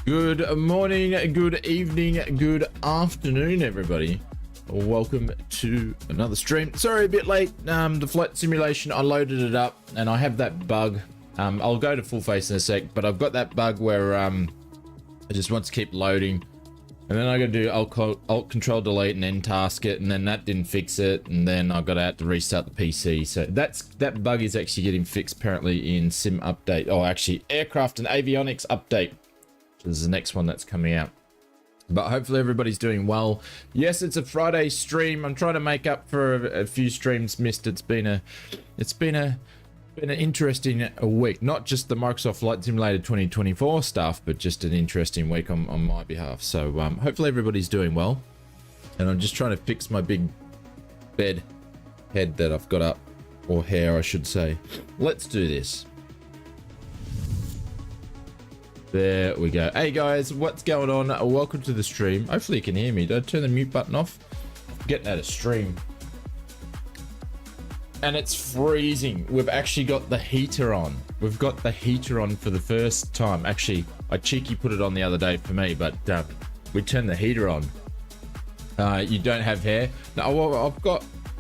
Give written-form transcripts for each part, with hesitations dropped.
Good morning, good evening, good afternoon, everybody. Welcome to another stream. Sorry, a bit late. The flight simulation, I loaded it up and I have that bug. I'll go to full face in a sec, but I've got that bug where I just want to keep loading. And then I got to do Alt Control Delete and then task it, and then that didn't fix it, and then I got out to restart the PC. So that bug is actually getting fixed apparently in Sim Update. Oh, actually, Aircraft and Avionics Update. This is the next one that's coming out. But hopefully everybody's doing well. Yes, it's a Friday stream. I'm trying to make up for a few streams missed. It's been an interesting week. Not just the Microsoft Flight Simulator 2024 stuff, but just an interesting week on my behalf. So hopefully everybody's doing well. And I'm just trying to fix my big bed head that I've got up, or hair, I should say. Let's do this. There we go. Hey guys, what's going on? Welcome to the stream. Hopefully you can hear me. Did I turn the mute button off? I'm getting out of stream. And it's freezing. We've actually got the heater on. We've got the heater on for the first time. Actually, I cheeky put it on the other day for me, but we turned the heater on. You don't have hair? No, well,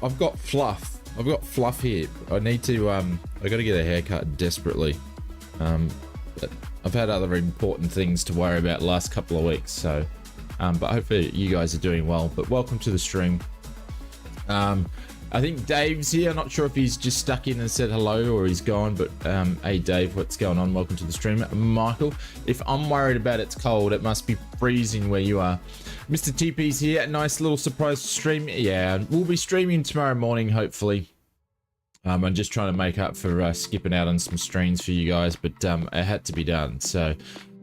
I've got fluff. I've got fluff here. I need to I got to get a haircut desperately. But I've had other important things to worry about the last couple of weeks, so but hopefully you guys are doing well. But welcome to the stream. I think Dave's here. I'm not sure if he's just stuck in and said hello or he's gone, but hey Dave, what's going on? Welcome to the stream. Michael, if I'm worried about it's cold, it must be freezing where you are. Mr. TP's here. A nice little surprise stream. Yeah, we'll be streaming tomorrow morning, hopefully. I'm just trying to make up for skipping out on some streams for you guys, but it had to be done. So,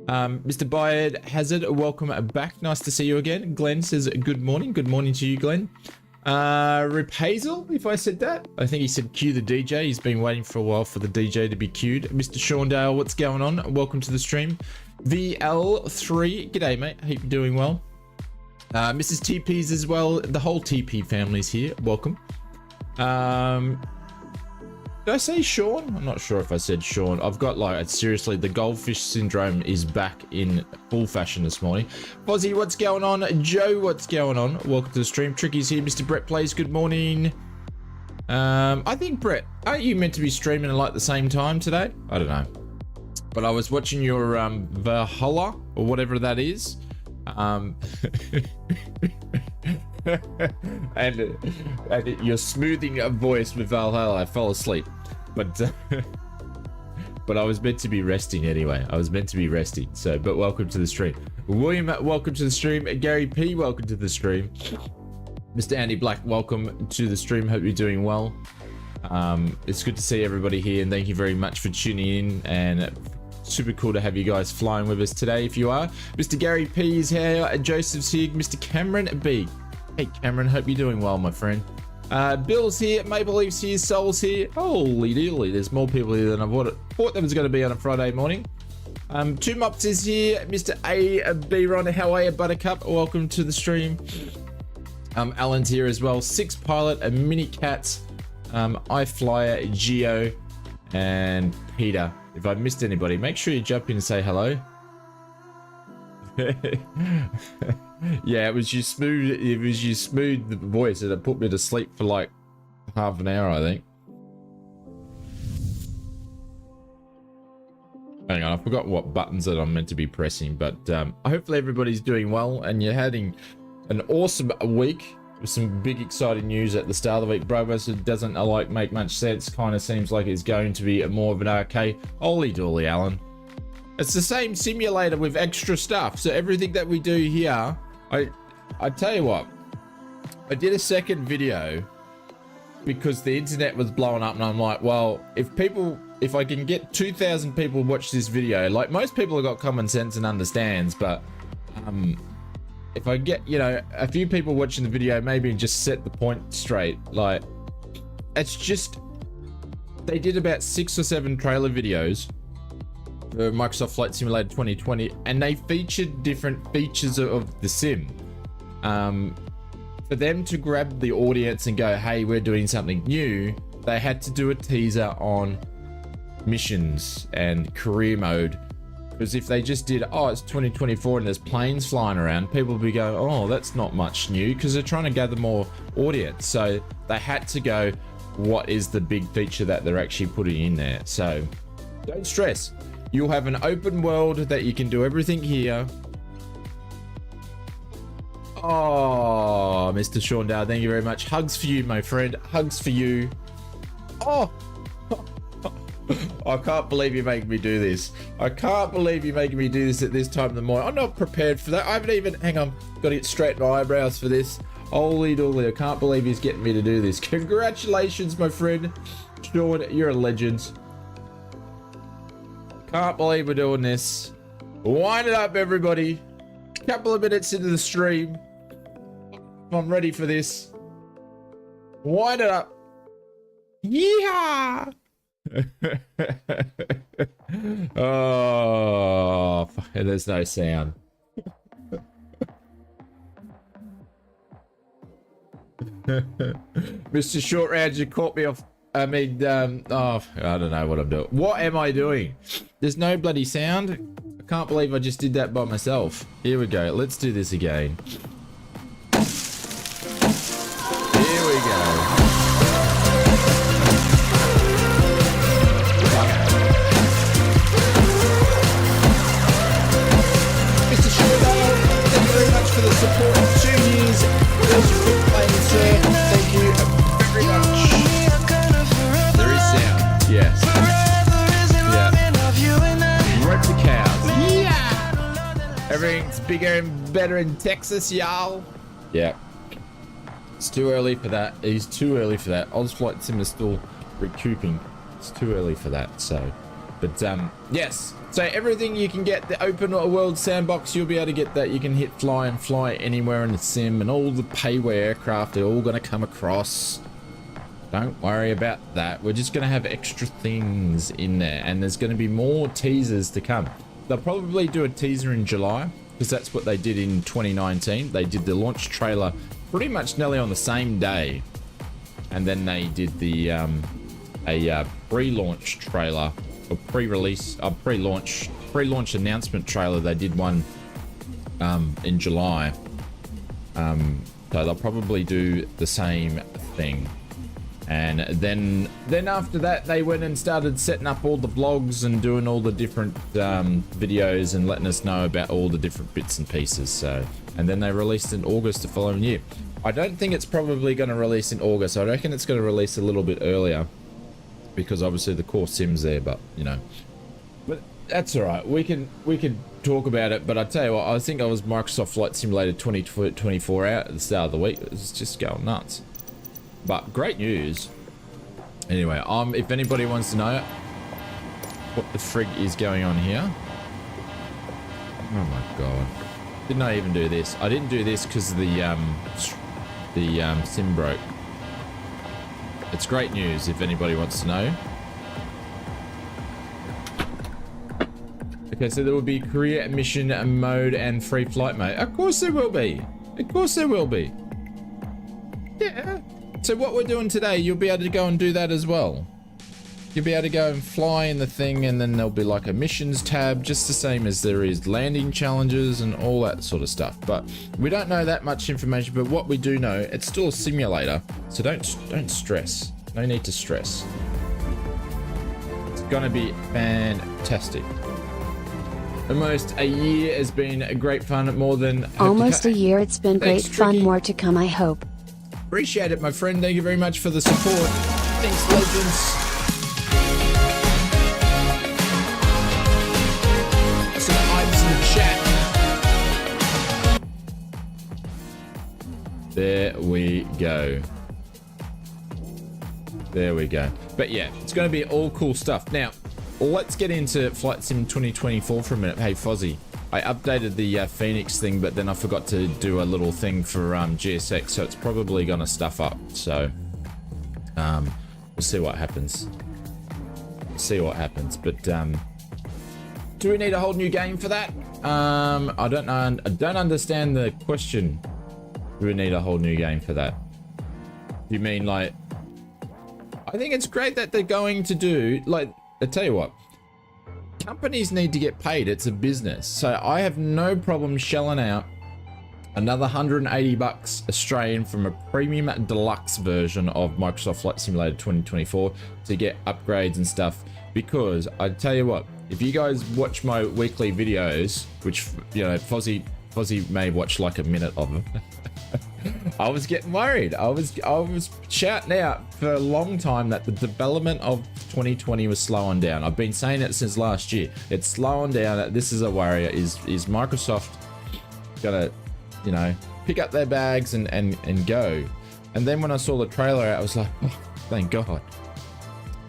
Mr. Bayard Hazard, welcome back. Nice to see you again. Glenn says good morning. Good morning to you, Glenn. Rip Hazel, if I said that. I think he said cue the DJ. He's been waiting for a while for the DJ to be cued. Mr. Shawndale, what's going on? Welcome to the stream. VL3, g'day, mate. Hope you're doing well. Mrs. TP's as well. The whole TP family's here. Welcome. Did I say Sean? I'm not sure if I said Sean. I've got like, seriously, the goldfish syndrome is back in full fashion this morning. Fozzie, what's going on? Joe, what's going on? Welcome to the stream. Tricky's here. Mr. Brett Plays, good morning. I think, Brett, aren't you meant to be streaming at like the same time today? I don't know. But I was watching your Valhalla, or whatever that is. and you're smoothing a voice with Valhalla. I fell asleep, but I was meant to be resting anyway. I was meant to be resting. So, but welcome to the stream. William, welcome to the stream. Gary P, welcome to the stream. Mr. Andy Black, welcome to the stream. Hope you're doing well. It's good to see everybody here, and thank you very much for tuning in. And super cool to have you guys flying with us today. If you are, Mr. Gary P is here. Joseph's here. Mr. Cameron B. Hey Cameron, hope you're doing well, my friend. Bill's here, Maple Leaf's here, Soul's here. Holy dooly, there's more people here than I thought there was going to be on a Friday morning. Two Mops is here, Mr. A. B. Ron, how are you, Buttercup? Welcome to the stream. Alan's here as well. Six Pilot, a Mini Cats, iFlyer, Geo, and Peter. If I missed anybody, make sure you jump in and say hello. Yeah, it was your smooth voice and it put me to sleep for like half an hour, I think. Hang on, I forgot what buttons that I'm meant to be pressing, but hopefully everybody's doing well and you're having an awesome week with some big exciting news at the start of the week. Brobus, it doesn't like make much sense. Kind of seems like it's going to be more of an arcade. Holy dooly, Alan. It's the same simulator with extra stuff. So everything that we do here, I tell you what, I did a second video because the internet was blowing up and I'm like, well, if I can get 2,000 people watch this video, like most people have got common sense and understands, but if I get, you know, a few people watching the video, maybe just set the point straight. Like, it's just, they did about 6 or 7 trailer videos for Microsoft Flight Simulator 2020, and they featured different features of the sim. For them to grab the audience and go, hey, we're doing something new, they had to do a teaser on missions and career mode Because if they just did, oh, it's 2024 and there's planes flying around, people would be going, oh, that's not much new, because they're trying to gather more audience. So they had to go, what is the big feature that they're actually putting in there? So don't stress. You'll have an open world that you can do everything here. Oh, Mr. Shutdown, thank you very much. Hugs for you, my friend. Hugs for you. Oh, I can't believe you're making me do this. I can't believe you're making me do this at this time of the morning. I'm not prepared for that. I haven't even, hang on, got to get straight my eyebrows for this. Holy dooly, I can't believe he's getting me to do this. Congratulations, my friend. Sean, you're a legend. Can't believe we're doing this. Wind it up, everybody. Couple of minutes into the stream. I'm ready for this. Wind it up. Yeah. Oh, there's no sound. Mr. Short Round, you caught me off. I mean, oh, I don't know what I'm doing. What am I doing? There's no bloody sound. I can't believe I just did that by myself. Here we go. Let's do this again. Here we go. Mr. Shutdown, thank you very much for the support of 2 years. There's your quick playing, sir. Thank you very much. There is sound. Yes. Yeah. Rope the cows. Yeah. Everything's bigger and better in Texas, y'all. Yeah. It's too early for that. It's too early for that. ausflightsimmer still recouping. It's too early for that. So, but yes. So everything you can get, the open world sandbox, you'll be able to get that. You can hit fly and fly anywhere in the sim, and all the payware aircraft are all going to come across. Don't worry about that. We're just going to have extra things in there, and there's going to be more teasers to come. They'll probably do a teaser in July, because that's what they did in 2019. They did the launch trailer pretty much nearly on the same day, and then they did the a pre-launch trailer, or pre-release, pre-launch announcement trailer. They did one in July. So they'll probably do the same thing. And then after that, they went and started setting up all the vlogs and doing all the different videos and letting us know about all the different bits and pieces. So, and then they released in August the following year. I don't think it's probably going to release in August. I reckon it's going to release a little bit earlier, because obviously the core sim's there, but you know, but that's all right. We can talk about it. But I tell you what, I think I was Microsoft Flight Simulator 2024 out at the start of the week. It was just going nuts. But great news. Anyway, if anybody wants to know what the frig is going on here. Oh my god. Didn't I even do this? I didn't do this because the sim broke. It's great news if anybody wants to know. Okay, so there will be career mission mode and free flight mode. Of course there will be. Of course there will be. Yeah. So what we're doing today, you'll be able to go and do that as well. You'll be able to go and fly in the thing, and then there'll be like a missions tab, just the same as there is landing challenges and all that sort of stuff. But we don't know that much information, but what we do know, it's still a simulator, so don't stress. No need to stress. It's gonna be fantastic. Almost a year has been great fun, more than... Almost a year, it's been great fun, more to come, I hope. Appreciate it, my friend. Thank you very much for the support. Thanks, legends. Some hypes in the chat. There we go. There we go. But yeah, it's going to be all cool stuff. Now, let's get into Flight Sim 2024 for a minute. Hey, Fozzie. I updated the Phoenix thing, but then I forgot to do a little thing for GSX, so it's probably gonna stuff up. So we'll see what happens. See what happens. But do we need a whole new game for that? I don't know. I don't understand the question. Do we need a whole new game for that? You mean like? I think it's great that they're going to do like. I tell you what. companies need to get paid. It's a business. So I have no problem shelling out another 180 bucks Australian from a premium deluxe version of Microsoft Flight Simulator 2024 to get upgrades and stuff, because I tell you what, if you guys watch my weekly videos, which, you know, Fozzie may watch like a minute of them, I was getting worried. I was shouting out for a long time that the development of 2020 was slowing down. I've been saying it since last year. It's slowing down. This is a worry. Is Microsoft gonna, you know, pick up their bags and go? And then when I saw the trailer, I was like, oh, thank God.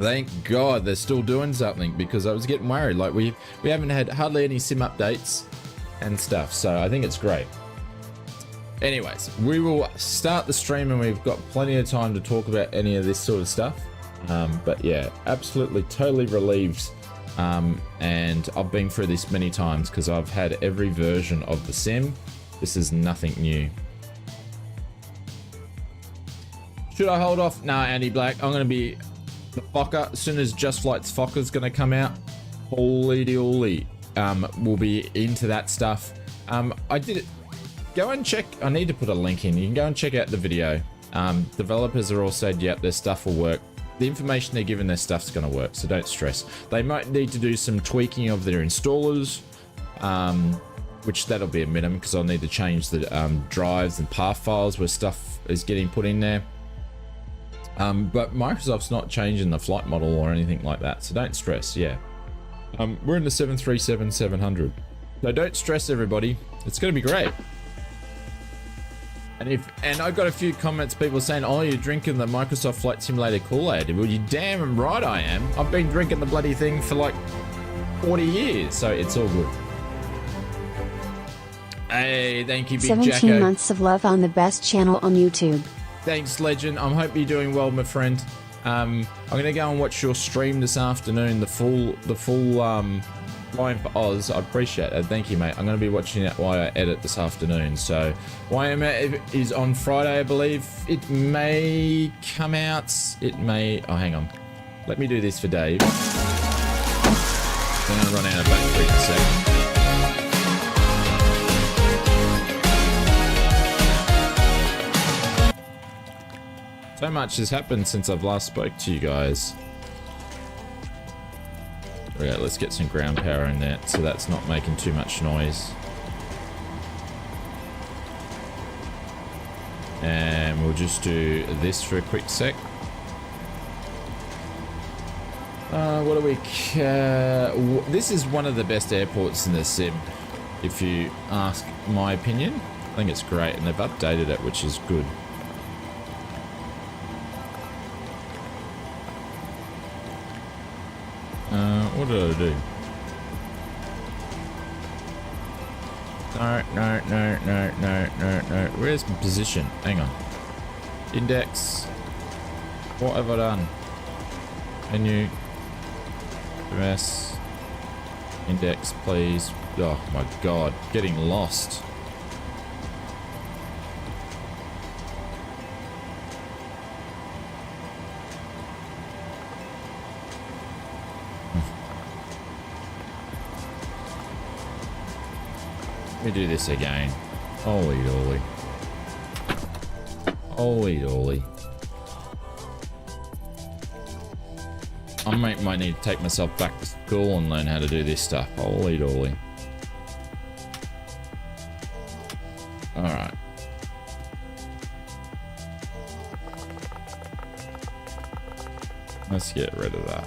Thank God they're still doing something, because I was getting worried. Like we haven't had hardly any sim updates and stuff. So I think it's great. Anyways, we will start the stream and we've got plenty of time to talk about any of this sort of stuff. But yeah, absolutely totally relieved. And I've been through this many times because I've had every version of the sim. This is nothing new. Should I hold off? Nah, Andy Black, I'm going to be the Fokker. As soon as Just Flight's Fokker's going to come out, holy dooly, we'll be into that stuff. I did it. Go and check. I need to put a link in. You can go and check out the video. Developers are all said, yep, their stuff will work. The information they're given, their stuff's going to work, so don't stress. They might need to do some tweaking of their installers, which that'll be a minimum, because I'll need to change the drives and path files where stuff is getting put in there. But Microsoft's not changing the flight model or anything like that, so don't stress. Yeah, we're in the 737-700, so don't stress, everybody. It's going to be great. And I got a few comments, people saying, oh, you're drinking the Microsoft Flight Simulator Kool-Aid. Well, you damn right I am. I've been drinking the bloody thing for like 40 years, so it's all good. Hey, thank you, Big 17 Jacko. months of love on the best channel on YouTube. Thanks, Legend. I hope you're doing well, my friend. I'm gonna go and watch your stream this afternoon, the full Flying for Oz. I appreciate it. Thank you, mate. I'm going to be watching that while I edit this afternoon. So, YM is on Friday, I believe. It may come out. It may. Oh, hang on. Let me do this for Dave. I'm going to run out of battery in a second. So much has happened since I've last spoke to you guys. Okay, let's get some ground power in there so that's not making too much noise. And we'll just do this for a quick sec. What do we... this is one of the best airports in the sim, if you ask my opinion. I think it's great, and they've updated it, which is good. What did I do? No. Where's my position? Hang on. Index. What have I done? Menu. MS. Index, please. Oh my God. Getting lost. Let me do this again. Holy dolly. Holy dolly. I might need to take myself back to school and learn how to do this stuff. Holy dolly. Alright. Let's get rid of that.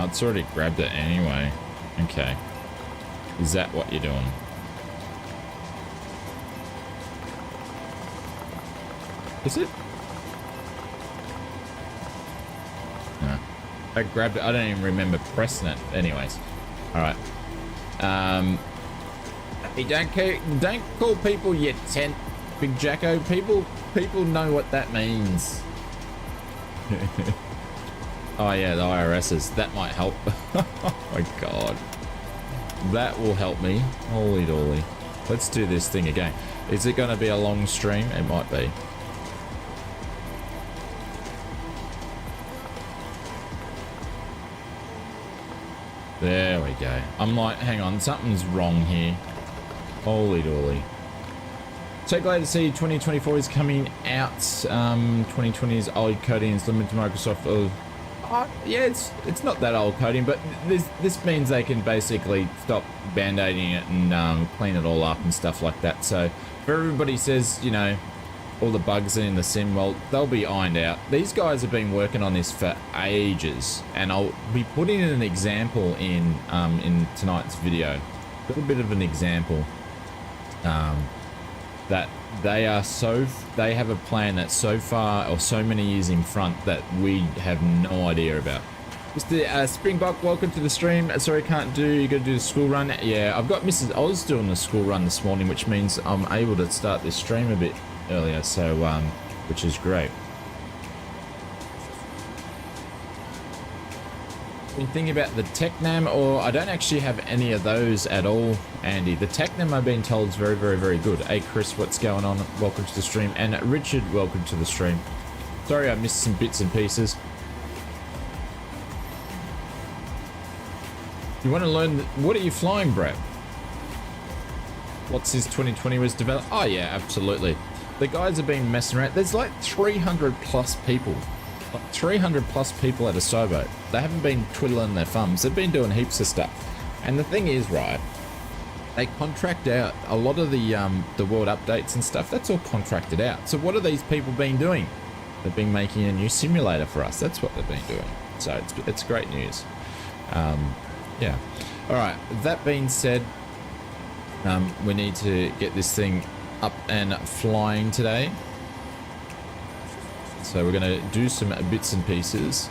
It's already grabbed it anyway. Okay. Is that what you're doing? Is it? No. I grabbed it. I don't even remember pressing it. Anyways. Alright. Hey, don't call people your tent, Big Jacko. People People know what that means. Oh yeah, the IRSs. That might help. Oh my god. That will help me. Holy dolly. Let's do this thing again. Is it going to be a long stream? It might be. There we go. I'm like, hang on, something's wrong here. Holy dolly. So glad to see 2024 is coming out. 2020 is old coding is limited to Microsoft. Yeah, it's not that old coding, but this means they can basically stop band-aiding it and clean it all up and stuff like that. So if everybody says, you know, all the bugs in the sim, well, they'll be ironed out. These guys have been working on this for ages, and I'll be putting in an example in tonight's video. A little bit of an example. That they have a plan that's so far or so many years in front that we have no idea about. Mr. Springbok, welcome to the stream. Sorry, can't do. You got to do the school run. Yeah, I've got Mrs. Oz doing the school run this morning, which means I'm able to start this stream a bit earlier. So, which is great. Been thinking about the Technam, or I don't actually have any of those at all, Andy. The Technam I've been told is very, very, very good. Hey Chris, what's going on? Welcome to the stream. And Richard, welcome to the stream. Sorry I missed some bits and pieces. You want to learn, what are you flying, Brad? What's his 2020 was developed? Oh yeah, absolutely. The guys have been messing around. There's like 300 plus people. 300 plus people at a Sobo. They haven't been twiddling their thumbs. They've been doing heaps of stuff. And the thing is, right, they contract out a lot of the world updates and stuff. That's all contracted out. So what have these people been doing? They've been making a new simulator for us. That's what they've been doing. So it's great news. Yeah. All right. That being said, we need to get this thing up and flying today. So we're going to do some bits and pieces.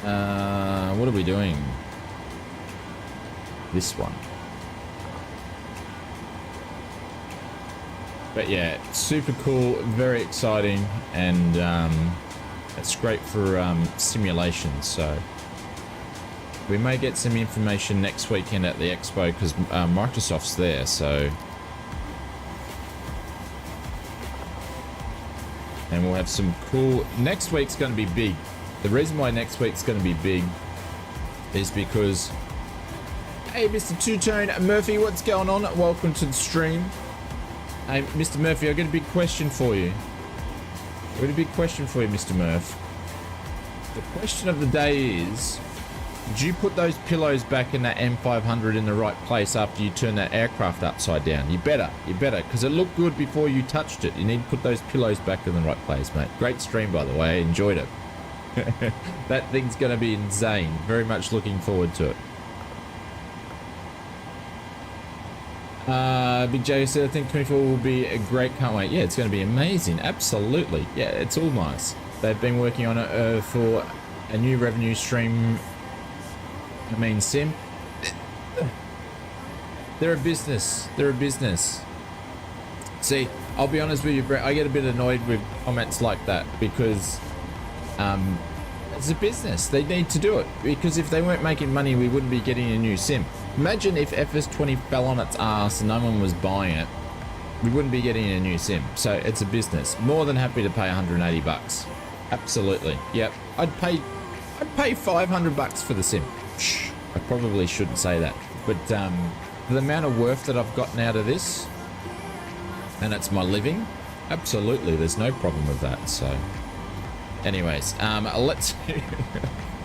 What are we doing? This one. But yeah, super cool, very exciting, and it's great for simulations. So we may get some information next weekend at the expo because Microsoft's there. So. And we'll have some cool... Next week's going to be big. The reason why next week's going to be big is because... Hey, Mr. Two-Tone Murphy, what's going on? Welcome to the stream. Hey, Mr. Murphy, I've got a big question for you. I've got a big question for you, Mr. Murph. The question of the day is... Did you put those pillows back in that M500 in the right place after you turned that aircraft upside down? You better, because it looked good before you touched it. You need to put those pillows back in the right place, mate. Great stream, by the way. I enjoyed it. That thing's going to be insane. Very much looking forward to it. Big J said, I think 24 will be a great, can't wait. Yeah, it's going to be amazing. Absolutely. Yeah, it's all nice. They've been working on it for a new revenue stream. I mean, sim. They're a business. They're a business. See, I'll be honest with you, Brett. I get a bit annoyed with comments like that because it's a business. They need to do it because if they weren't making money, we wouldn't be getting a new sim. Imagine if FS20 fell on its ass and no one was buying it. We wouldn't be getting a new sim. So it's a business. More than happy to pay 180 bucks. Absolutely. Yep. I'd pay $500 for the sim. I probably shouldn't say that, but the amount of worth that I've gotten out of this, and it's my living, absolutely, there's no problem with that. So, anyways, let's.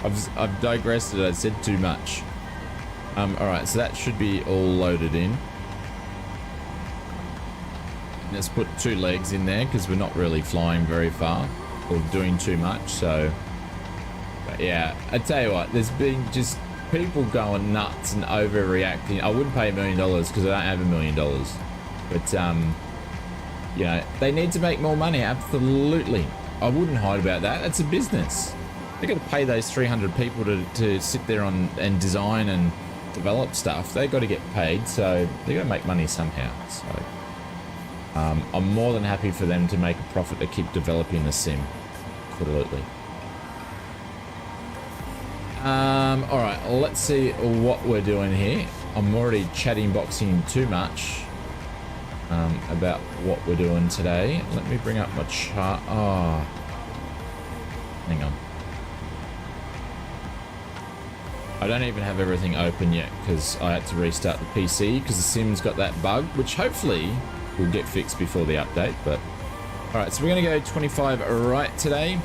I've digressed. I said too much. All right, so that should be all loaded in. Let's put 2 legs in there because we're not really flying very far or doing too much. So. But yeah, I tell you what, there's been just people going nuts and overreacting. I wouldn't pay $1 million because I don't have $1 million. But, you know, they need to make more money. Absolutely. I wouldn't hide about that. That's a business. They've got to pay those 300 people to sit there and design and develop stuff. They've got to get paid. So they've got to make money somehow. So I'm more than happy for them to make a profit to keep developing the sim. Absolutely. All right, let's see what we're doing here. I'm already chatting boxing too much about what we're doing today. Let me bring up my chart. Oh, hang on. I don't even have everything open yet because I had to restart the PC because the sim's got that bug, which hopefully will get fixed before the update. But all right, so we're going to go 25 right today.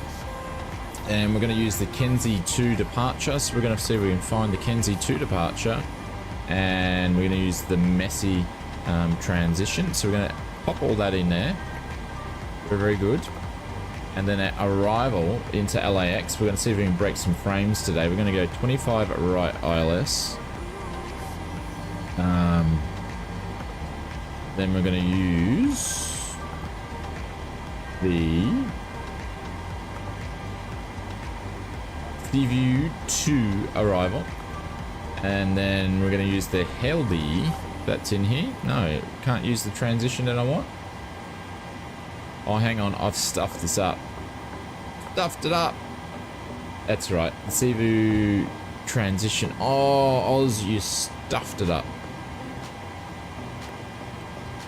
And we're going to use the Kenzie 2 departure. So we're going to see if we can find the Kenzie 2 departure. And we're going to use the MESSI transition. So we're going to pop all that in there. Very, very good. And then at arrival into LAX, we're going to see if we can break some frames today. We're going to go 25 right ILS. Then we're going to use the View 2 arrival, and then we're going to use the Heldy that's in here. No, can't use the transition that I want. Oh, hang on, I've stuffed this up. Stuffed it up. That's right, the Cebu transition. Oh, Oz, you stuffed it up.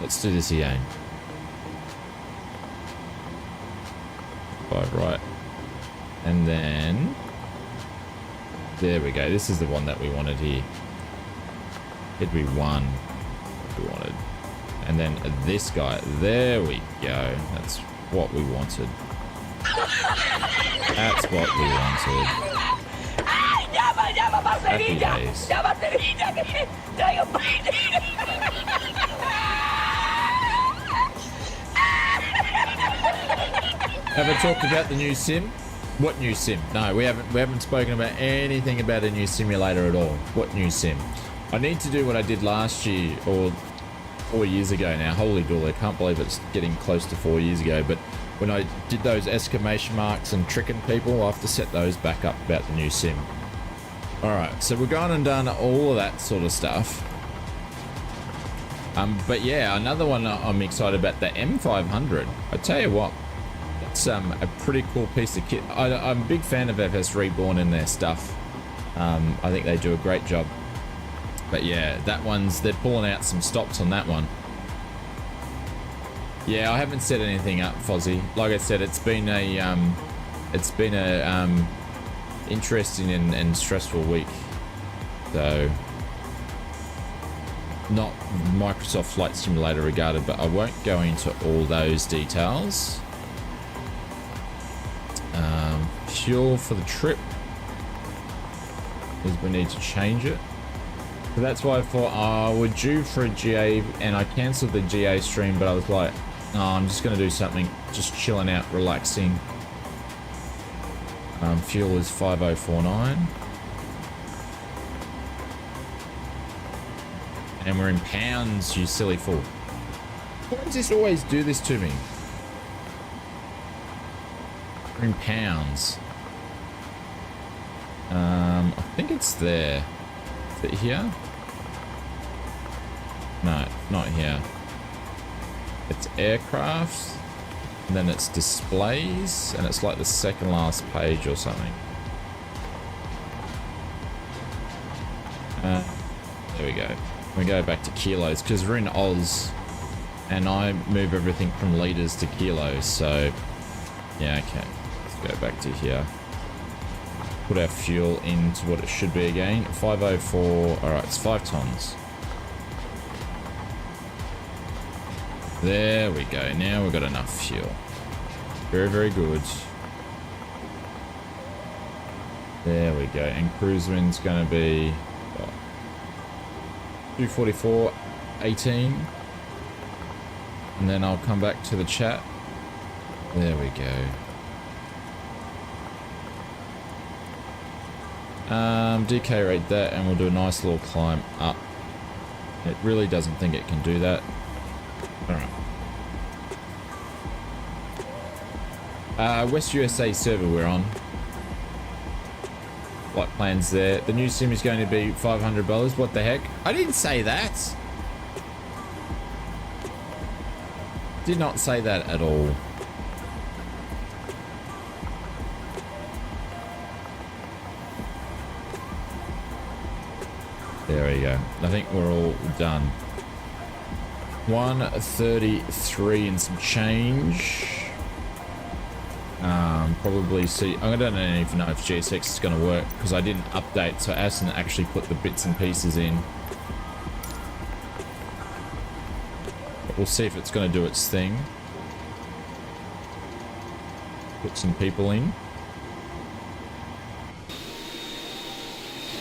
Let's do this again. 5 right, and then there we go. This is the one that we wanted here. It'd be 1 we wanted. And then this guy. There we go. That's what we wanted. That's what we wanted. Happy days. Have I talked about the new sim? What new sim? No, we haven't spoken about anything about a new simulator at all. What new sim? I need to do what I did last year, or 4 years ago now. Holy dooly, I can't believe it's getting close to 4 years ago. But when I did those exclamation marks and tricking people, I have to set those back up about the new sim. All right, so we've gone and done all of that sort of stuff. But yeah, another one I'm excited about, the M500. I tell you what. It's a pretty cool piece of kit. I'm a big fan of FS Reborn and their stuff. I think they do a great job. But yeah, that one's, they're pulling out some stops on that one. Yeah, I haven't set anything up, Fozzie. Like I said, it's been a interesting and stressful week. So not Microsoft Flight Simulator regarded, but I won't go into all those details. Fuel for the trip is we need to change it. So that's why I thought, we're due for a GA, and I cancelled the GA stream, but I was like, oh, I'm just going to do something, just chilling out, relaxing. Fuel is 5049. And we're in pounds, you silly fool. Why does this always do this to me? We're in pounds. I think it's there. Is it here? No, not here. It's aircraft, and then it's displays, and it's like the second last page or something. There we go. We go back to kilos because we're in Oz, and I move everything from liters to kilos. So yeah, okay. Let's go back to here. Put our fuel into what it should be again. 504. All right, it's 5 tons. There we go. Now we've got enough fuel. Very, very good. There we go. And cruise wind's going to be what, 244.18. And then I'll come back to the chat. There we go. DK rate that, and we'll do a nice little climb up. It really doesn't think it can do that. Alright. West USA server we're on. Flight plans there. The new sim is going to be $500. What the heck? I didn't say that. Did not say that at all. There we go. I think we're all done. 133 and some change. Probably see. I don't even know if GSX is going to work because I didn't update, so Aston actually put the bits and pieces in. But we'll see if it's going to do its thing. Put some people in.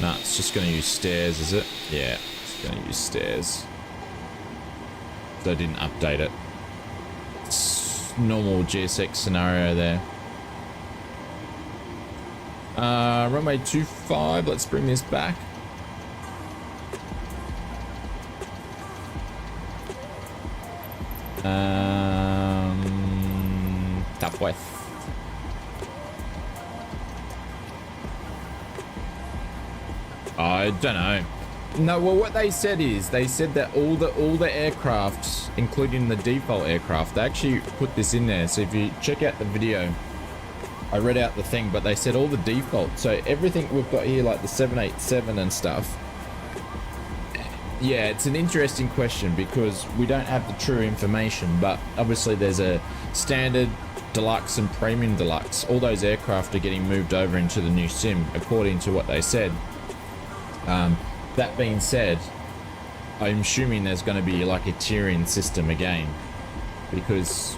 Nah, it's just going to use stairs, is it? Yeah, it's going to use stairs. So I didn't update it. It's normal GSX scenario there. Runway 25, let's bring this back. Top west. I don't know. No, well, what they said is they said that all the aircrafts, including the default aircraft, they actually put this in there. So if you check out the video, I read out the thing, but they said all the default. So everything we've got here, like the 787 and stuff. Yeah, it's an interesting question because we don't have the true information, but obviously there's a standard, deluxe and premium deluxe. All those aircraft are getting moved over into the new sim, according to what they said. That being said, I'm assuming there's going to be like a tiering system again, because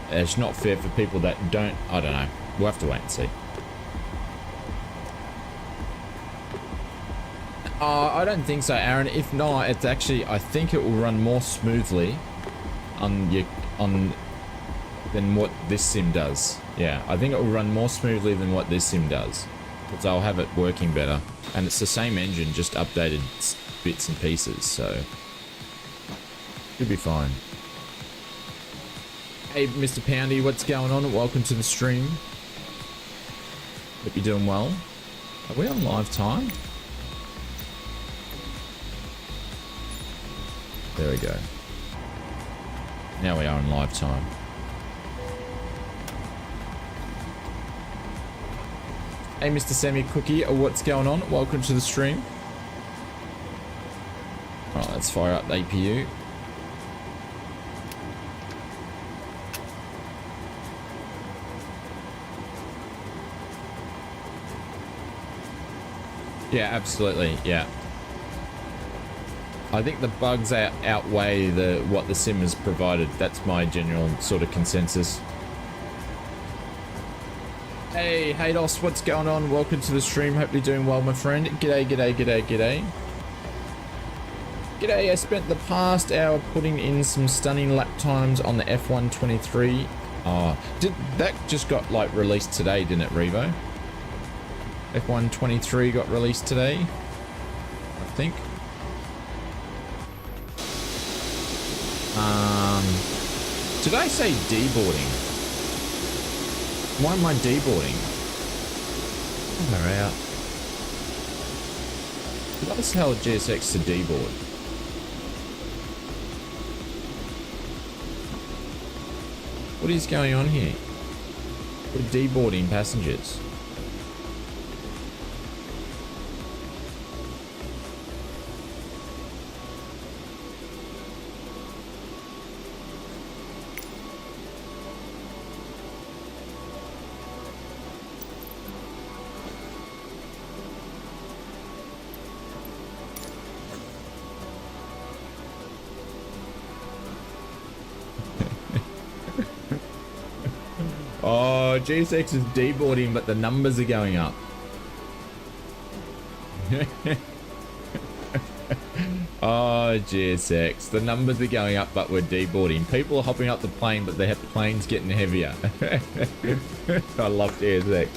it's not fair for people that don't. I don't know. We'll have to wait and see. I don't think so, Aaron. If not, it's actually, I think it will run more smoothly on than what this sim does. Yeah, I think it will run more smoothly than what this sim does, because I'll have it working better. And it's the same engine, just updated bits and pieces, so should be fine. Hey, Mr. Poundy, what's going on? Welcome to the stream. Hope you're doing well. Are we on live time? There we go. Now we are on live time. Hey, Mr. Sammy Cookie, what's going on? Welcome to the stream. Alright, let's fire up the APU. Yeah, absolutely. Yeah. I think the bugs outweigh what the sim has provided. That's my general sort of consensus. Hey, Haydos, what's going on? Welcome to the stream. Hope you're doing well, my friend. G'day, g'day, g'day, g'day. G'day, I spent the past hour putting in some stunning lap times on the F123. That just got like released today, didn't it, Revo? F123 got released today, I think. Did I say deboarding? Why am I deboarding? Far out. Did I tell GSX to deboard? What is going on here? We're deboarding passengers. Oh, GSX is deboarding, but the numbers are going up. Oh, GSX, the numbers are going up, but we're deboarding. People are hopping up the plane, but the plane's getting heavier. I love GSX.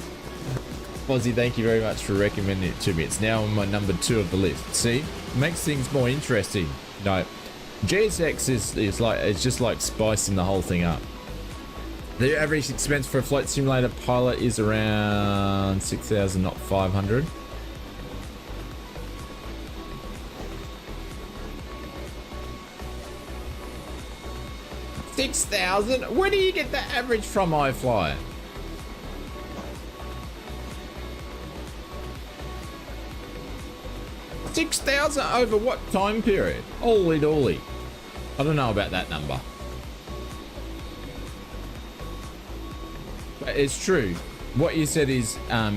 Fozzie, thank you very much for recommending it to me. It's now on my number 2 of the list. See, makes things more interesting. No, GSX is like, it's just like spicing the whole thing up. The average expense for a flight simulator pilot is around 6,000, not 500. 6,000? Where do you get the average from, iFly? $6,000 over what time period? Holy dolly. I don't know about that number. But it's true. What you said is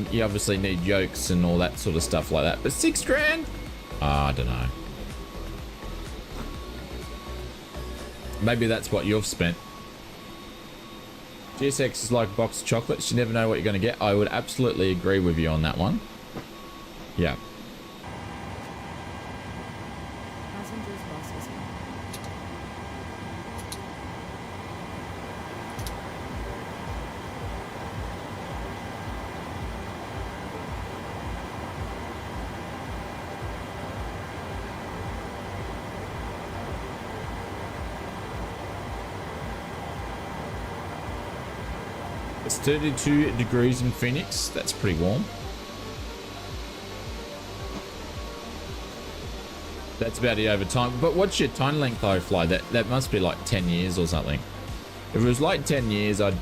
you obviously need yokes and all that sort of stuff like that. But 6 grand? I don't know. Maybe that's what you've spent. GSX is like a box of chocolates. You never know what you're going to get. I would absolutely agree with you on that one. Yeah. It's 32 degrees in Phoenix. That's pretty warm. That's about it over time. But what's your time length though, Fly? That must be like 10 years or something. If it was like 10 years, I'd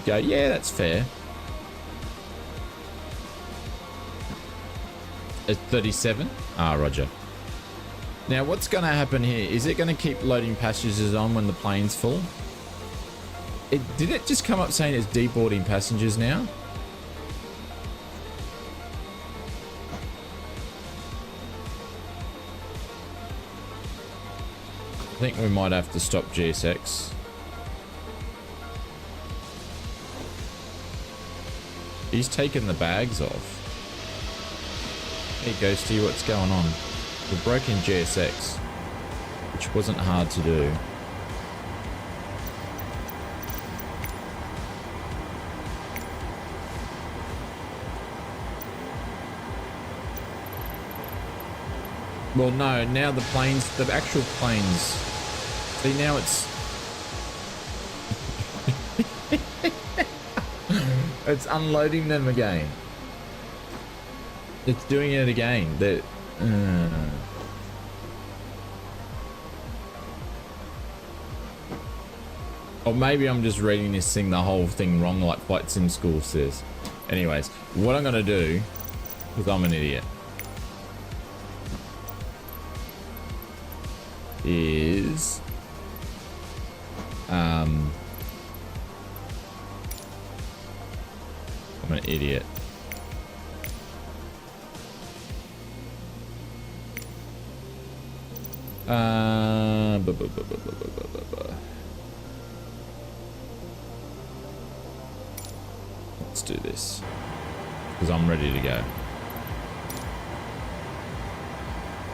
go, yeah, that's fair. It's 37? Ah, roger. Now, what's going to happen here? Is it going to keep loading passengers on when the plane's full? Did it just come up saying it's deboarding passengers now? I think we might have to stop GSX. He's taken the bags off. Hey Ghosty, what's going on? We broke in GSX, which wasn't hard to do. Well, no, now the planes, the actual planes. See, now it's... it's unloading them again. It's doing it again. Or maybe I'm just reading this thing, the whole thing wrong, like Flight Sim School says. Anyways, what I'm going to do, because I'm an idiot, is I'm an idiot. Let's do this because I'm ready to go.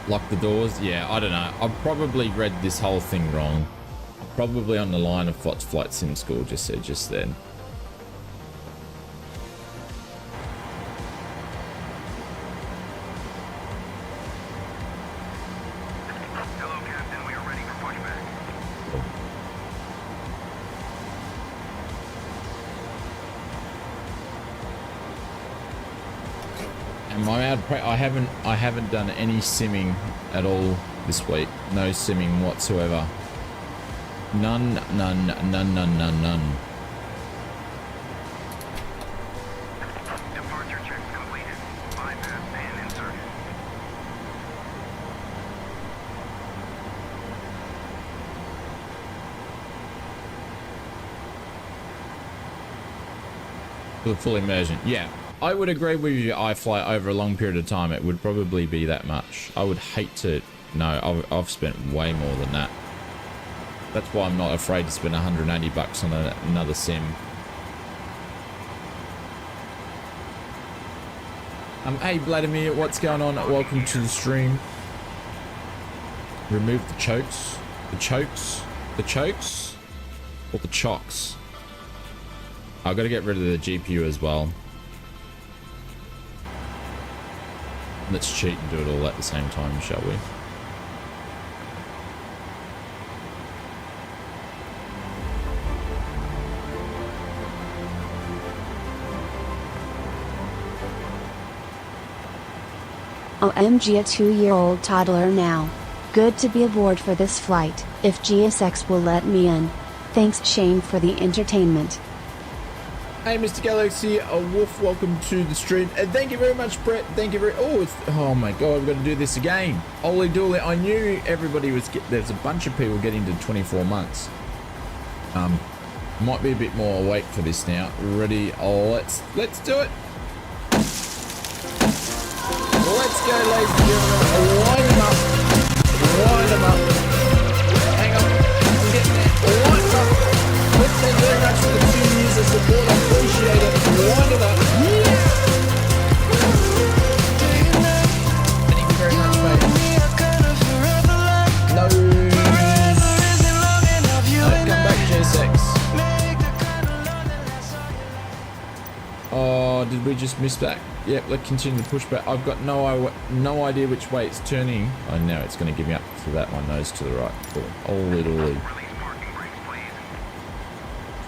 Lock the doors? Yeah, I don't know. I've probably read this whole thing wrong. Probably on the line of what Flight Sim School just said just then. Hello, Captain. We are ready for pushback. Am I out? I haven't done any simming at all this week. No simming whatsoever. None. Departure checks completed. Bypass and inserted. For the full immersion. Yeah. I would agree with you, iFly, over a long period of time. It would probably be that much. I would hate to... No, I've spent way more than that. That's why I'm not afraid to spend 180 bucks on another sim. Hey Vladimir, what's going on? Welcome to the stream. Remove the chokes. The chokes? The chokes? Or the chocks? I've got to get rid of the GPU as well. Let's cheat and do it all at the same time, shall we? OMG, a 2-year-old toddler now. Good to be aboard for this flight, if GSX will let me in. Thanks Shane for the entertainment. Hey, Mr. Galaxy, Wolf, welcome to the stream. And thank you very much, Brett. Thank you very... Oh my God, I've got to do this again. Holy dooly, I knew everybody was... There's a bunch of people getting to 24 months. Might be a bit more awake for this now. Ready? Oh, let's do it. Let's go, ladies and gentlemen. Line them up. Line them up. Hang on. I'm getting there. Line them up. Thank you very much for the 2 years of support. I appreciate it. Line it up. Yeah. Thank you very much, mate. No. Come back, J6. Oh, did we just miss back? Yep, let's continue the pushback. I've got no idea which way it's turning. Oh, now it's going to give me up to that one, nose to the right. Cool. Holy dooly.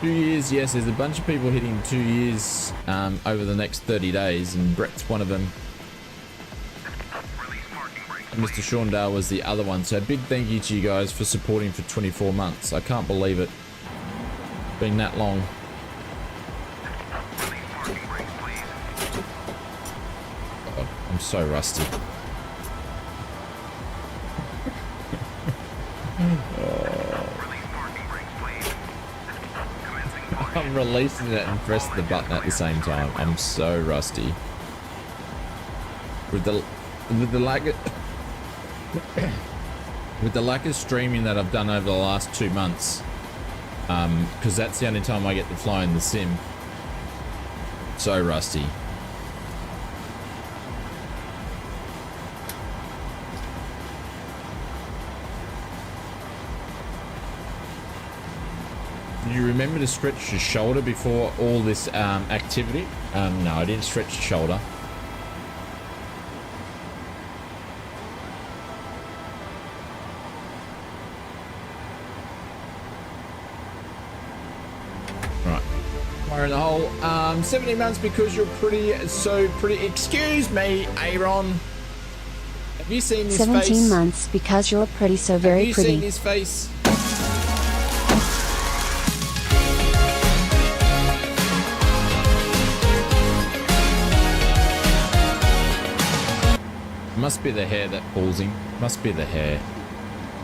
2 years, yes, there's a bunch of people hitting 2 years over the next 30 days, and Brett's one of them. And Mr. Shawndale was the other one. So big thank you to you guys for supporting for 24 months. I can't believe it. Been that long. Oh, I'm so rusty. I'm releasing it and pressing the button at the same time. I'm so rusty. With the lack of with the lack of streaming that I've done over the last 2 months, because that's the only time I get to fly in the sim. So rusty. Do you remember to stretch your shoulder before all this activity? No, I didn't stretch the shoulder. Right. Fire in the hole. 17 months because you're pretty. Excuse me, Aaron. Have you seen his 17 face? 17 months because you're pretty, so very pretty. Have you seen his face? Must be the hair that pulls him. Must be the hair.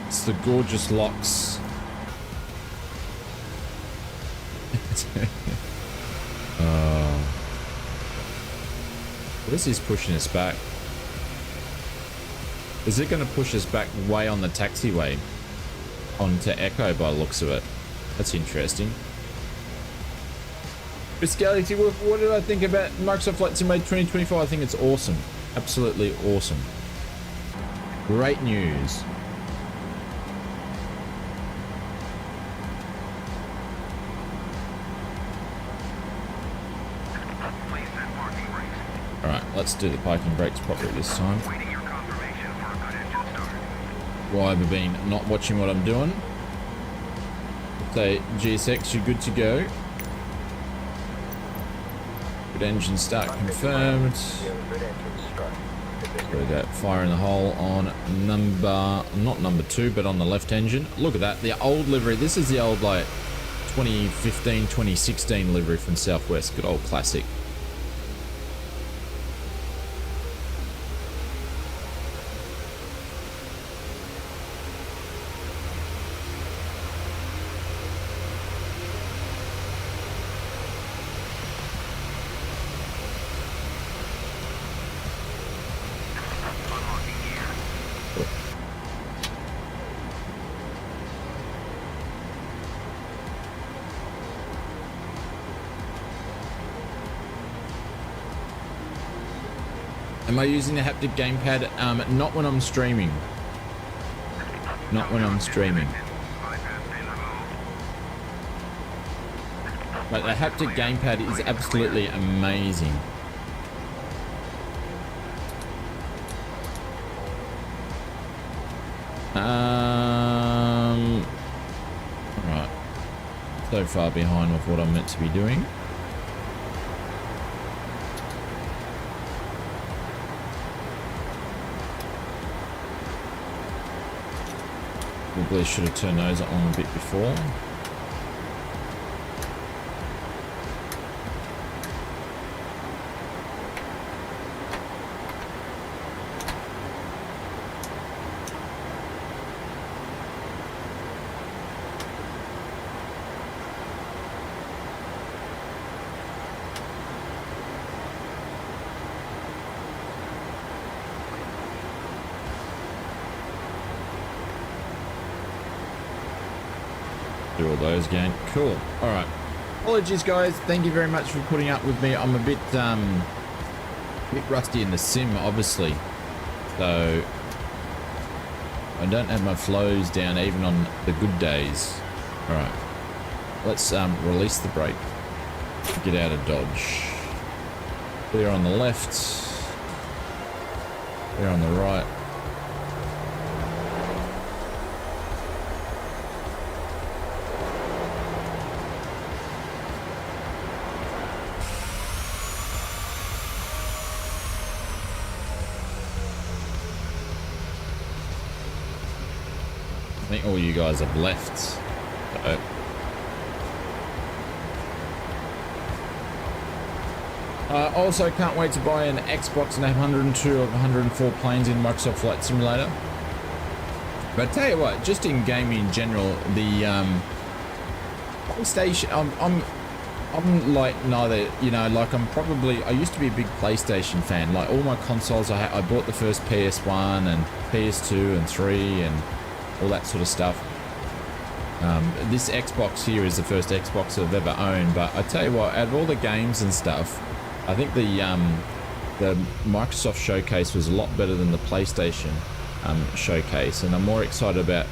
It's the gorgeous locks. What is this pushing us back? Is it going to push us back way on the taxiway? Onto Echo by the looks of it. That's interesting. Miss Galaxy, what did I think about Microsoft Flight Simulator 2024? I think it's awesome. Absolutely awesome. Great news. Alright, let's do the parking brakes properly this time. Why have I been not watching what I'm doing? Say, GSX, you're good to go. Good engine start confirmed. There we go. Fire in the hole on not number 2, but on the left engine. Look at that. The old livery. This is the old, like, 2015, 2016 livery from Southwest. Good old classic. Am I using the haptic gamepad? Not when I'm streaming. Not when I'm streaming. But the haptic gamepad is absolutely amazing. Right. So far behind with what I'm meant to be doing. Probably should have turned those on a bit before. Do all those again. Cool. All right. Apologies, guys. Thank you very much for putting up with me. I'm a bit rusty in the sim, obviously. So I don't have my flows down even on the good days. All right. Let's release the brake. Get out of dodge. Clear on the left. Clear on the right. I think all you guys have left. So. Also, can't wait to buy an Xbox and have 102 of 104 planes in Microsoft Flight Simulator. But I tell you what, just in gaming in general, the PlayStation, I'm like neither, you know, like I used to be a big PlayStation fan. Like all my consoles, I bought the first PS1 and PS2 and 3 and all that sort of stuff. This Xbox here is the first Xbox I've ever owned, but I tell you what, out of all the games and stuff, I think the Microsoft showcase was a lot better than the PlayStation showcase, and I'm more excited about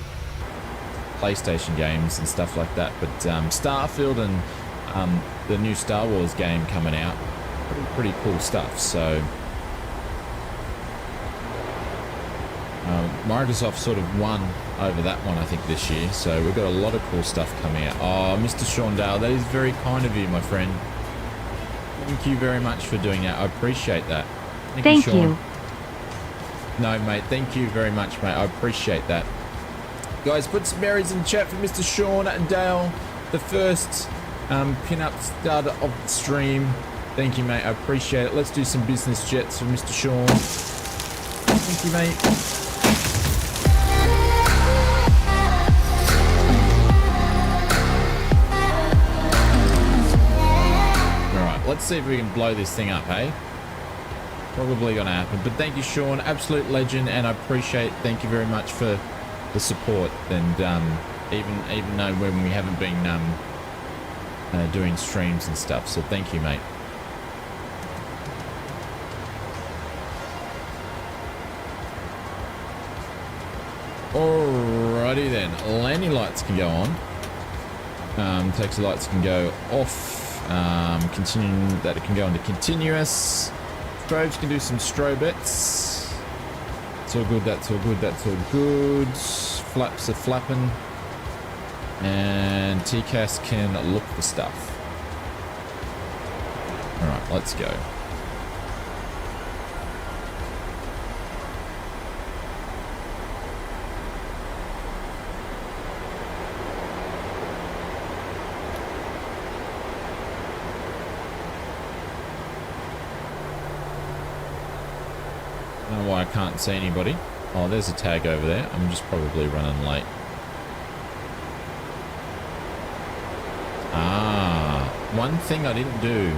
PlayStation games and stuff like that. But Starfield and the new Star Wars game coming out, pretty cool stuff. So Microsoft sort of won over that one, I think, this year. So we've got a lot of cool stuff coming out. Oh, Mr. Sean Dale, that is very kind of you, my friend. Thank you very much for doing that. I appreciate that. Thank you, Sean. you. No, mate. Thank you very much, mate. I appreciate that. Guys, put some berries in the chat for Mr. Sean Dale, the first pin-up starter of the stream. Thank you, mate. I appreciate it. Let's do some business jets for Mr. Sean. Thank you, mate. Let's see if we can blow this thing up, hey? Probably gonna happen. But thank you, Sean. Absolute legend, and I appreciate. Thank you very much for the support. And even though when we haven't been doing streams and stuff, so thank you, mate. Alrighty then. Landing lights can go on. Taxi lights can go off. Continuing that, it can go into continuous. Strobes can do some strobettes. It's all good, that's all good, that's all good. Flaps are flapping. And TCAS can look for stuff. Alright, let's go. I don't know why I can't see anybody. Oh, there's a tag over there. I'm just probably running late. Ah, one thing I didn't do.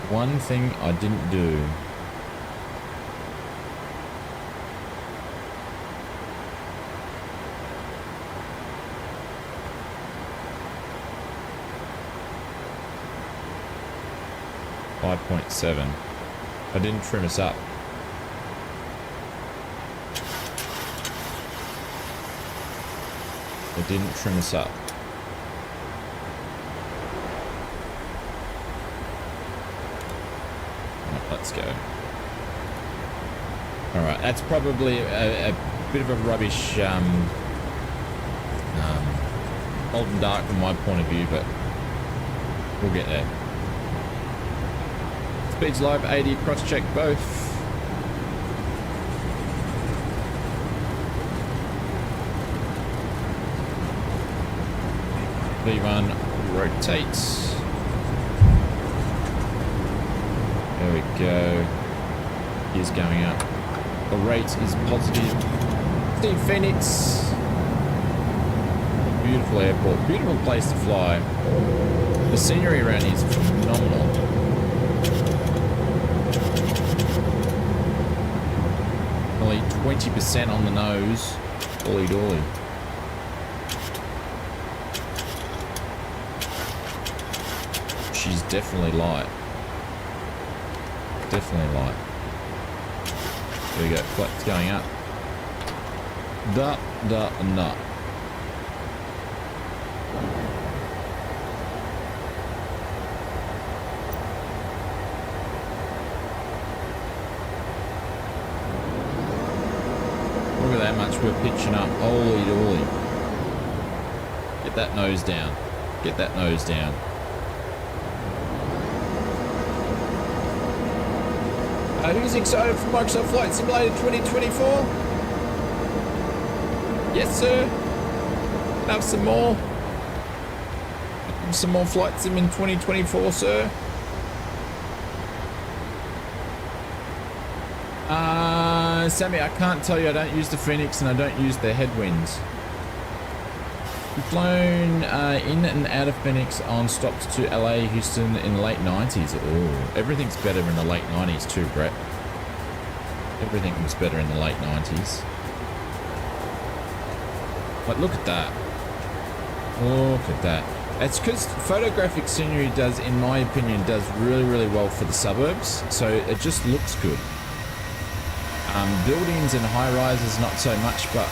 One thing I didn't do. .7. I didn't trim us up. It didn't trim us up. Right, let's go. Alright, that's probably a bit of a rubbish cold and dark from my point of view, but we'll get there. Speeds live 80, cross check both. V1 rotates. There we go. Gears going up. The rate is positive. Steve Phoenix. Beautiful airport. Beautiful place to fly. The scenery around here is phenomenal. Only 20% on the nose. Dolly dolly. definitely light. Definitely light. There we go. Flight's going up. Da. Look at how much we're pitching up. Holy dooly. Get that nose down. Get that nose down. Who's excited for Microsoft Flight Simulator 2024? Yes, sir. Have some more. Some more Flight Sim in 2024, sir. Sammy, I can't tell you. I don't use the Phoenix and I don't use the headwinds. We've flown in and out of Phoenix on stops to LA, Houston in the late 90s. Oh, everything's better in the late 90s too, Brett. Everything was better in the late 90s. But look at that. Look at that. It's because photographic scenery does, in my opinion, does really, really well for the suburbs. So it just looks good. Buildings and high rises, not so much, but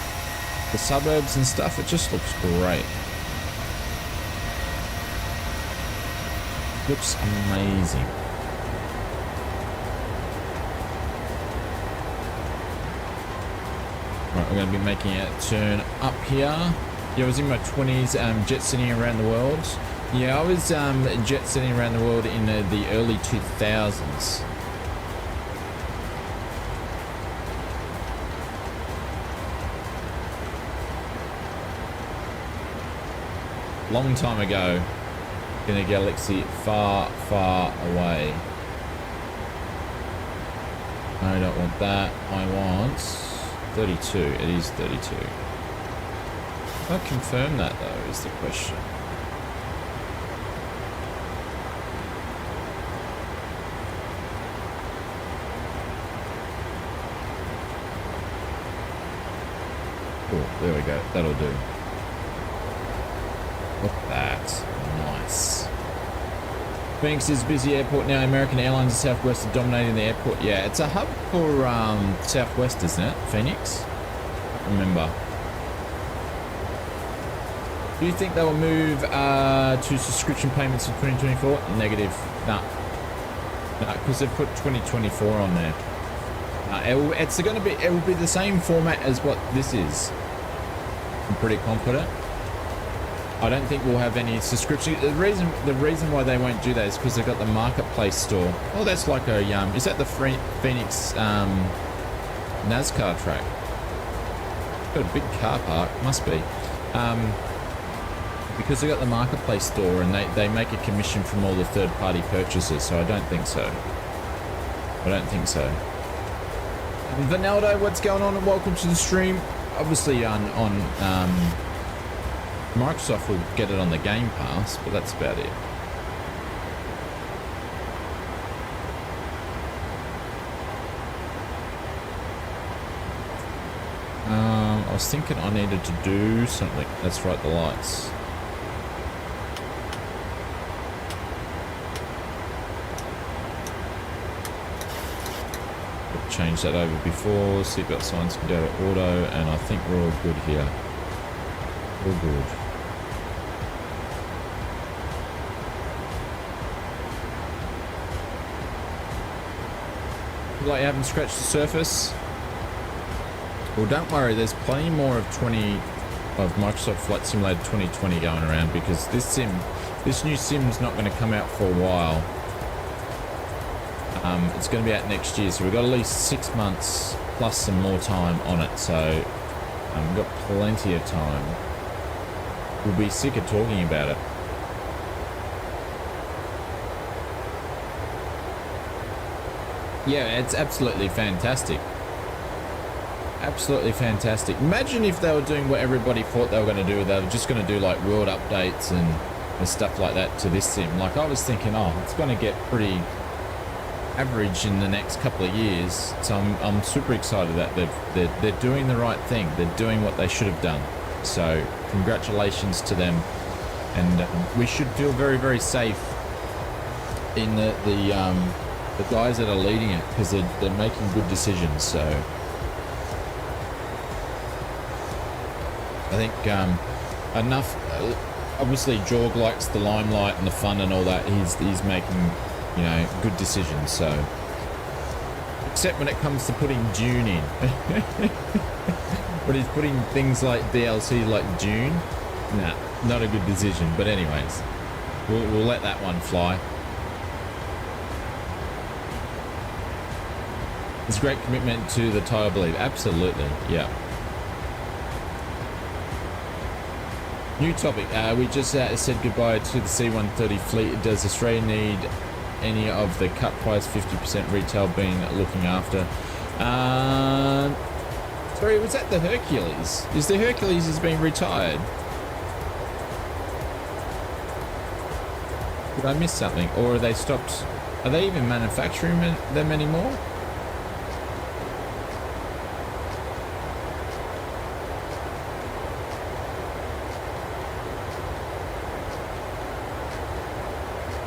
the suburbs and stuff, it just looks great. Looks amazing. Right, we're going to be making a turn up here. Yeah, I was in my 20s jet setting around the world. Yeah, I was jet setting around the world in the early 2000s. Long time ago, in a galaxy far, far away. I don't want that. I want 32. It is 32. I'll confirm that though, is the question. Oh, there we go. That'll do. Look at that. Nice. Phoenix is a busy airport now. American Airlines and Southwest are dominating the airport. Yeah, it's a hub for Southwest, isn't it? Phoenix? Remember. Do you think they will move to subscription payments in 2024? Negative. Nah. Nah, because they've put 2024 on there. It will be the same format as what this is. I'm pretty confident. I don't think we'll have any subscription. The reason why they won't do that is because they've got the marketplace store. Oh, that's like a is that the Phoenix NASCAR track? Got a big car park, must be. Because they got the marketplace store and they make a commission from all the third-party purchases. So I don't think so. I don't think so. Vanaldo, what's going on? And welcome to the stream. Obviously on Microsoft will get it on the Game Pass, but that's about it. I was thinking I needed to do something. That's right, the lights. I've changed that over before. Seatbelt signs can go to auto, and I think we're all good here. All good. Like you haven't scratched the surface. Well, don't worry, there's plenty more of Microsoft Flight Simulator 2020 going around, because this new sim's not going to come out for a while. It's going to be out next year, so we've got at least 6 months plus some more time on it, so we've got plenty of time. We'll be sick of talking about it. Yeah, it's absolutely fantastic. Absolutely fantastic. Imagine if they were doing what everybody thought they were going to do. They were just going to do like world updates and stuff like that to this sim. Like I was thinking, oh, it's going to get pretty average in the next couple of years. So I'm super excited that they're doing the right thing. They're doing what they should have done. So congratulations to them. And we should feel very, very safe in the guys that are leading it, because they're making good decisions. So I think enough. Obviously, Jorg likes the limelight and the fun and all that. He's making, you know, good decisions. So, except when it comes to putting Dune in, when he's putting things like DLC like Dune, nah, not a good decision. But anyways, we'll let that one fly. It's a great commitment to the tie, I believe. Absolutely, yeah. New topic. We just said goodbye to the C-130 fleet. Does Australia need any of the cut price 50% retail being looking after? Sorry, was that the Hercules? Is the Hercules has been retired? Did I miss something? Or are they stopped? Are they even manufacturing them anymore?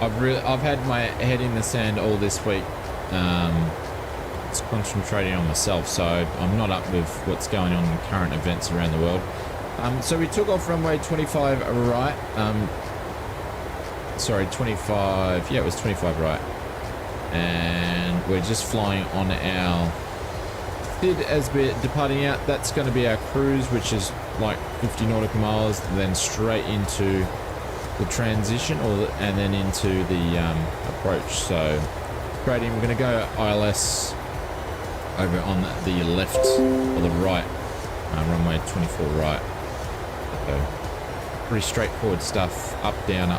I've had my head in the sand all this week. It's concentrating on myself, so I'm not up with what's going on in current events around the world. So we took off runway 25 right. Sorry, 25. Yeah, it was 25 right. And we're just flying on our SID as we're departing out. That's going to be our cruise, which is like 50 nautical miles, then straight into the transition and then into the approach. So grading, we're going to go ILS over on the left or the right, runway 24 right. So pretty straightforward stuff, up down,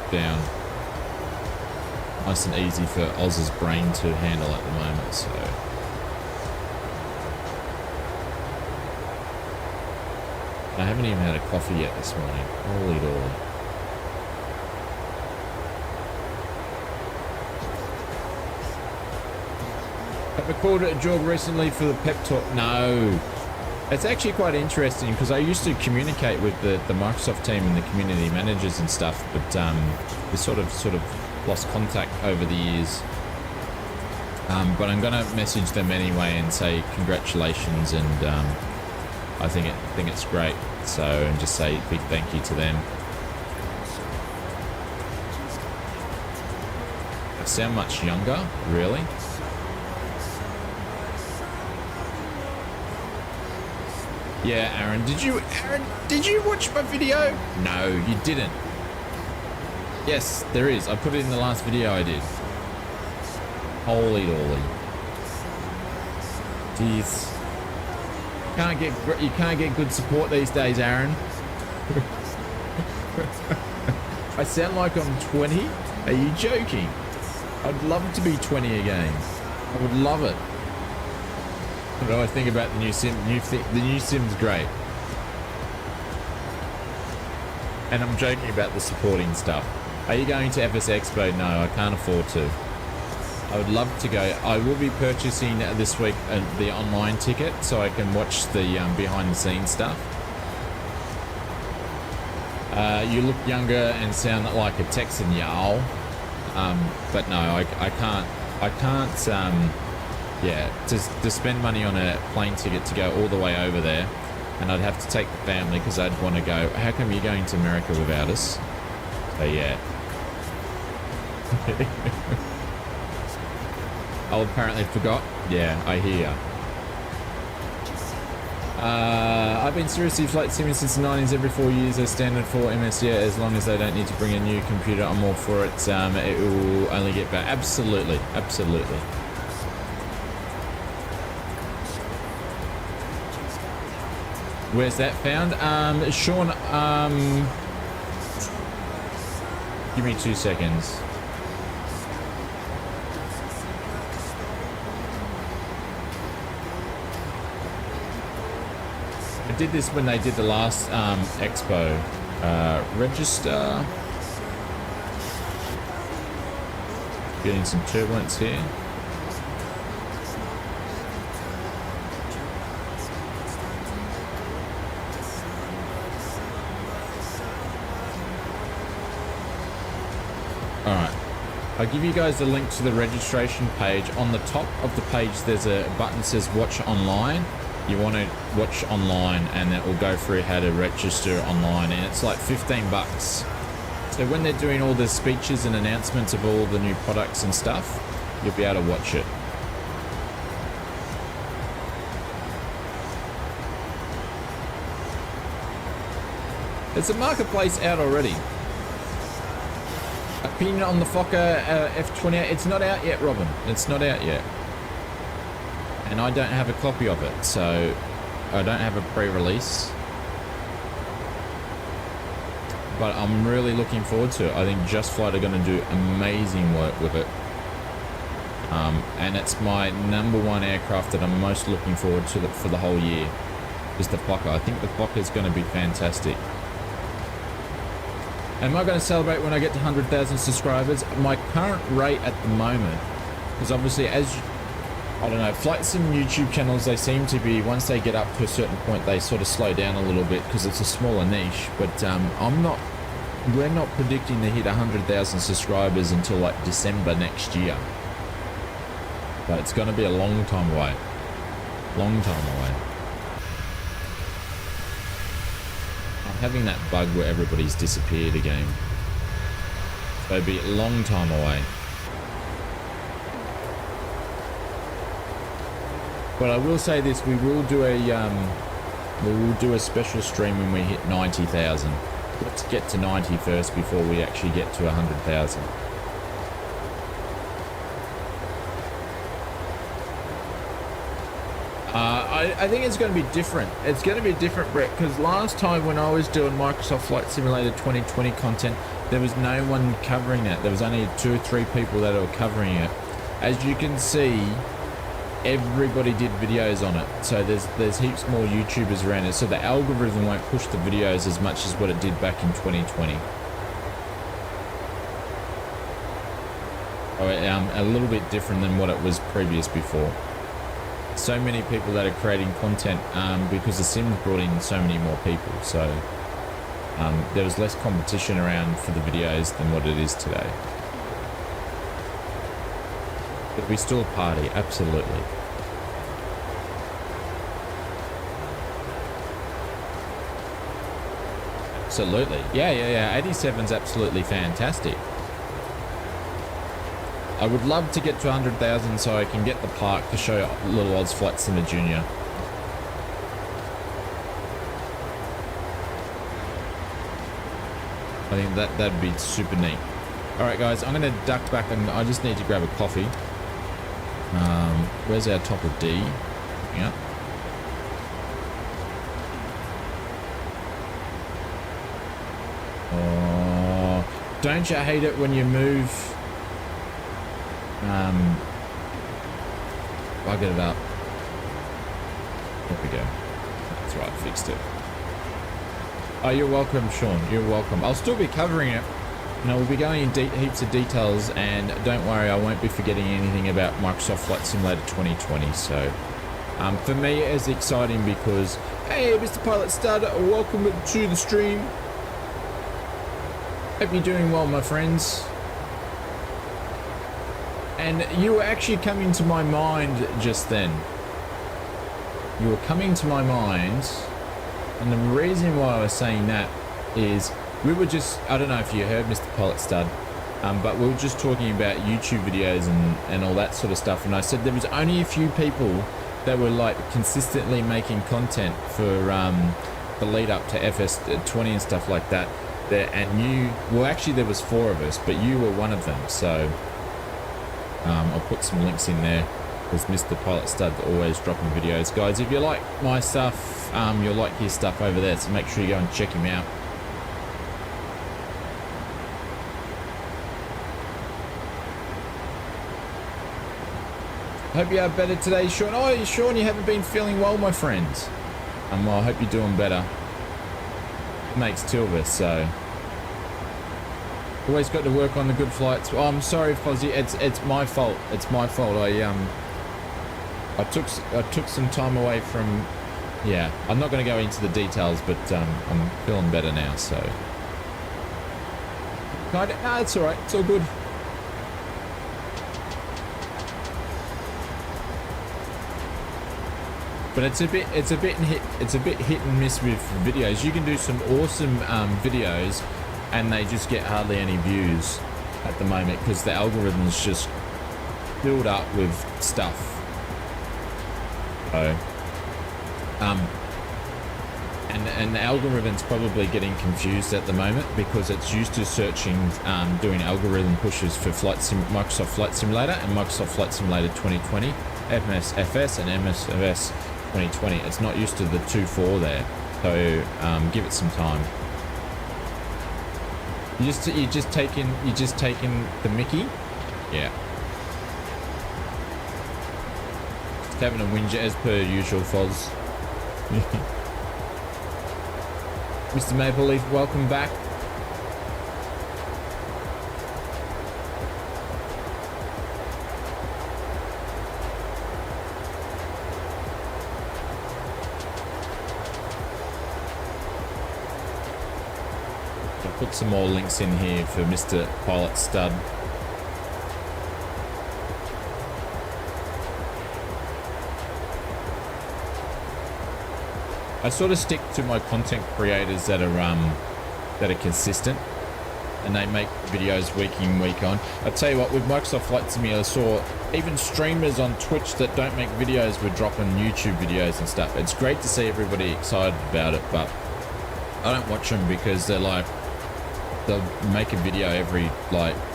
nice and easy for Oz's brain to handle at the moment. So I haven't even had a coffee yet this morning. Holy dolly. Have I called it a jog recently for the pep talk? No. It's actually quite interesting because I used to communicate with the Microsoft team and the community managers and stuff, but we sort of lost contact over the years. But I'm gonna message them anyway and say congratulations, and I think it's great. So, and just say big thank you to them. I sound much younger, really. Yeah, Aaron, did you watch my video? No, you didn't. Yes, there is. I put it in the last video I did. Holy dolly. Jeez. You can't get good support these days, Aaron. I sound like I'm 20? Are you joking? I'd love to be 20 again. I would love it. What do I think about the new sim? The new sim's great. And I'm joking about the supporting stuff. Are you going to FS Expo? No, I can't afford to. I would love to go. I will be purchasing this week the online ticket so I can watch the behind the scenes stuff. You look younger and sound like a Texan, y'all. But no, I can't. Yeah, to spend money on a plane ticket to go all the way over there, and I'd have to take the family because I'd want to go. How come you're going to America without us? So yeah. Oh, apparently forgot. Yeah, I hear. I've been seriously flight simming since the 90s. Every 4 years, as standard for MSI. As long as they don't need to bring a new computer, I'm all for it. It will only get better. Absolutely, absolutely. Where's that found? Sean, give me 2 seconds. I did this when they did the last expo. Register. Getting some turbulence here. I'll give you guys a link to the registration page. On the top of the page, there's a button that says watch online. You want to watch online and it will go through how to register online, and it's like 15 bucks. So when they're doing all the speeches and announcements of all the new products and stuff, you'll be able to watch it. There's a marketplace out already. Opinion on the Fokker F28. It's not out yet, Robin. It's not out yet. And I don't have a copy of it, so I don't have a pre-release. But I'm really looking forward to it. I think Just Flight are going to do amazing work with it. And it's my #1 aircraft that I'm most looking forward to for the whole year. Is the Fokker. I think the Fokker is going to be fantastic. Am I going to celebrate when I get to 100,000 subscribers? My current rate at the moment, because obviously as, I don't know, flight sim YouTube channels, they seem to be, once they get up to a certain point, they sort of slow down a little bit because it's a smaller niche. But we're not predicting to hit 100,000 subscribers until like December next year. But it's going to be a long time away. Long time away. I'm having that bug where everybody's disappeared again. So it'll be a long time away. But I will say this: we will do a special stream when we hit 90,000. Let's get to 90 first before we actually get to 100,000. I think it's going to be different. It's going to be different, Brett, because last time when I was doing Microsoft Flight Simulator 2020 content, there was no one covering it. There was only 2 or 3 people that were covering it. As you can see, everybody did videos on it, so there's heaps more YouTubers around it, so the algorithm won't push the videos as much as what it did back in 2020. A little bit different than what it was previous before. So many people that are creating content because the Sims brought in so many more people, so there was less competition around for the videos than what it is today. But we still party, absolutely. Absolutely. Yeah. 87's absolutely fantastic. I would love to get to 100,000 so I can get the park to show little Oz Flight Simmer Jr. I think that'd be super neat. Alright guys, I'm going to duck back and I just need to grab a coffee. Where's our top of D? Yeah. Oh, don't you hate it when you move? I'll get it up. There we go. That's right, fixed it. Oh, you're welcome, Sean. You're welcome. I'll still be covering it. And we'll be going in heaps of details, and don't worry, I won't be forgetting anything about Microsoft Flight Simulator 2020. So, for me, it's exciting because, hey, Mr. Pilot Stud, welcome to the stream. Hope you're doing well, my friends. And you were actually coming to my mind just then. You were coming to my mind, and the reason why I was saying that is we were just, I don't know if you heard Mr. Pilot Stud, but we were just talking about YouTube videos and all that sort of stuff, and I said there was only a few people that were like consistently making content for the lead up to FS20 and stuff like that. And you, well actually there was 4 of us, but you were one of them, so I'll put some links in there. There's Mr. Pilot Stud always dropping videos. Guys, if you like my stuff, you'll like his stuff over there, so make sure you go and check him out. Hope you are better today, Sean. Oh, Sean, you haven't been feeling well, my friend. Well, I hope you're doing better. It makes 2 of us, so always got to work on the good flights. Oh, I'm sorry, Fozzie. It's my fault. It's my fault. I took some time away from. Yeah, I'm not going to go into the details, but I'm feeling better now. So no, it's all right. It's all good. But it's a bit hit and miss with videos. You can do some awesome videos, and they just get hardly any views at the moment because the algorithms just filled up with stuff. So, and the algorithm's probably getting confused at the moment because it's used to searching, doing algorithm pushes for Microsoft Flight Simulator and Microsoft Flight Simulator 2020, MSFS and MSFS 2020. It's not used to the 2.4 there, so give it some time. You're just taking the Mickey, yeah. Just having a whinge as per usual, Foz. Mr. Maple Leaf, welcome back. I'll put some more links in here for Mr. Pilot Stud. I sort of stick to my content creators that are consistent, and they make videos week in, week on. I tell you what, with Microsoft Flight Simulator, I saw even streamers on Twitch that don't make videos were dropping YouTube videos and stuff. It's great to see everybody excited about it, but I don't watch them because they're like, they'll make a video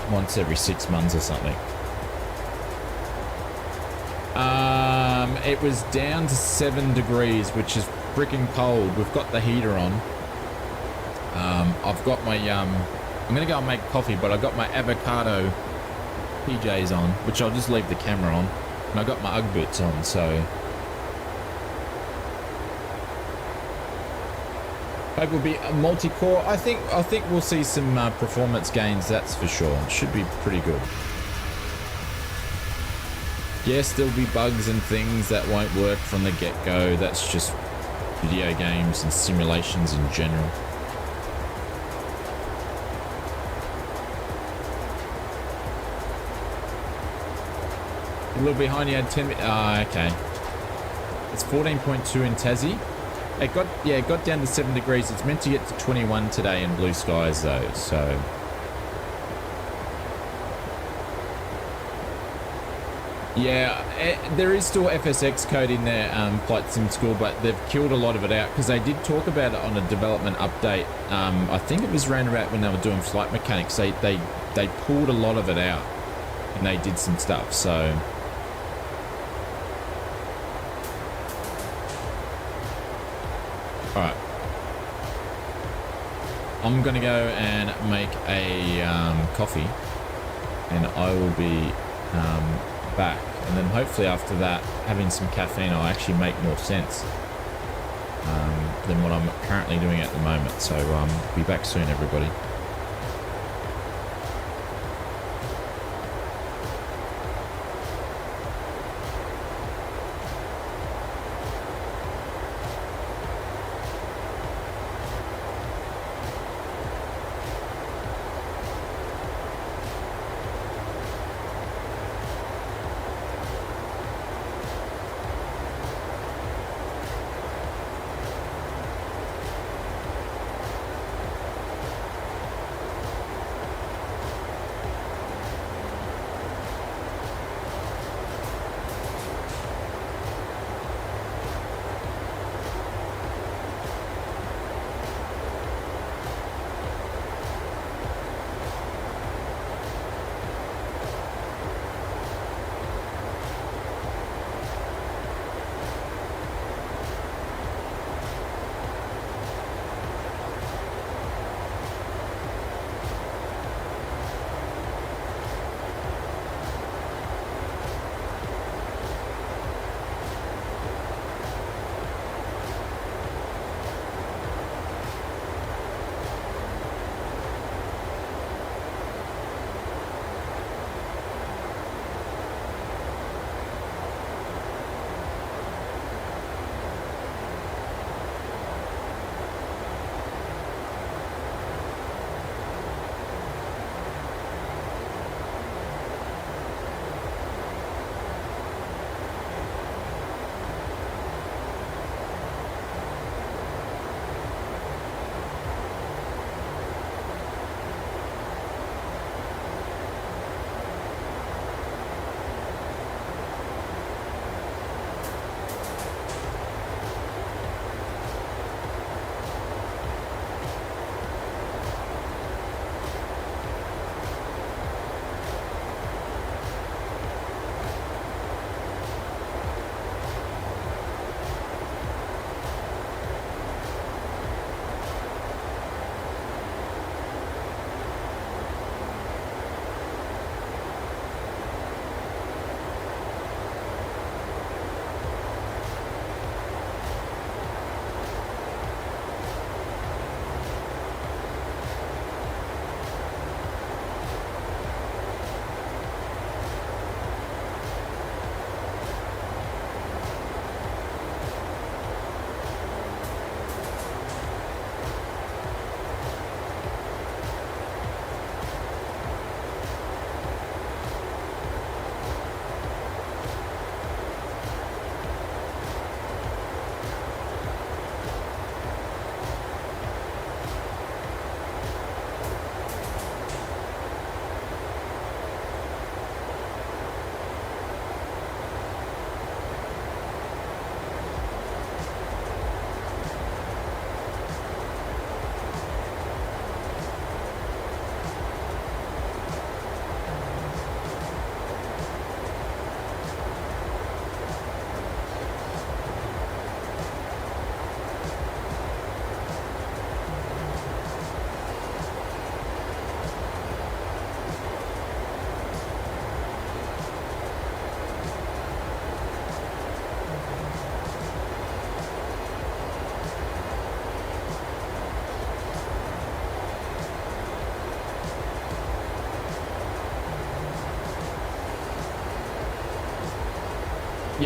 once every 6 months or something. It was down to 7 degrees, which is freaking cold. We've got the heater on. I've got my I'm gonna go and make coffee, but I got my avocado PJs on, which I'll just leave the camera on, and I got my Ugg boots on. So hope will be a multi-core. I think we'll see some performance gains, that's for sure. It should be pretty good. Yes, there'll be bugs and things that won't work from the get-go. That's just video games and simulations in general. A little behind, you had 10 okay. It's 14.2 in Tassie. It got down to 7 degrees. It's meant to get to 21 today in blue skies though, so yeah, there is still FSX code in their Flight Sim School, but they've killed a lot of it out because they did talk about it on a development update. I think it was around about when they were doing flight mechanics. They pulled a lot of it out and they did some stuff. So all right, I'm gonna go and make a coffee, and I will be back, and then hopefully after that, having some caffeine will actually make more sense than what I'm currently doing at the moment. So be back soon, everybody.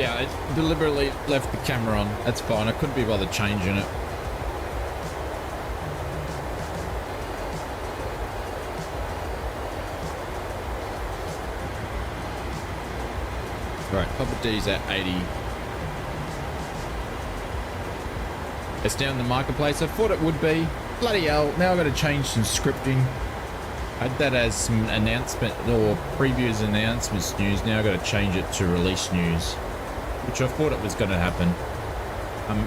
Yeah, I deliberately left the camera on. That's fine. I couldn't be bothered changing it. Right, Papa D's at 80. It's down the marketplace. I thought it would be. Bloody hell. Now I've got to change some scripting. I had that as some announcement or previews announcements news. Now I've got to change it to release news, which I thought it was going to happen.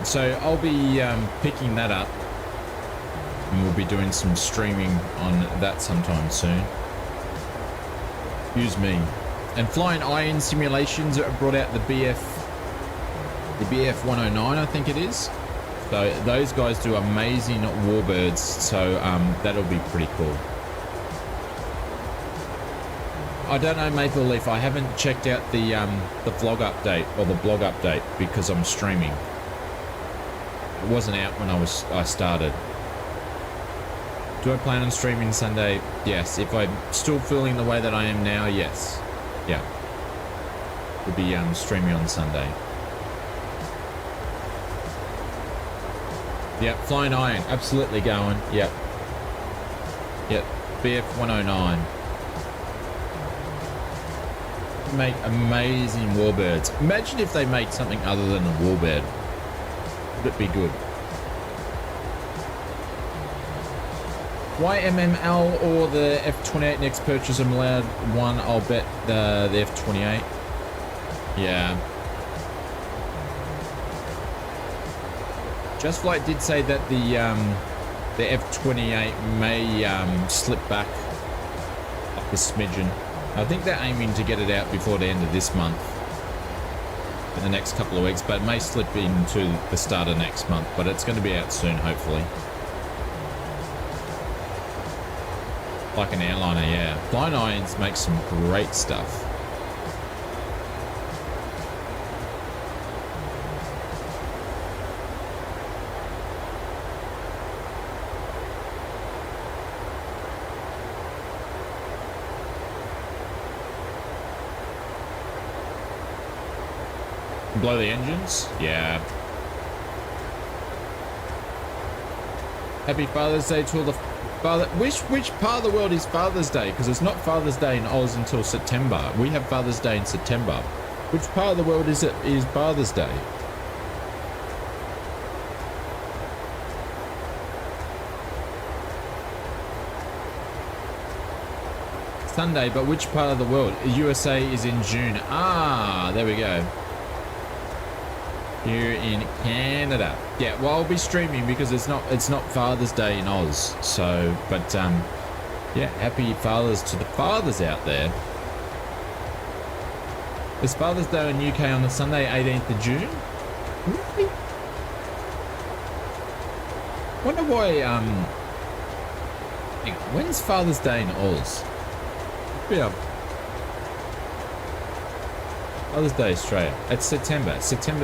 So I'll be picking that up, and we'll be doing some streaming on that sometime soon. Excuse me. And Flying Iron Simulations brought out the BF 109, I think it is. So those guys do amazing warbirds. So that'll be pretty cool. I don't know, Maple Leaf. I haven't checked out the vlog update or the blog update because I'm streaming. It wasn't out when I started. Do I plan on streaming Sunday? Yes. If I'm still feeling the way that I am now, yes. Yeah. We'll be streaming on Sunday. Yep, Flying Iron, absolutely going. Yep. Yep, BF 109. Make amazing warbirds. Imagine if they made something other than a warbird. Would it be good? Why MML or the F28 next purchase? I'm allowed one. I'll bet the F28. Yeah. Just Flight did say that the F28 may slip back like a smidgen. I think they're aiming to get it out before the end of this month, in the next couple of weeks, but it may slip into the start of next month, but it's going to be out soon, hopefully. Like an airliner, yeah. Flying Irons makes some great stuff. Blow the engines? Yeah. Happy Father's Day to all the father. Which part of the world is Father's Day? Because it's not Father's Day in Oz until September. We have Father's Day in September. Which part of the world is Father's Day? Sunday, but which part of the world? USA is in June. Ah, there we go. Here in Canada. Yeah, well, I'll be streaming because it's not Father's Day in Oz. So, but yeah, happy fathers to the fathers out there. Is Father's Day in UK on the Sunday, 18th of June? Really? Wonder why when's Father's Day in Oz? Yeah. Father's Day Australia. It's September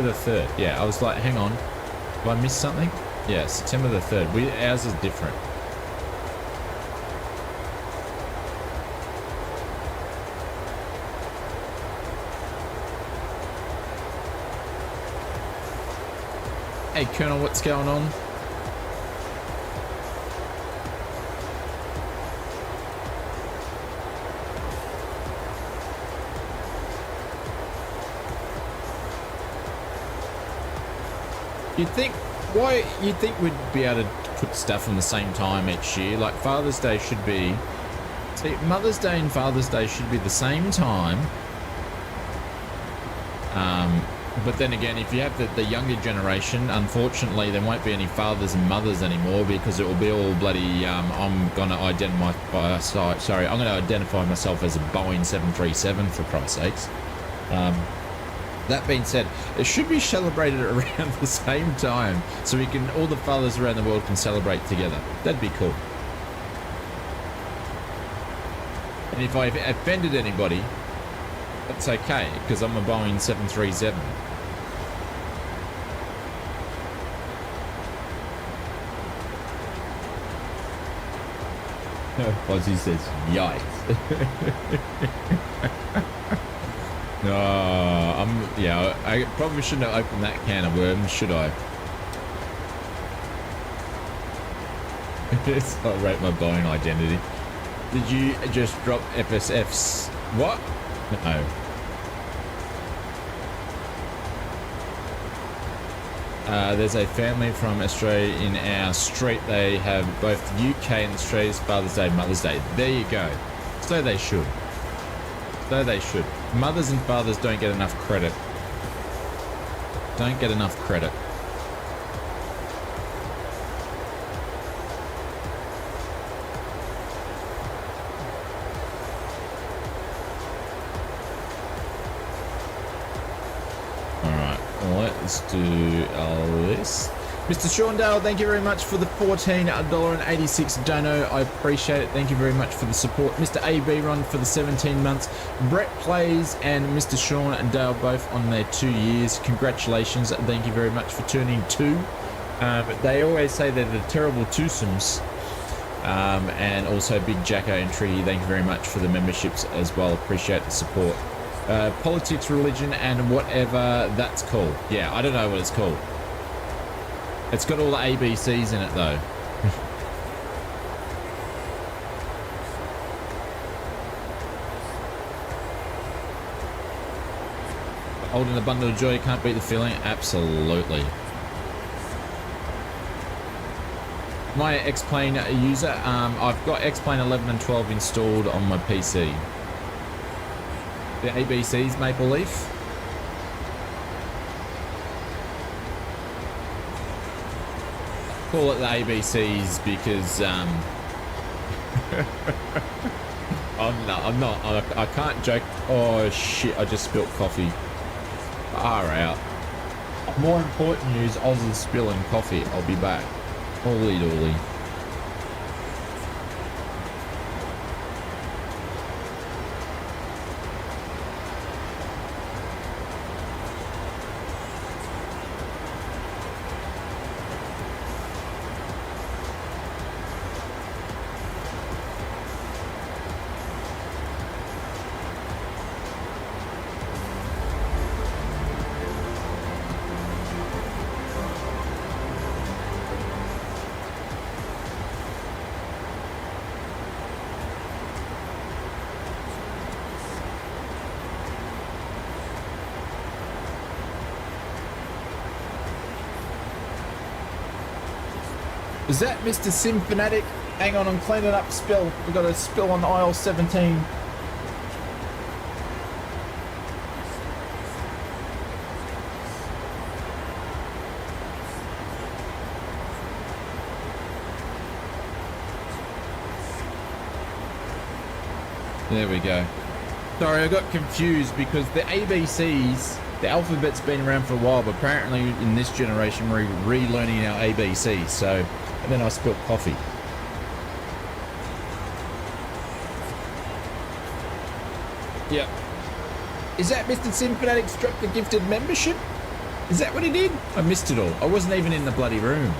the 3rd. Yeah, I was like, hang on, have I missed something? Yeah, September the 3rd. Ours is different. Hey Colonel, what's going on? You'd think we'd be able to put stuff on the same time each year. Like Father's Day should be, see, Mother's Day and Father's Day should be the same time. But then again, if you have the younger generation, unfortunately, there won't be any fathers and mothers anymore because it will be all bloody. I'm gonna identify myself as a Boeing 737 for Christ's sakes. That being said, it should be celebrated around the same time so we can, all the fathers around the world can celebrate together. That'd be cool. And if I've offended anybody, that's okay, because I'm a Boeing 737. Ozzy says, yikes. Yeah, I probably shouldn't have opened that can of worms, should I? It's not rate my bone identity. Did you just drop FSFs? What? No. There's a family from Australia in our street. They have both UK and Australia's Father's Day, Mother's Day. There you go. So they should. So they should. Mothers and fathers don't get enough credit. Don't get enough credit. Let's do our list. Mr. Sean Dale, thank you very much for the $14.86 dono. I appreciate it. Thank you very much for the support. Mr. AB Ron for the 17 months. Brett Plays and Mr. Sean and Dale both on their 2 years. Congratulations. Thank you very much for turning 2. They always say they're the terrible twosomes. And also Big Jacko Entry, thank you very much for the memberships as well. Appreciate the support. Politics, religion, and whatever that's called. Yeah, I don't know what it's called. It's got all the ABCs in it, though. Holding a bundle of joy, can't beat the feeling. Absolutely. My X-Plane user, I've got X-Plane 11 and 12 installed on my PC. The ABCs, Maple Leaf. Call it the ABCs because I'm not. I can't joke. Oh shit! I just spilt coffee. Far out. More important news: Oz is spilling coffee. I'll be back. Holy dooly. Is that Mr. Sim Fanatic? Hang on, I'm cleaning up spill. We've got a spill on aisle 17. There we go. Sorry, I got confused because the ABCs, the alphabet's been around for a while, but apparently in this generation we're relearning our ABCs. So, and then I spilled coffee. Yep. Is that Mr. Symphonatic dropped the gifted membership? Is that what he did? I missed it all. I wasn't even in the bloody room.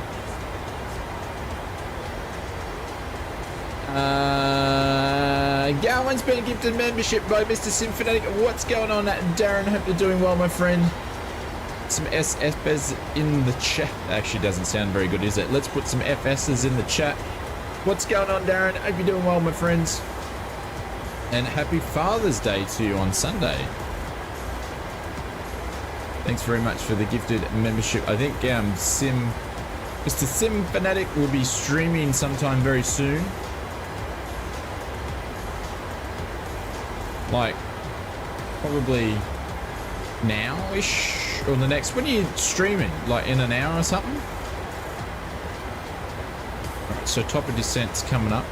Gowan's been gifted membership by Mr. Symphonatic. What's going on, Darren? Hope you're doing well, my friend. Some SFs in the chat. Actually doesn't sound very good, is it? Let's put some FSs in the chat. What's going on, Darren? Hope you're doing well, my friends. And happy Father's Day to you on Sunday. Thanks very much for the gifted membership. I think Mr. Sim Fanatic will be streaming sometime very soon. Like, probably now-ish, or the next. When are you streaming? Like in an hour or something? Alright, so Top of Descent's coming up.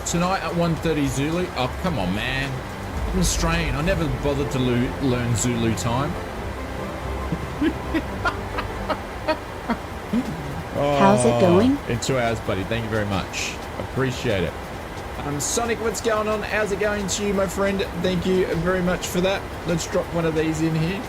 Tonight at 1:30 Zulu. Oh, come on, man. I'm Australian. I never bothered to learn Zulu time. How's it going? In 2 hours, buddy. Thank you very much. Appreciate it. Sonic, what's going on? How's it going to you, my friend? Thank you very much for that. Let's drop one of these in here.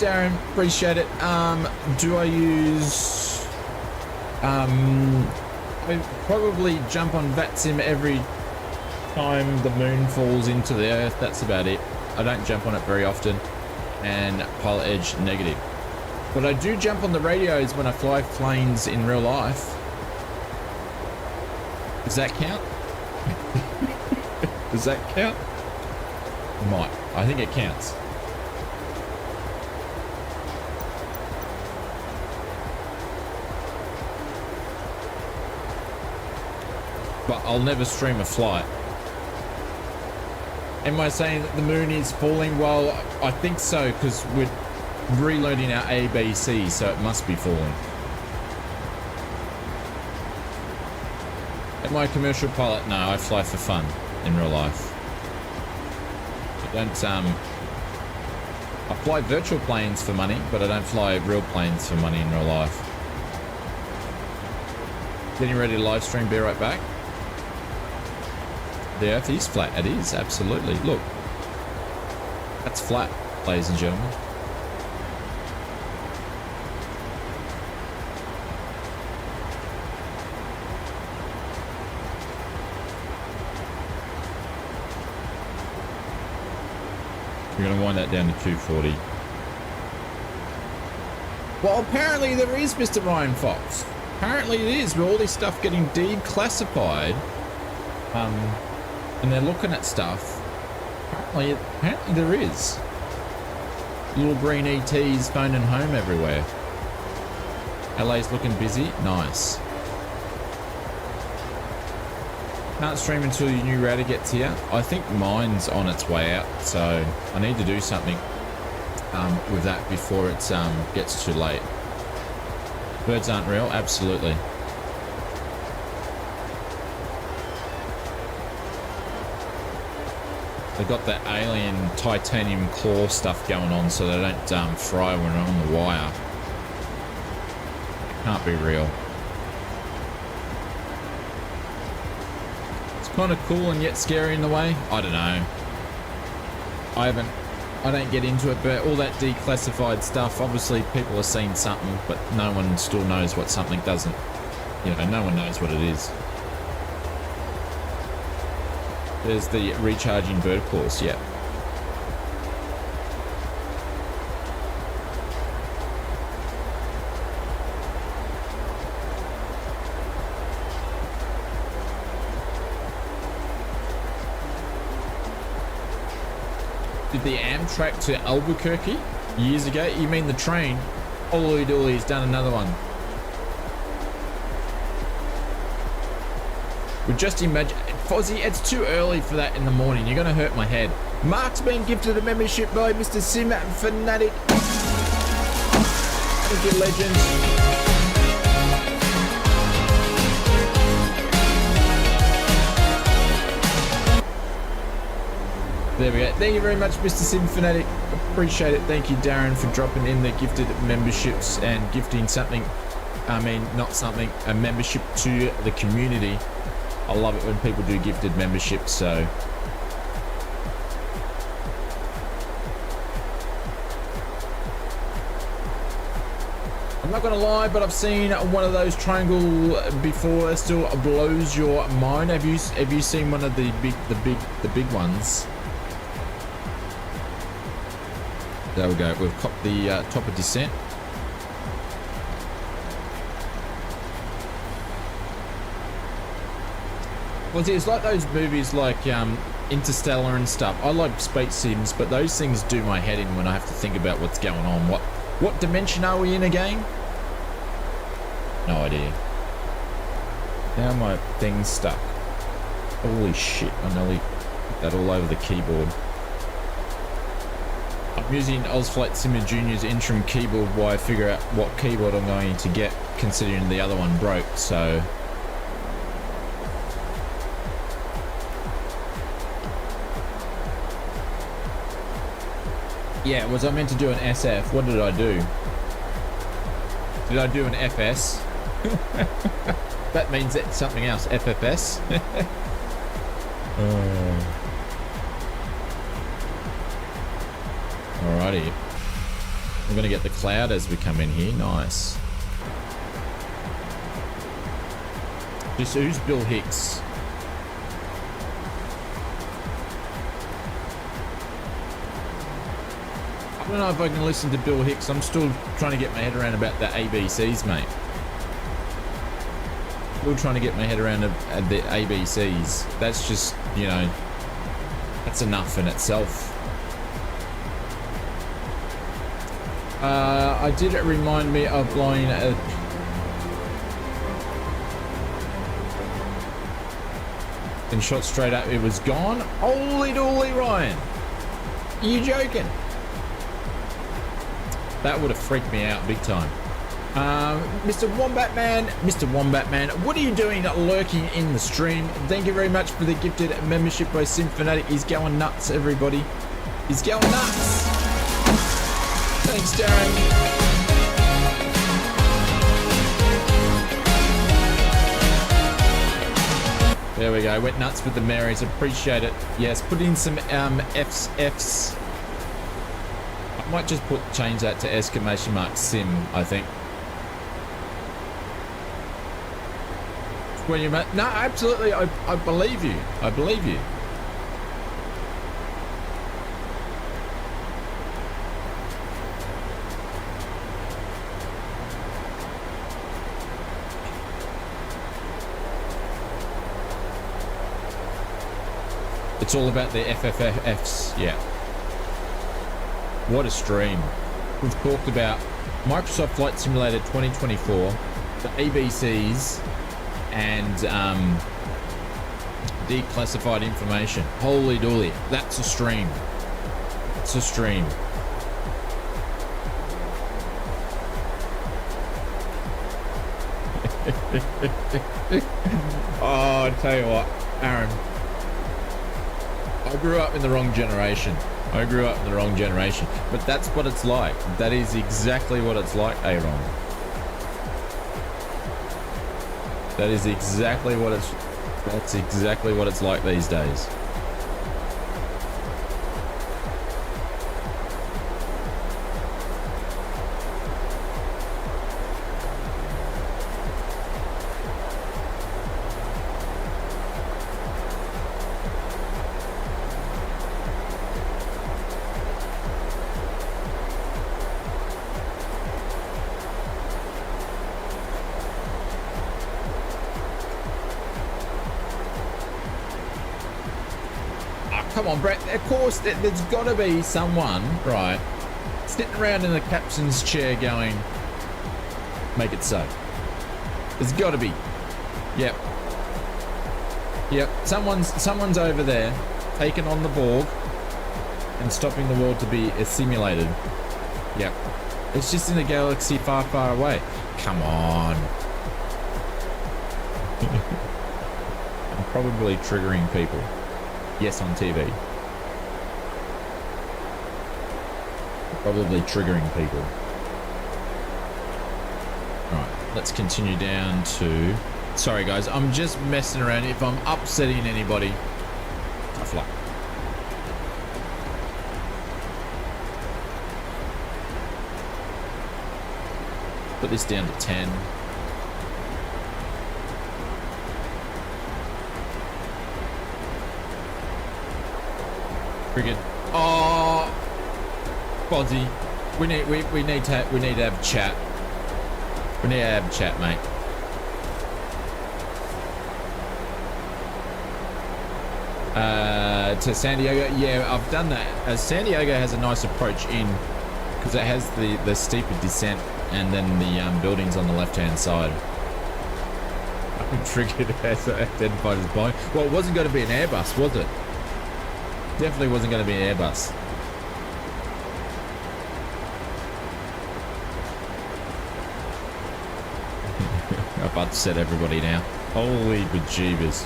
Darren. Appreciate it. Do I use... I probably jump on VATSIM every time the moon falls into the earth. That's about it. I don't jump on it very often. And Pilot Edge negative. But I do jump on the radios when I fly planes in real life. Does that count? Does that count? Might. I think it counts. But I'll never stream a flight. Am I saying that the moon is falling? Well, I think so, because we're reloading our ABC, so it must be falling. Am I a commercial pilot? No, I fly for fun in real life. I don't, I fly virtual planes for money, but I don't fly real planes for money in real life. Getting ready to live stream, be right back. The earth is flat. It is, absolutely. Look. That's flat, ladies and gentlemen. We're going to wind that down to 240. Well, apparently there is, Mr. Ryan Fox. Apparently it is, with all this stuff getting declassified. And they're looking at stuff. Apparently there is. Little green ETs phoning home everywhere. LA's looking busy. Nice. Can't stream until your new router gets here. I think mine's on its way out, so I need to do something with that before it gets too late. Birds aren't real? Absolutely. They've got that alien titanium claw stuff going on so they don't fry when they're on the wire. Can't be real. It's kind of cool and yet scary in the way. I don't know. I don't get into it, but all that declassified stuff, obviously people are seeing something, but no one still knows what something doesn't. You know, no one knows what it is. There's the recharging bird claws, yeah. Did the Amtrak to Albuquerque years ago? You mean the train? Holy dooly, he's done another one. But just imagine, Fozzie, it's too early for that in the morning. You're going to hurt my head. Mark's been gifted a membership by Mr. Sim Fanatic. Thank you, legend. There we go. Thank you very much, Mr. Sim Fanatic. Appreciate it. Thank you, Darren, for dropping in the gifted memberships and gifting something. I mean, not something, a membership to the community. I love it when people do gifted memberships, so. I'm not gonna lie, but I've seen one of those triangle before. It still blows your mind. Have you seen one of the big ones? There we go. We've copped the top of descent. Well, see, it's like those movies like Interstellar and stuff. I like space sims, but those things do my head in when I have to think about what's going on. What dimension are we in again? No idea. Now my thing's stuck. Holy shit, I nearly put that all over the keyboard. I'm using ausflightsimmer Junior's interim keyboard while I figure out what keyboard I'm going to get, considering the other one broke, so... Yeah, was I meant to do an SF? What did I do? Did I do an FS? That means it's something else. FFS? Alrighty. We're going to get the cloud as we come in here. Nice. Just who's Bill Hicks? I don't know if I can listen to Bill Hicks. I'm still trying to get my head around about the ABCs, mate. Still trying to get my head around the ABCs. That's just, you know, that's enough in itself. I did it remind me of blowing a... and shot straight up. It was gone. Holy dooly, Ryan. Are you joking? That would have freaked me out big time. Mr. Wombat Man, what are you doing lurking in the stream? Thank you very much for the gifted membership by Simfanatic. He's going nuts, everybody. He's going nuts. Thanks, Darren. There we go. Went nuts with the Marys. Appreciate it. Yes, put in some F's. I might just change that to exclamation mark sim, I think. When you no, absolutely. I believe you. I believe you. It's all about the FFFs, yeah. What a stream. We've talked about Microsoft Flight Simulator 2024, the ABCs, and declassified information. Holy dooly, that's a stream. It's a stream. Oh, I tell you what, Aaron. I grew up in the wrong generation. But that's what it's like. That is exactly what it's like, Aaron. That's exactly what it's like these days. Come on, Brett. Of course, there's got to be someone, right, sitting around in the captain's chair going, make it so. There's got to be. Yep. Someone's over there taking on the Borg and stopping the world to be simulated. Yep. It's just in a galaxy far, far away. Come on. I'm probably triggering people. Yes, on TV. Probably triggering people. Right, let's continue down to... Sorry, guys, I'm just messing around. If I'm upsetting anybody, tough luck. Put this down to 10. Friggin'. Oh, Bozzy, we need to have chat. We need to have chat, mate. To San Diego, yeah, I've done that. San Diego has a nice approach in because it has the steeper descent and then the buildings on the left-hand side. I'm triggered as identified as Boeing. Well, it wasn't going to be an Airbus, was it? Definitely wasn't going to be an Airbus. I've upset everybody now. Holy bejeebers.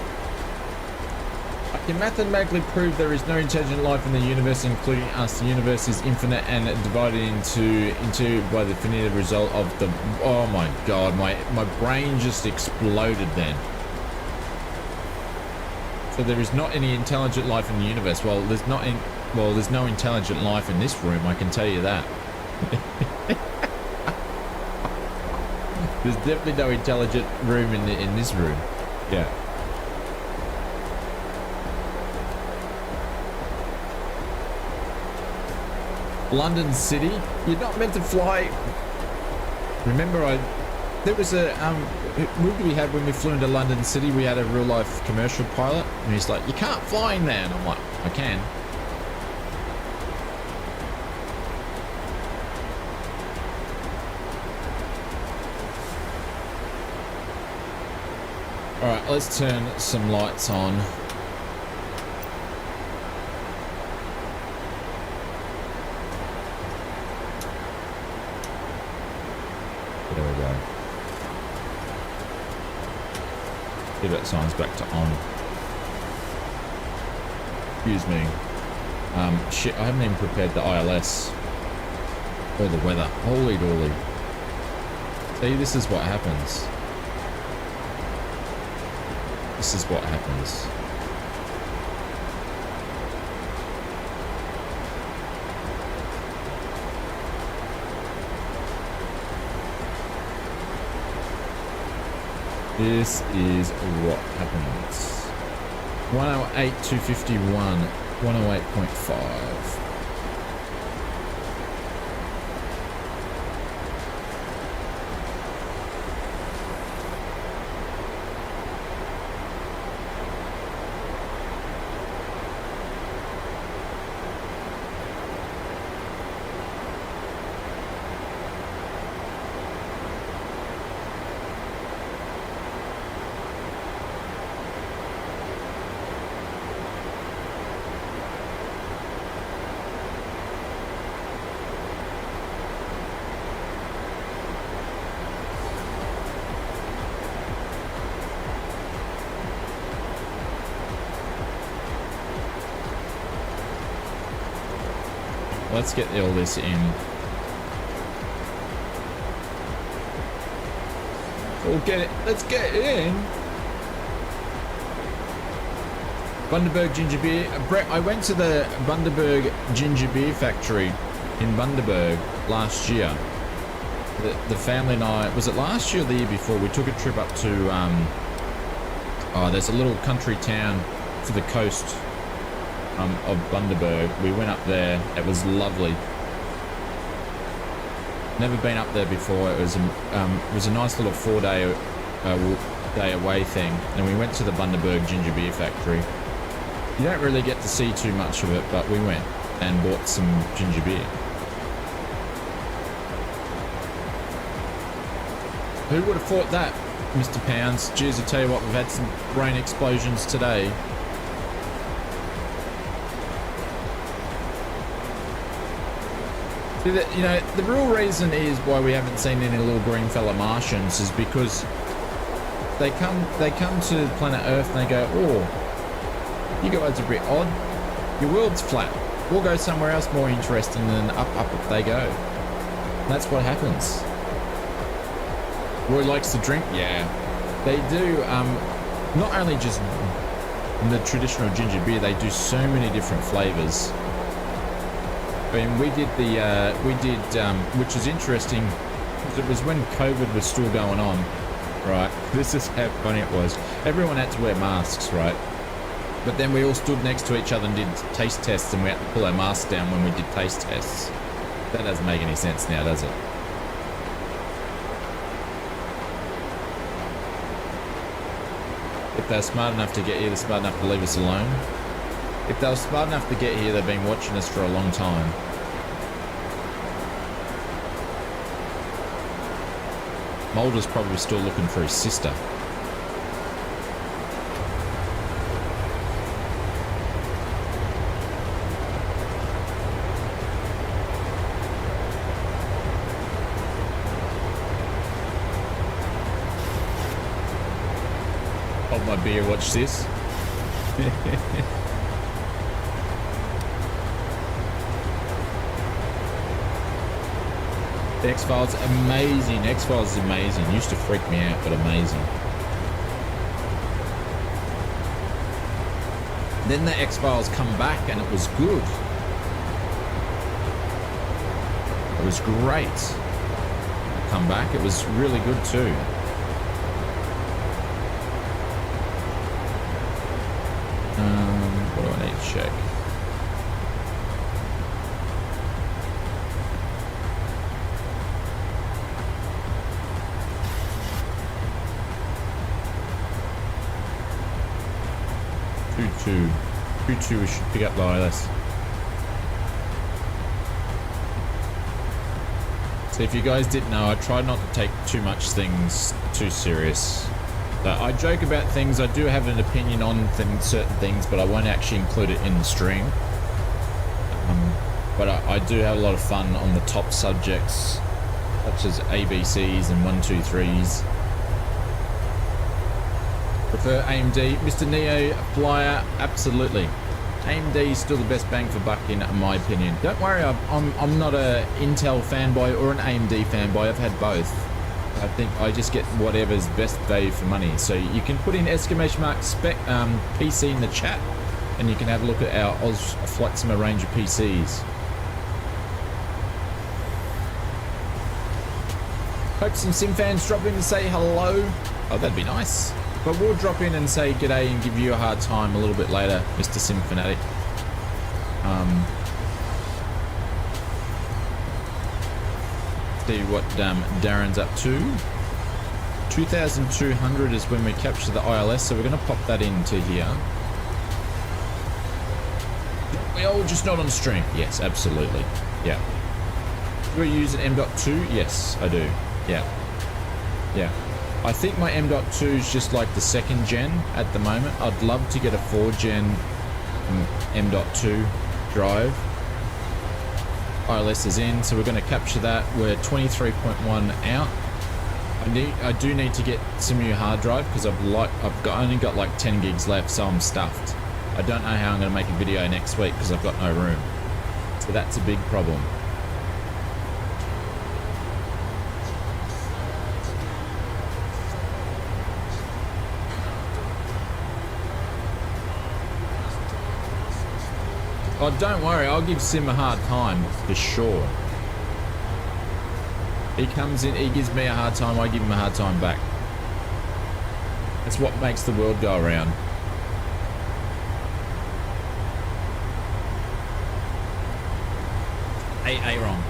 I can mathematically prove there is no intelligent life in the universe, including us. The universe is infinite and divided into by the definitive result of the... Oh my god, my brain just exploded then. So there is not any intelligent life in the universe. Well, there's no intelligent life in this room, I can tell you that. There's definitely no intelligent room in this room. Yeah. London City. You're not meant to fly. Remember, there was a movie we had when we flew into London City. We had a real life commercial pilot, and he's like, "You can't fly in there," and I'm like, "I can." All right, let's turn some lights on. There we go. Give that signs back to on. Excuse me. Shit, I haven't even prepared the ILS or the weather. Holy dooly. See, this is what happens. This is what happens. This is what happens. 108, 251, 108.5. Let's get all this in. We'll get it. Let's get it in. Bundaberg ginger beer. Brett, I went to the Bundaberg ginger beer factory in Bundaberg last year. The family and I, was it last year or the year before? We took a trip up to, there's a little country town to the coast of Bundaberg. We went up there. It was lovely. Never been up there before. It was a nice little 4-day day away thing, and we went to the Bundaberg ginger beer factory. You don't really get to see too much of it, but we went and bought some ginger beer. Who would have thought that, Mr. Pounds? Jeez, I tell you what, we've had some brain explosions today. You know, the real reason is why we haven't seen any little green fella Martians is because they come to planet Earth and they go, oh, you guys are a bit odd. Your world's flat. We'll go somewhere else more interesting, and up they go. And that's what happens. Roy likes to drink. Yeah, they do. Not only just the traditional ginger beer, they do so many different flavors. I mean, we did, which is interesting, because it was when COVID was still going on, right? This is how funny it was. Everyone had to wear masks, right? But then we all stood next to each other and did taste tests, and we had to pull our masks down when we did taste tests. That doesn't make any sense now, does it? If they're smart enough to get here, they're smart enough to leave us alone. If they were smart enough to get here, they've been watching us for a long time. Mulder's probably still looking for his sister. Hold my beer, watch this. The X-Files, amazing. X-Files is amazing. Used to freak me out, but amazing. Then the X-Files come back and it was good. It was great. come back. It was really good too. What do I need to check? Two, we should pick up the ILS. So if you guys didn't know, I try not to take too much things too serious. I joke about things. I do have an opinion on certain things, but I won't actually include it in the stream. But I do have a lot of fun on the top subjects, such as ABCs and 123s. Prefer AMD. Mr. Neo Flyer, absolutely. AMD is still the best bang for buck in my opinion. Don't worry, I'm not a Intel fanboy or an AMD fanboy. I've had both. I think I just get whatever's best value for money. So you can put in !spec PC in the chat, and you can have a look at our ausflightsimmer range of PCs. Hope some sim fans drop in to say hello. Oh, that'd be nice. But we'll drop in and say g'day and give you a hard time a little bit later, Mr. Sim Fanatic. See what Darren's up to. 2,200 is when we capture the ILS, so we're going to pop that into here. We all just not on stream. Yes, absolutely. Yeah. Do you use an M.2? Yes, I do. Yeah. Yeah. I think my M.2 is just like the 2nd gen at the moment. I'd love to get a 4th gen M.2 drive. ILS is in, so we're going to capture that. We're 23.1 out. I do need to get some new hard drive because I've only got like 10 gigs left, so I'm stuffed. I don't know how I'm going to make a video next week because I've got no room. So that's a big problem. Oh, don't worry, I'll give Sim a hard time for sure. He comes in, he gives me a hard time, I give him a hard time back. That's what makes the world go around. A wrong.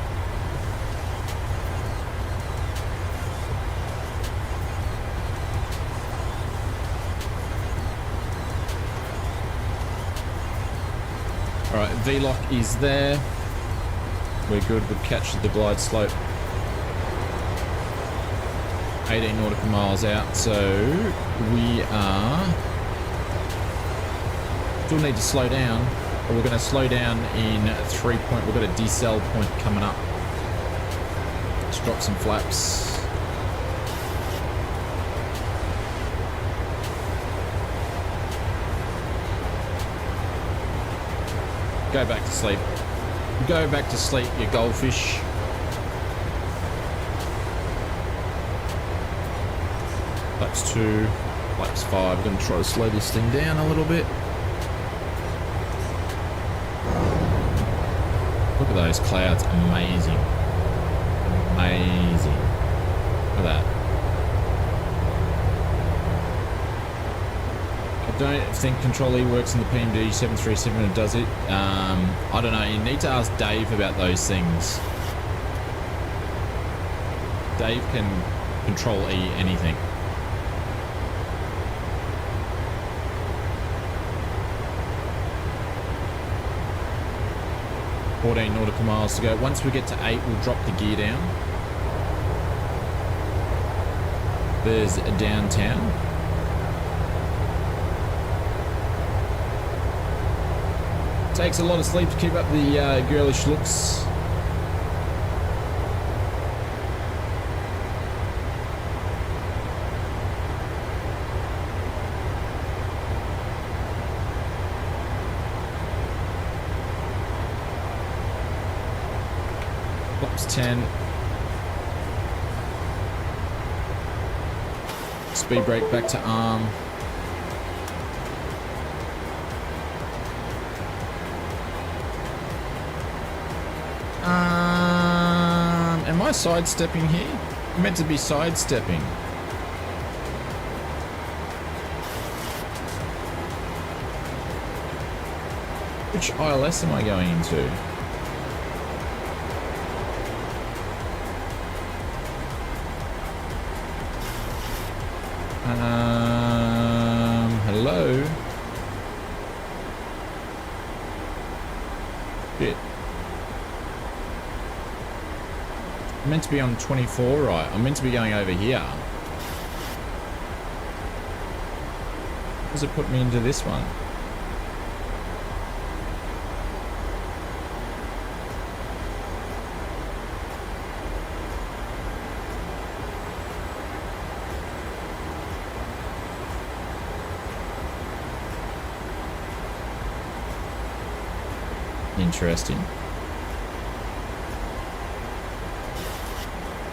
Alright, V-lock is there. We're good, we've captured the glide slope. 18 nautical miles out, so we are... Still need to slow down, but we're going to slow down in 3 point. We've got a decel point coming up. Let's drop some flaps. Go back to sleep. Go back to sleep, you goldfish. Flaps 2, flaps 5. I'm going to try to slow this thing down a little bit. Look at those clouds. Amazing. Amazing. Look at that. I don't think Control E works in the PMD 737 and does it. I don't know. You need to ask Dave about those things. Dave can Control E anything. $14 nautical miles to go. Once we get to 8, we'll drop the gear down. There's a downtown. Takes a lot of sleep to keep up the girlish looks. Flaps 10. Speed brake back to arm. Am I sidestepping here? I'm meant to be sidestepping. Which ILS am I going into? Hello? Shit. I'm meant to be on 24, right? I'm meant to be going over here. How does it put me into this one? Interesting.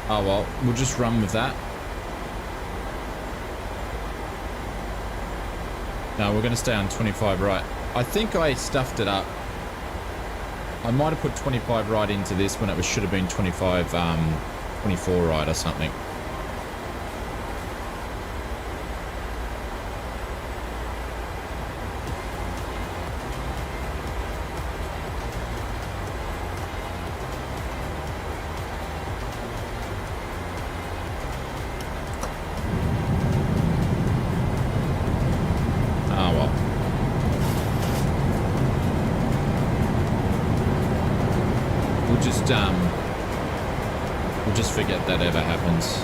Oh well, we'll just run with that. No, we're going to stay on 25 right. I think I stuffed it up. I might have put 25 right into this when it should have been 25, 24 right or something. We'll just forget that ever happens.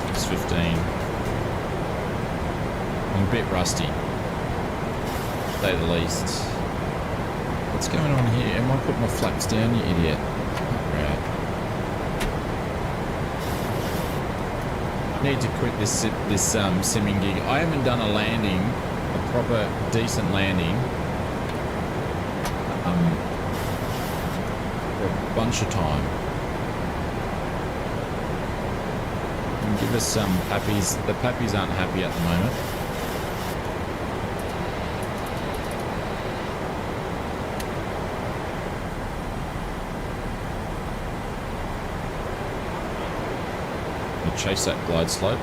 It's 15. I'm a bit rusty, to say the least. What's going on here? Am I putting my flaps down, you idiot? Right. I need to quit this simming gig. I haven't done a landing, a proper decent landing, for a bunch of time. And give us some pappies. The pappies aren't happy at the moment. We'll chase that glide slope.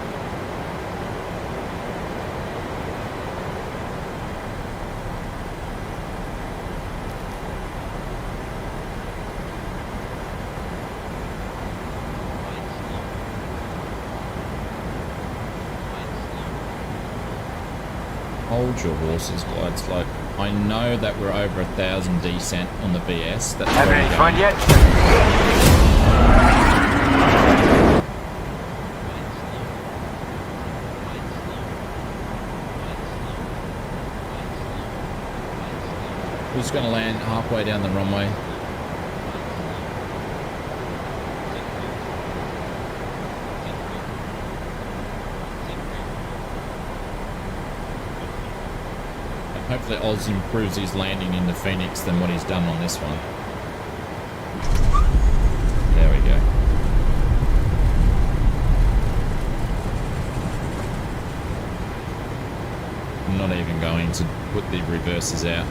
Hold your horses, glide slope. I know that we're over 1,000 descent on the BS. That's Have any fun yet? We're just going to land halfway down the runway. Hopefully Oz improves his landing in the Phoenix than what he's done on this one. There we go. I'm not even going to put the reverses out.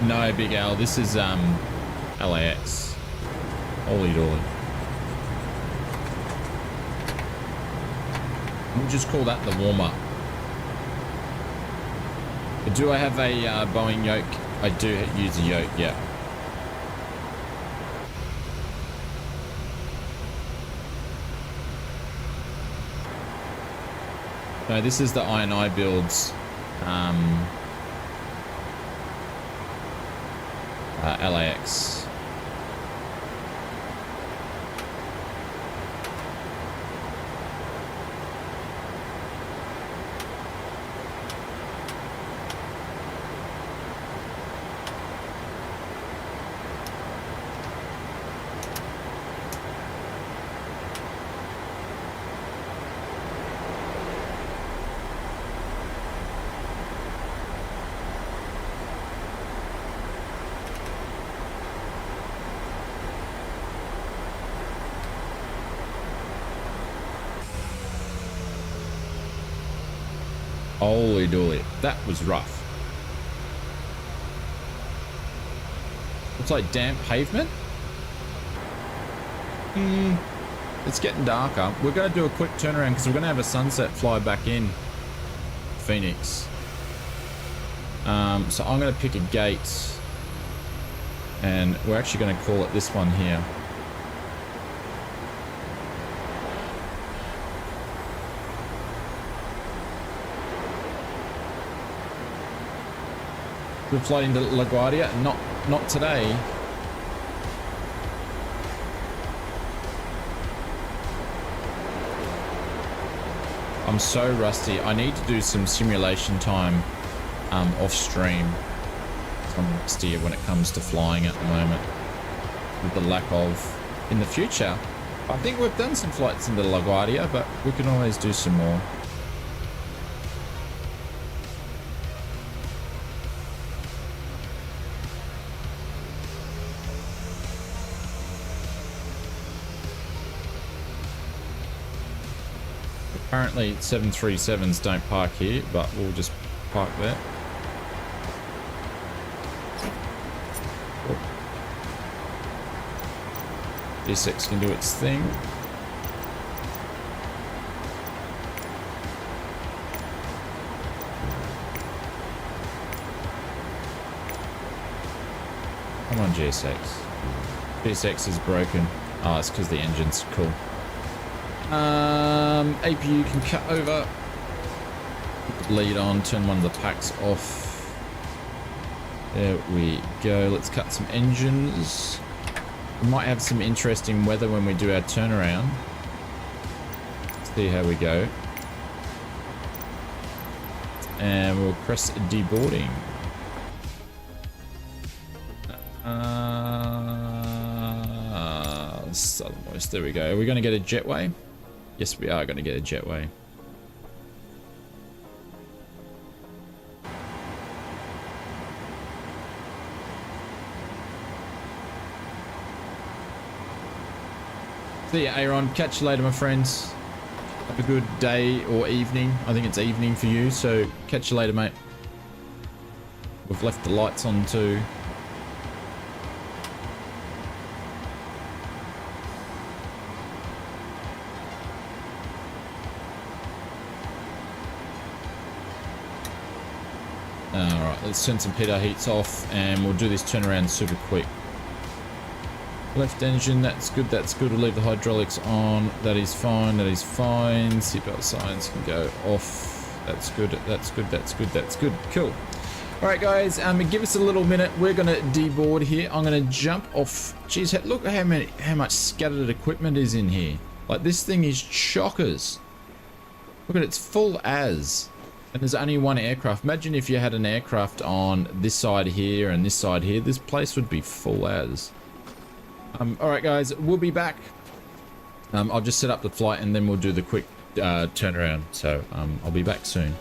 No, Big Al, this is LAX. Holy dolly. We'll just call that the warm-up. Do I have a Boeing yoke? I do use a yoke, yeah. No, this is the I&I builds. LAX. Holy dooly. That was rough. Looks like damp pavement. It's getting darker. We're going to do a quick turnaround because we're going to have a sunset fly back in Phoenix. So I'm going to pick a gate and we're actually going to call it this one here. We're flying to LaGuardia. Not today. I'm so rusty. I need to do some simulation time off stream. I'm rusty when it comes to flying at the moment with the lack of in the future. I think we've done some flights into LaGuardia, but we can always do some more. Apparently 737s don't park here, but we'll just park there. D6 can do its thing. Come on, GSX. GSX is broken. Oh, it's because the engine's cool. APU can cut over. Lead on, turn one of the packs off. There we go. Let's cut some engines. We might have some interesting weather when we do our turnaround. See how we go. And we'll press deboarding. Southernmost. There we go. Are we going to get a jetway? Yes, we are going to get a jetway. See ya, Aaron. Catch you later, my friends. Have a good day or evening. I think it's evening for you, so catch you later, mate. We've left the lights on too. Alright, let's turn some pitot heats off and we'll do this turnaround super quick. Left engine, that's good, that's good. We'll leave the hydraulics on. That is fine, that is fine. Seatbelt signs can go off. That's good, that's good, that's good, that's good. Cool. Alright guys, give us a little minute. We're gonna deboard here. I'm gonna jump off. Jeez, look at how much scattered equipment is in here. Like, this thing is chockers. Look at it, it's full as. And there's only one aircraft. Imagine if you had an aircraft on this side here and this side here. This place would be full as. Alright guys, we'll be back. I'll just set up the flight and then we'll do the quick turnaround. So I'll be back soon.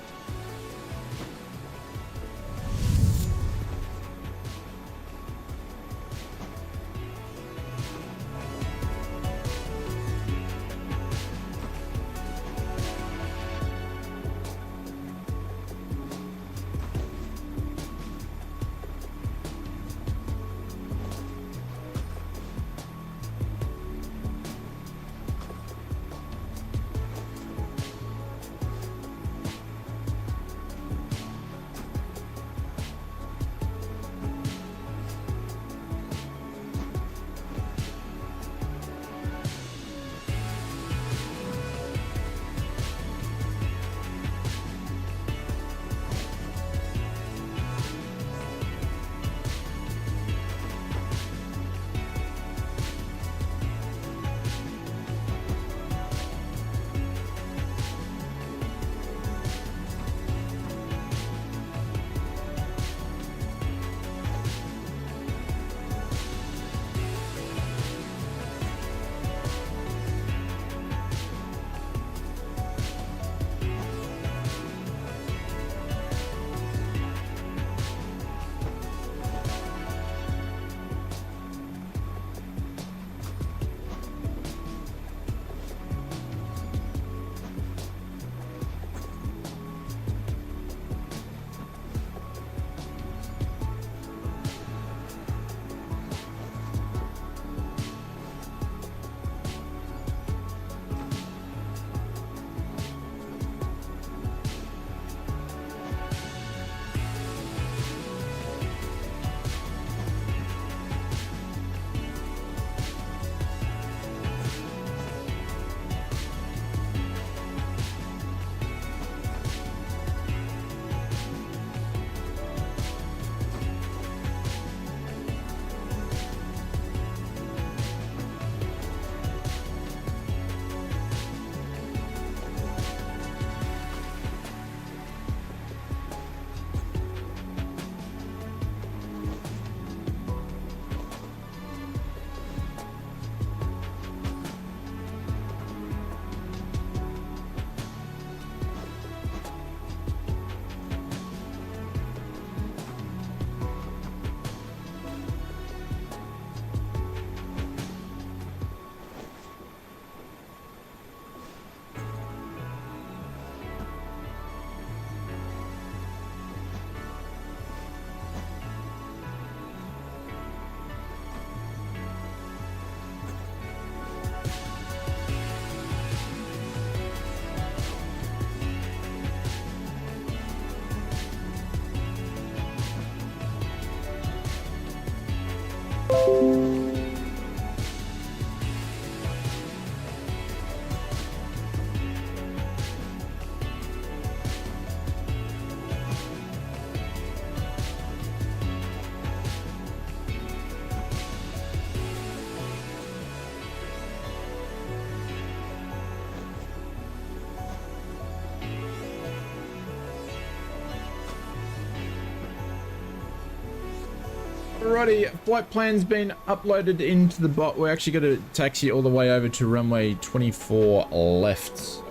Alrighty, flight plan's been uploaded into the bot. We're actually going to taxi all the way over to runway 24 left.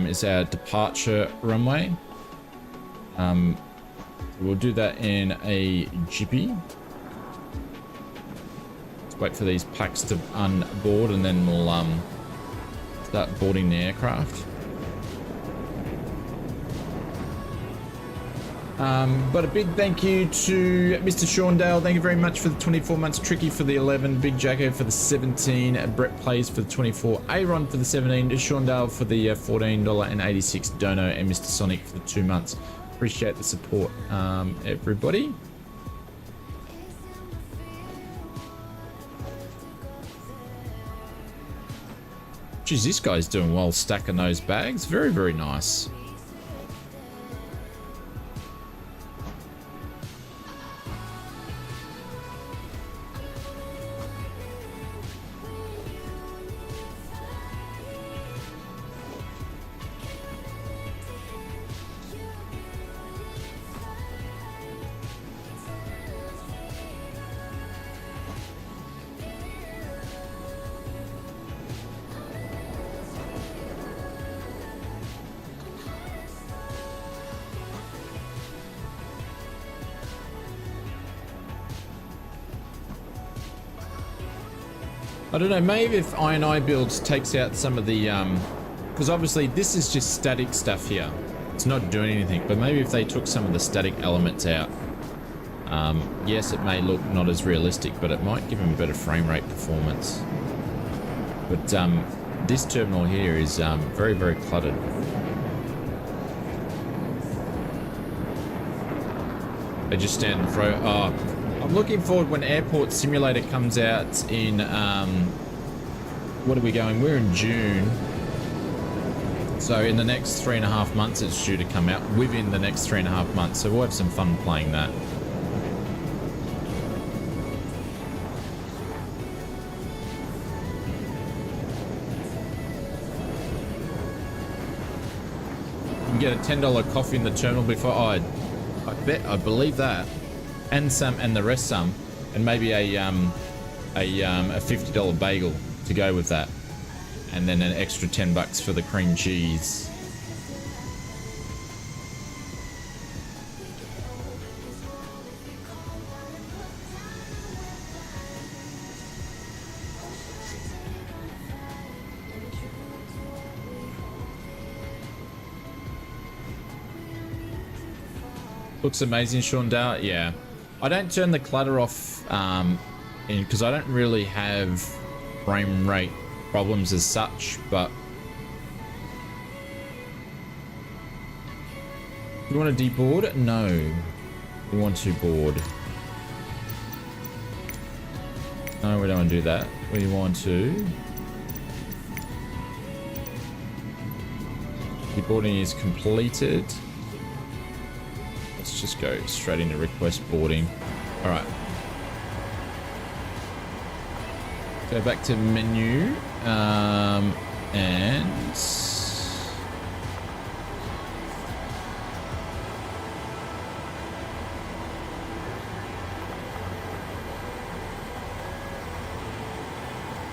Is our departure runway. We'll do that in a jippy. Let's wait for these packs to unboard and then we'll start boarding the aircraft. But a big thank you to Mr. Shawndale. Thank you very much for the 24 months. Tricky for the 11. Big Jacko for the 17. Brett Plays for the 24. Aaron for the 17. Shawndale for the $14.86 dono. And Mr. Sonic for the 2 months. Appreciate the support, everybody. Geez, this guy's doing well stacking those bags. Very, very nice. I don't know, maybe if I&I builds takes out some of the, because obviously this is just static stuff here. It's not doing anything, but maybe if they took some of the static elements out, yes, it may look not as realistic, but it might give them a better frame rate performance. But this terminal here is very, very cluttered. They just stand and throw. Oh, I'm looking forward when Airport Simulator comes out in, what are we going? We're in June. So in the next 3.5 months it's due to come out, within the next 3.5 months. So we'll have some fun playing that. You can get a $10 coffee in the terminal before, I believe that. And the rest some, and maybe a $50 bagel to go with that, and then an extra $10 for the cream cheese. Looks amazing, Sean Dow. Yeah. I don't turn the clutter off because I don't really have frame rate problems as such, but you want to deboard? No, we want to board. No, we don't want to do that. We want to deboarding is completed. Let's just go straight into request boarding. All right. Go back to menu and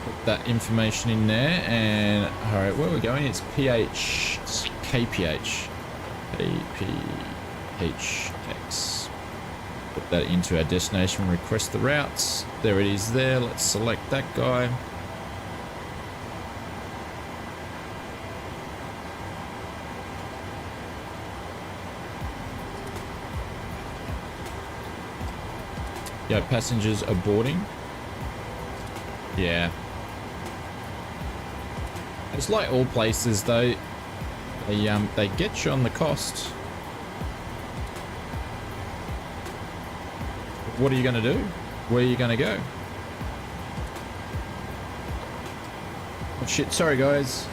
put that information in there. And all right, where are we going? It's KPHX. Put that into our destination, request the routes. There it is there. Let's select that guy. Yeah, passengers are boarding. Yeah. It's like all places though. They get you on the cost. What are you going to do? Where are you going to go? Oh shit, sorry guys.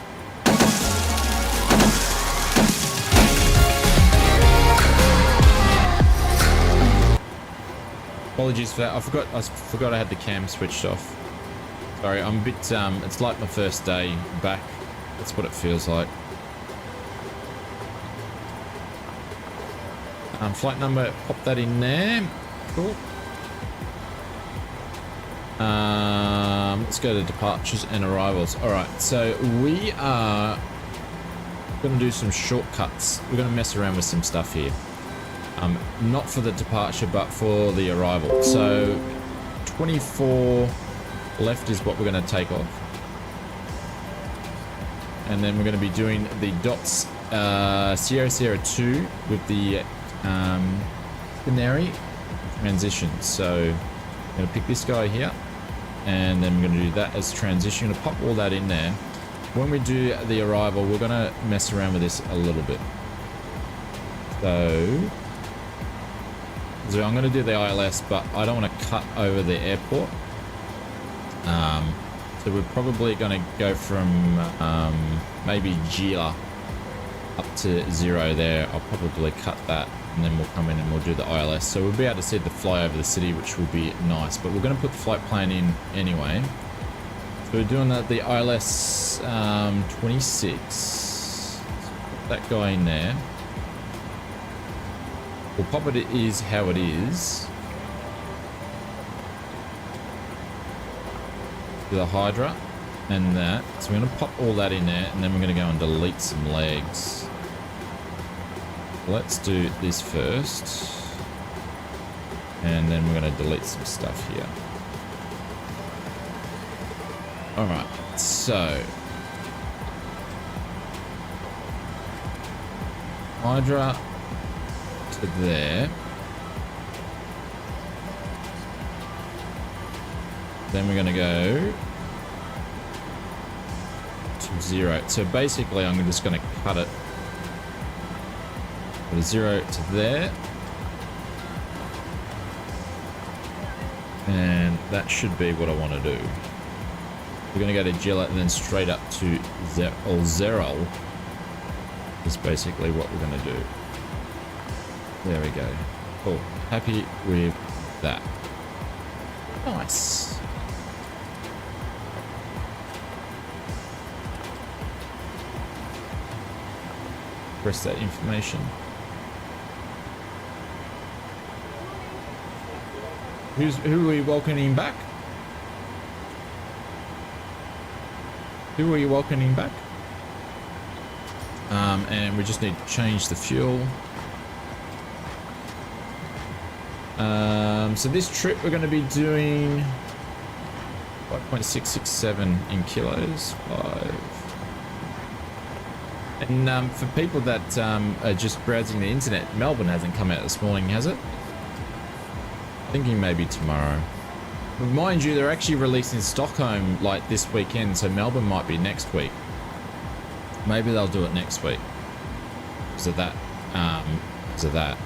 Apologies for that. I forgot I had the cam switched off. Sorry, I'm a bit it's like my first day back. That's what it feels like. Flight number, pop that in there. Cool. Let's go to departures and arrivals. All right, so we are going to do some shortcuts. We're going to mess around with some stuff here. Not for the departure, but for the arrival. So 24 left is what we're going to take off. And then we're going to be doing the dots Sierra Sierra 2 with the CNERY transition. So I'm going to pick this guy here, and then we're going to do that as transition. I'm going to pop all that in there. When we do the arrival, we're going to mess around with this a little bit. So I'm going to do the ILS, but I don't want to cut over the airport. So we're probably going to go from maybe Gila up to 0 there. I'll probably cut that, and then we'll come in and we'll do the ILS. So we'll be able to see the fly over the city, which will be nice. But we're going to put the flight plan in anyway. So we're doing the ILS 26. Put that guy in there. We'll pop it is how it is. The Hydra and that. So we're going to pop all that in there, and then we're going to go and delete some legs. Let's do this first, and then we're going to delete some stuff here. All right, so Hydra to there. Then we're going to go to 0. So basically, I'm just going to cut it from 0 to there. And that should be what I want to do. We're going to go to Gila and then straight up to 0. Is basically what we're going to do. There we go. Cool. Happy with that. Nice. Press that information. Who are we welcoming back? Who are you welcoming back? And we just need to change the fuel. So this trip we're going to be doing 5.667 in kilos. 5. And for people that are just browsing the internet, Melbourne hasn't come out this morning, has it? Thinking maybe tomorrow. But mind you, they're actually releasing Stockholm like this weekend, so Melbourne might be next week. Maybe they'll do it next week. Because of that. Because of that.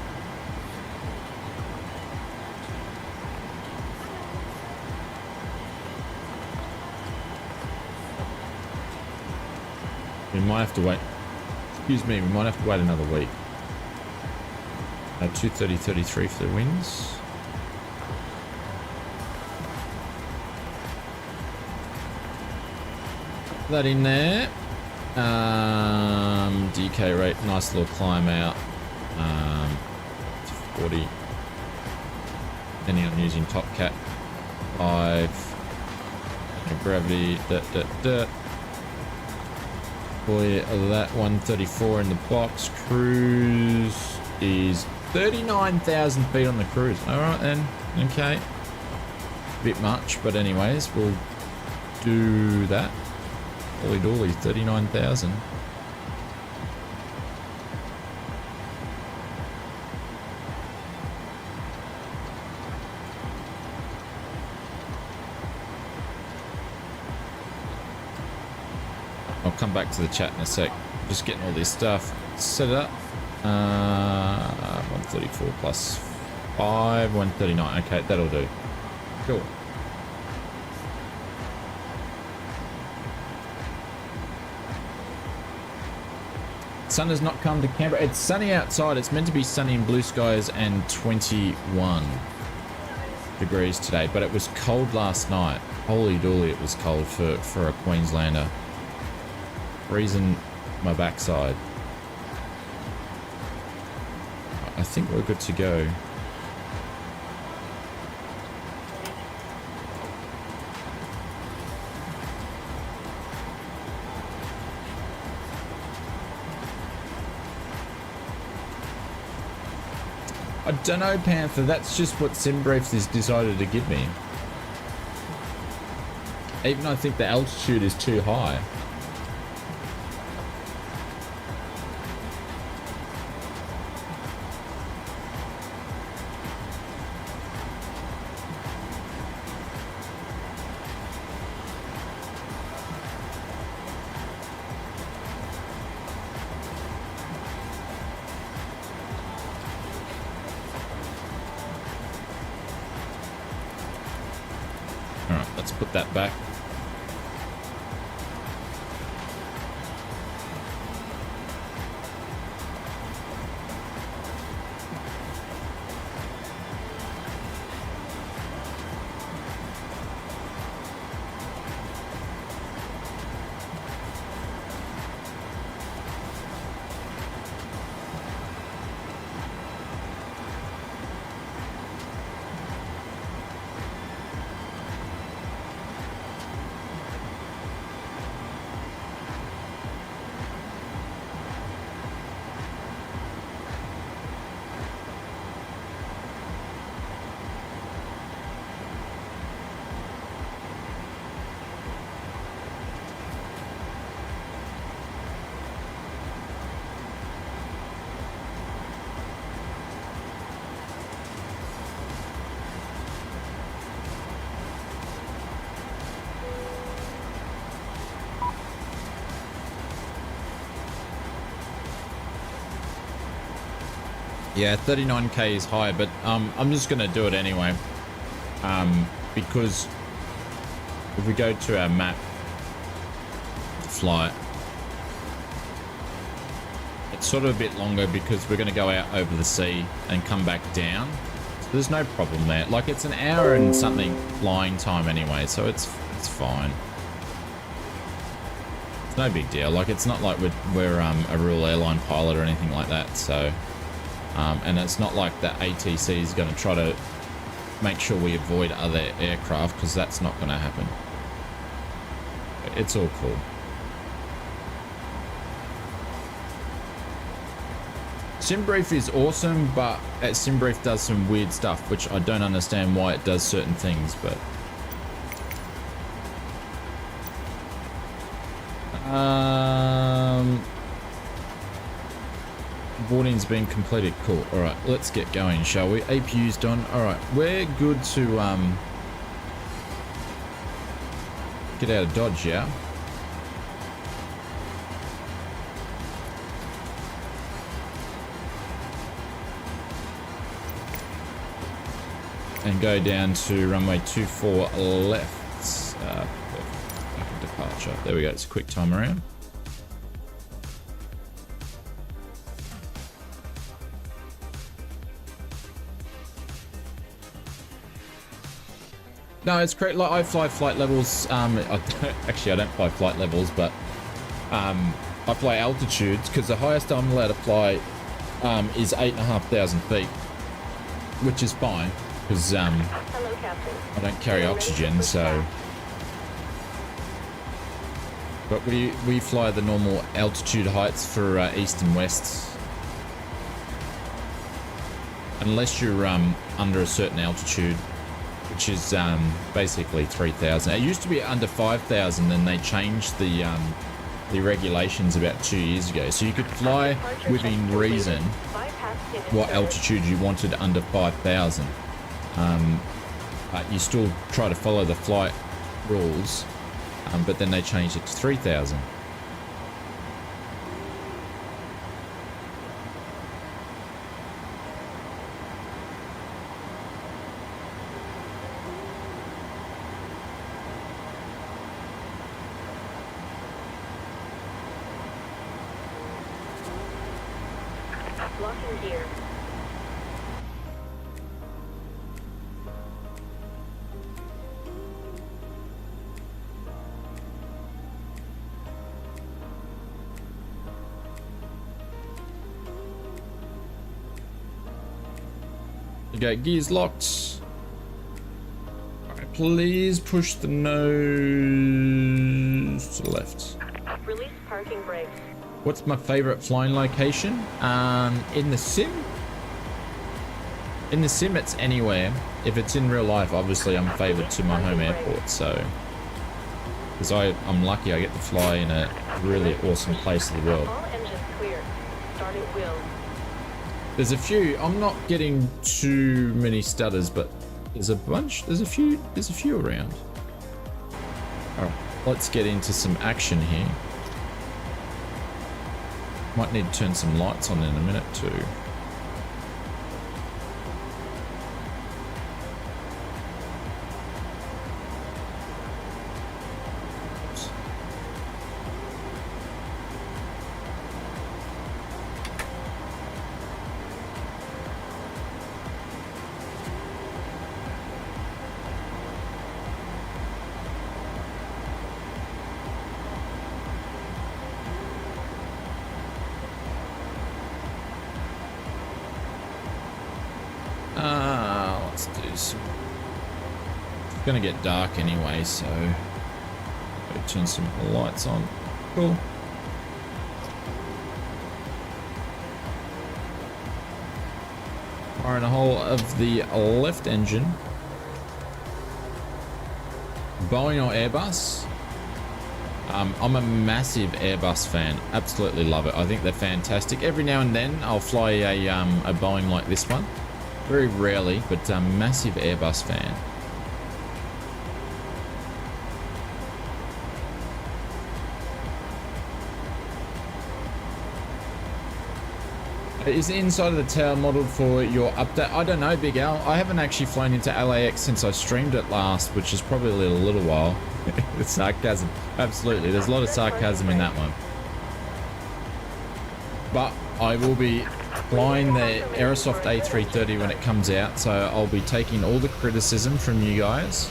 We might have to wait. Excuse me, we might have to wait another week. 2:30.33 for the winds. Put that in there. DK rate, nice little climb out. 40. Depending on using top cat. 5. Gravity. Boy, that 134 in the box. Cruise is 39,000 feet on the cruise. All right then. Okay. Bit much, but anyways, we'll do that. Holy dooly, 39,000. I'll come back to the chat in a sec. Just getting all this stuff set it up. 134 plus 5, 139. Okay, that'll do. Cool. Sun has not come to Canberra. It's sunny outside. It's meant to be sunny and blue skies and 21 degrees today, but it was cold last night. Holy dooly, it was cold for a Queenslander. Freezing my backside. I think we're good to go. I don't know, Panther. That's just what SimBriefs has decided to give me. Even I think the altitude is too high. Alright, let's put that back. Yeah, 39k is high, but I'm just gonna do it anyway. Because if we go to our map flight, it's sort of a bit longer because we're gonna go out over the sea and come back down. So there's no problem there. Like, it's an hour and something flying time anyway, so it's fine. It's no big deal. Like, it's not like we're a real airline pilot or anything like that, so. And it's not like the ATC is going to try to make sure we avoid other aircraft, because that's not going to happen. It's all cool. SimBrief is awesome, but SimBrief does some weird stuff, which I don't understand why it does certain things, but... Boarding's been completed. Cool. All right, let's get going, shall we? APU's done. All right, we're good to get out of Dodge, yeah? And go down to runway 24 left. Perfect. Departure. There we go. It's a quick time around. No, it's great. Like, I fly flight levels. Actually, I don't fly flight levels, but I fly altitudes, because the highest I'm allowed to fly is 8,500 feet, which is fine, because I don't carry oxygen. So, but we fly the normal altitude heights for east and west, unless you're under a certain altitude, which is basically 3,000. It used to be under 5,000, and they changed the regulations about 2 years ago. So you could fly within reason what altitude you wanted under 5,000. But you still try to follow the flight rules, but then they changed it to 3,000. Locking gear. Okay, gears locked. Alright, please push the nose to the left. Release parking brakes. What's my favorite flying location? In the sim? In the sim, it's anywhere. If it's in real life, obviously I'm favored to my home airport, so... Because I'm lucky I get to fly in a really awesome place in the world. All engines clear. Starting wheel. There's a few, I'm not getting too many stutters, but there's a bunch, there's a few around. Alright, let's get into some action here. Might need to turn some lights on in a minute too. Let's do some. It's gonna get dark anyway, so I'll turn some lights on. Cool. Firing a hole of the left engine. Boeing or Airbus? I'm a massive Airbus fan. Absolutely love it. I think they're fantastic. Every now and then I'll fly a Boeing like this one. Very rarely, but massive Airbus fan. Is the inside of the tower modeled for your update? I don't know, Big Al. I haven't actually flown into LAX since I streamed it last, which is probably a little while. It's sarcasm. Absolutely. There's a lot of sarcasm in that one. But I will be flying the Aerosoft A330 when it comes out, so I'll be taking all the criticism from you guys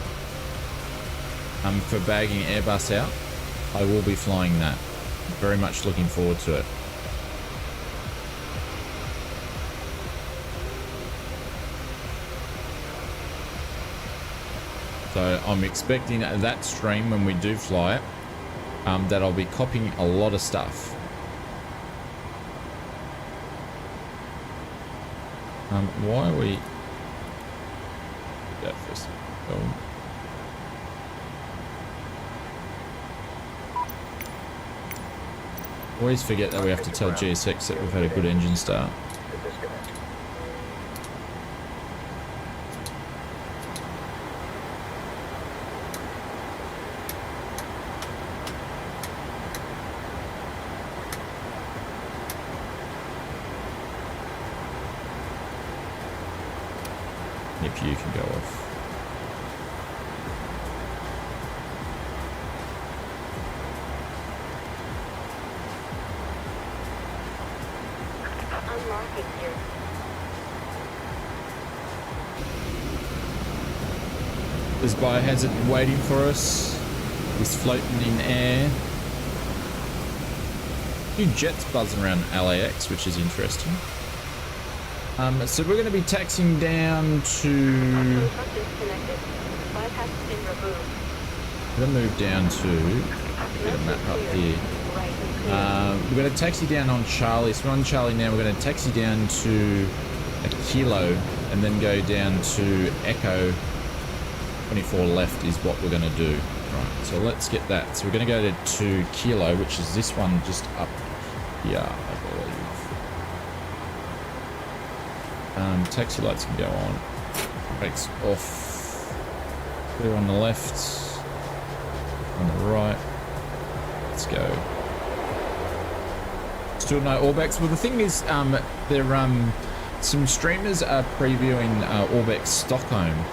for bagging Airbus out. I will be flying that. Very much looking forward to it. So I'm expecting that stream when we do fly it, that I'll be copying a lot of stuff. Why are we... That first. Boom. Always forget that we have to tell GSX that we've had a good engine start. If you can go off. Unlocking gear. There's biohazard waiting for us. He's floating in air. A few jets buzzing around LAX, which is interesting. So we're going to be taxiing down to... I'm going to move down to... Get a map up here. We're going to taxi down on Charlie. So we're on Charlie now. We're going to taxi down to a Kilo and then go down to Echo 24 left is what we're going to do. Right, so let's get that. So we're going to go to Kilo, which is this one just up here, I believe. Taxi lights can go on. Brakes off. Clear on the left. On the right. Let's go. Still no Orbex. Well, the thing is, some streamers are previewing Orbex Stockholm,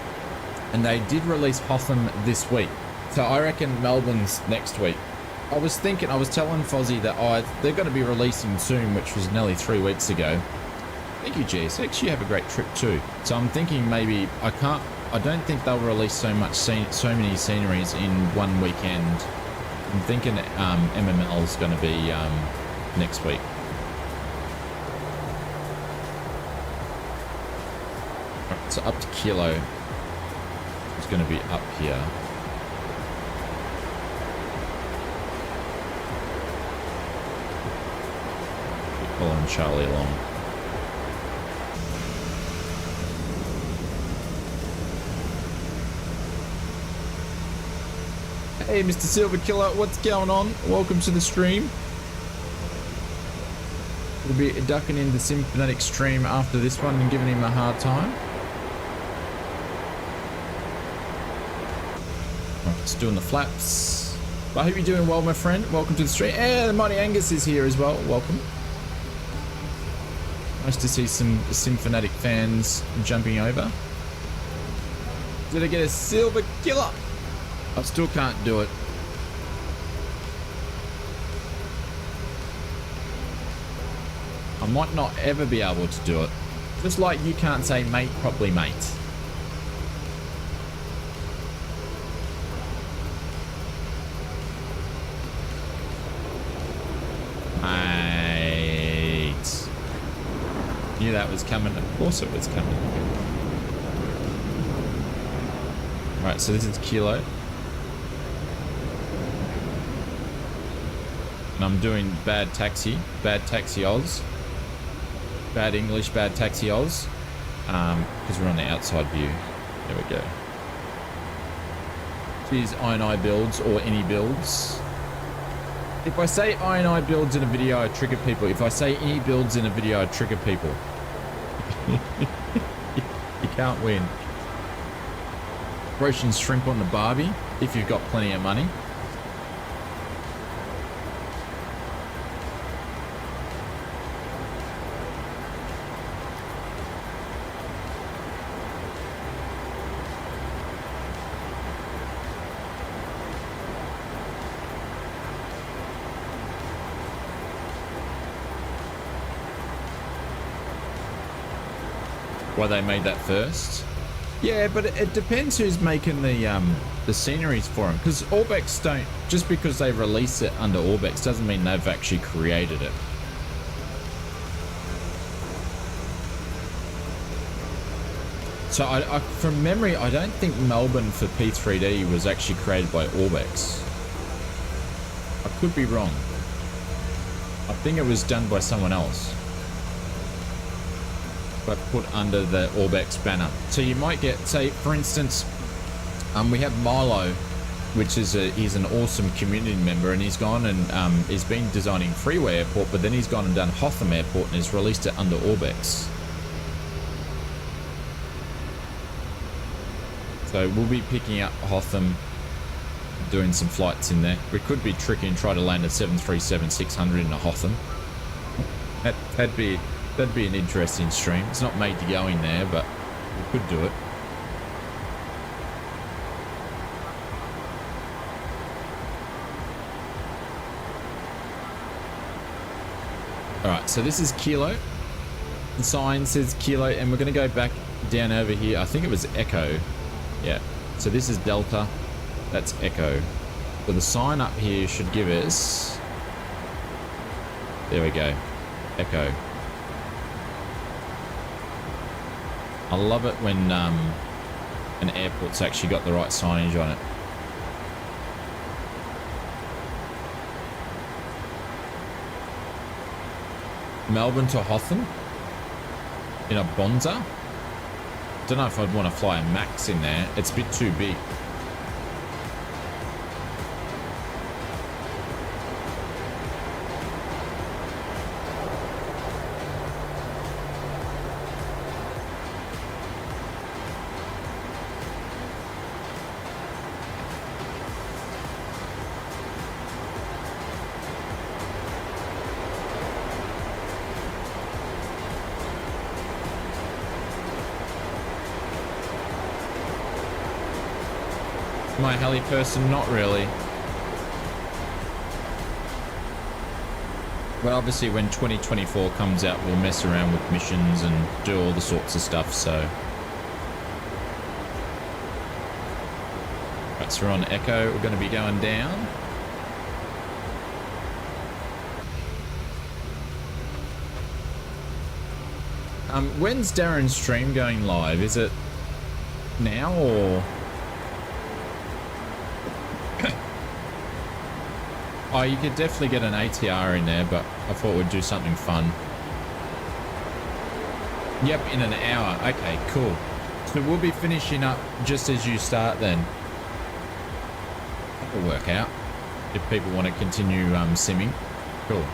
and they did release Hotham this week. So I reckon Melbourne's next week. I was telling Fozzie that they're going to be releasing soon, which was nearly 3 weeks ago. Thank you, GSX. You have a great trip too. So I'm thinking maybe I don't think they'll release so many sceneries in one weekend. I'm thinking MML is going to be next week. Right, so up to Kilo. It's going to be up here. Keep following Charlie along. Hey, Mr. Silver Killer, what's going on? Welcome to the stream. We'll be ducking into Symphonetic stream after this one and giving him a hard time. Just doing the flaps. I hope you're doing well, my friend. Welcome to the stream. And Mighty Angus is here as well. Welcome. Nice to see some Symphonetic fans jumping over. Did I get a Silver Killer? I still can't do it. I might not ever be able to do it. Just like you can't say mate properly, mate. Mate. Knew that was coming. Of course it was coming. Right, so this is Kilo. And I'm doing bad taxi Oz. Bad English, bad taxi Oz. Because we're on the outside view. There we go. Cheers, I builds or any builds. If I say I builds in a video, I trigger people. If I say any builds in a video, I trigger people. You can't win. Roasting shrimp on the barbie, if you've got plenty of money. Why they made that first? Yeah, but it depends who's making the sceneries for them. Because Orbex don't, just because they release it under Orbex doesn't mean they've actually created it. So I from memory, I don't think Melbourne for P3D was actually created by Orbex. I could be wrong. I think it was done by someone else, but put under the Orbex banner. So you might get, say, for instance, we have Milo, which is he's an awesome community member, and he's gone and he's been designing Freeway Airport, but then he's gone and done Hotham Airport and has released it under Orbex. So we'll be picking up Hotham, doing some flights in there. We could be tricky and try to land a 737-600 in a Hotham. That'd be an interesting stream. It's not made to go in there, but we could do it. Alright, so this is Kilo. The sign says Kilo, and we're going to go back down over here. I think it was Echo. Yeah. So this is Delta. That's Echo. So the sign up here should give us... There we go. Echo. I love it when an airport's actually got the right signage on it. Melbourne to Hotham in a Bonza. Don't know if I'd want to fly a Max in there. It's a bit too big. My heli person, not really. But obviously when 2024 comes out, we'll mess around with missions and do all the sorts of stuff, so. Right, so we're on Echo. We're going to be going down. When's Darren's stream going live? Is it now or? Oh, you could definitely get an ATR in there, but I thought we'd do something fun. Yep, in an hour. Okay, cool. So we'll be finishing up just as you start then. that'll work out if people want to continue simming. Cool.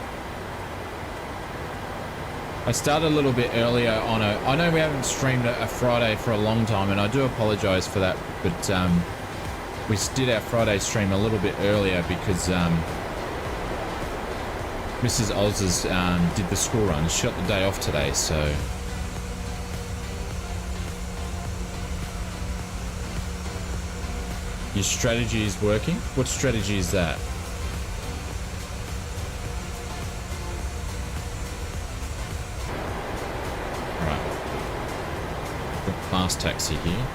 I started a little bit earlier on I know we haven't streamed a Friday for a long time, and I do apologize for that, but we did our Friday stream a little bit earlier because Mrs. Oz's did the school run. She got the day off today, so... Your strategy is working? What strategy is that? Fast taxi here.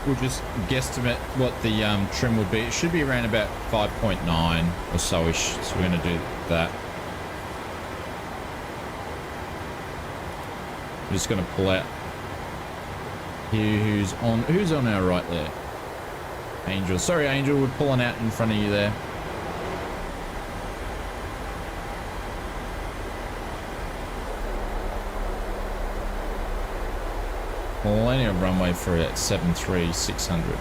We'll just guesstimate what the trim would be. It should be around about 5.9 or so-ish, so we're going to do that. I'm just going to pull out here. Who's on our right there? Angel. Sorry, Angel, we're pulling out in front of you there. Millennium runway for at 73600.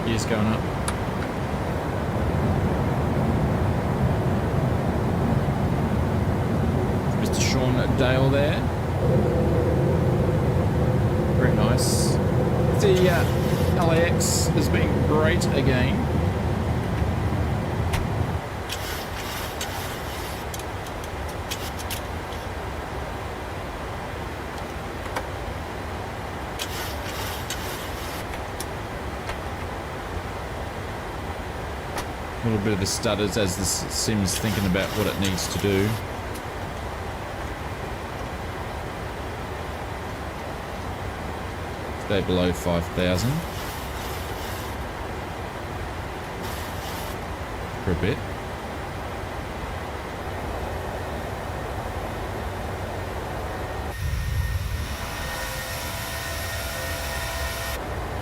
Gears going up. Mr. Sean Dale there. Very nice. The LAX has been great again. A little bit of the stutters as this sim's thinking about what it needs to do. Stay below 5,000 for a bit.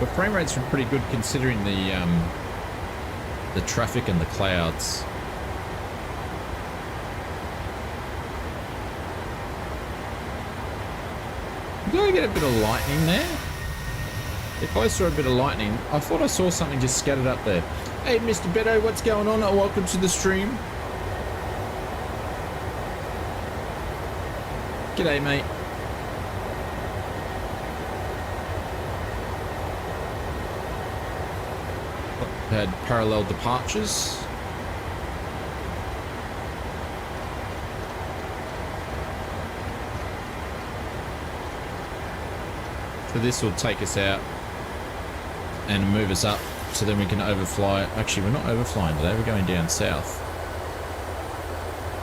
The frame rates are pretty good considering the traffic and the clouds. Did I get a bit of lightning there? If I saw a bit of lightning, I thought I saw something just scattered up there. Hey, Mr. Beto, what's going on? Welcome to the stream. G'day, mate. Had parallel departures. So this will take us out and move us up so then we can overfly. Actually, we're not overflying today, we're going down south.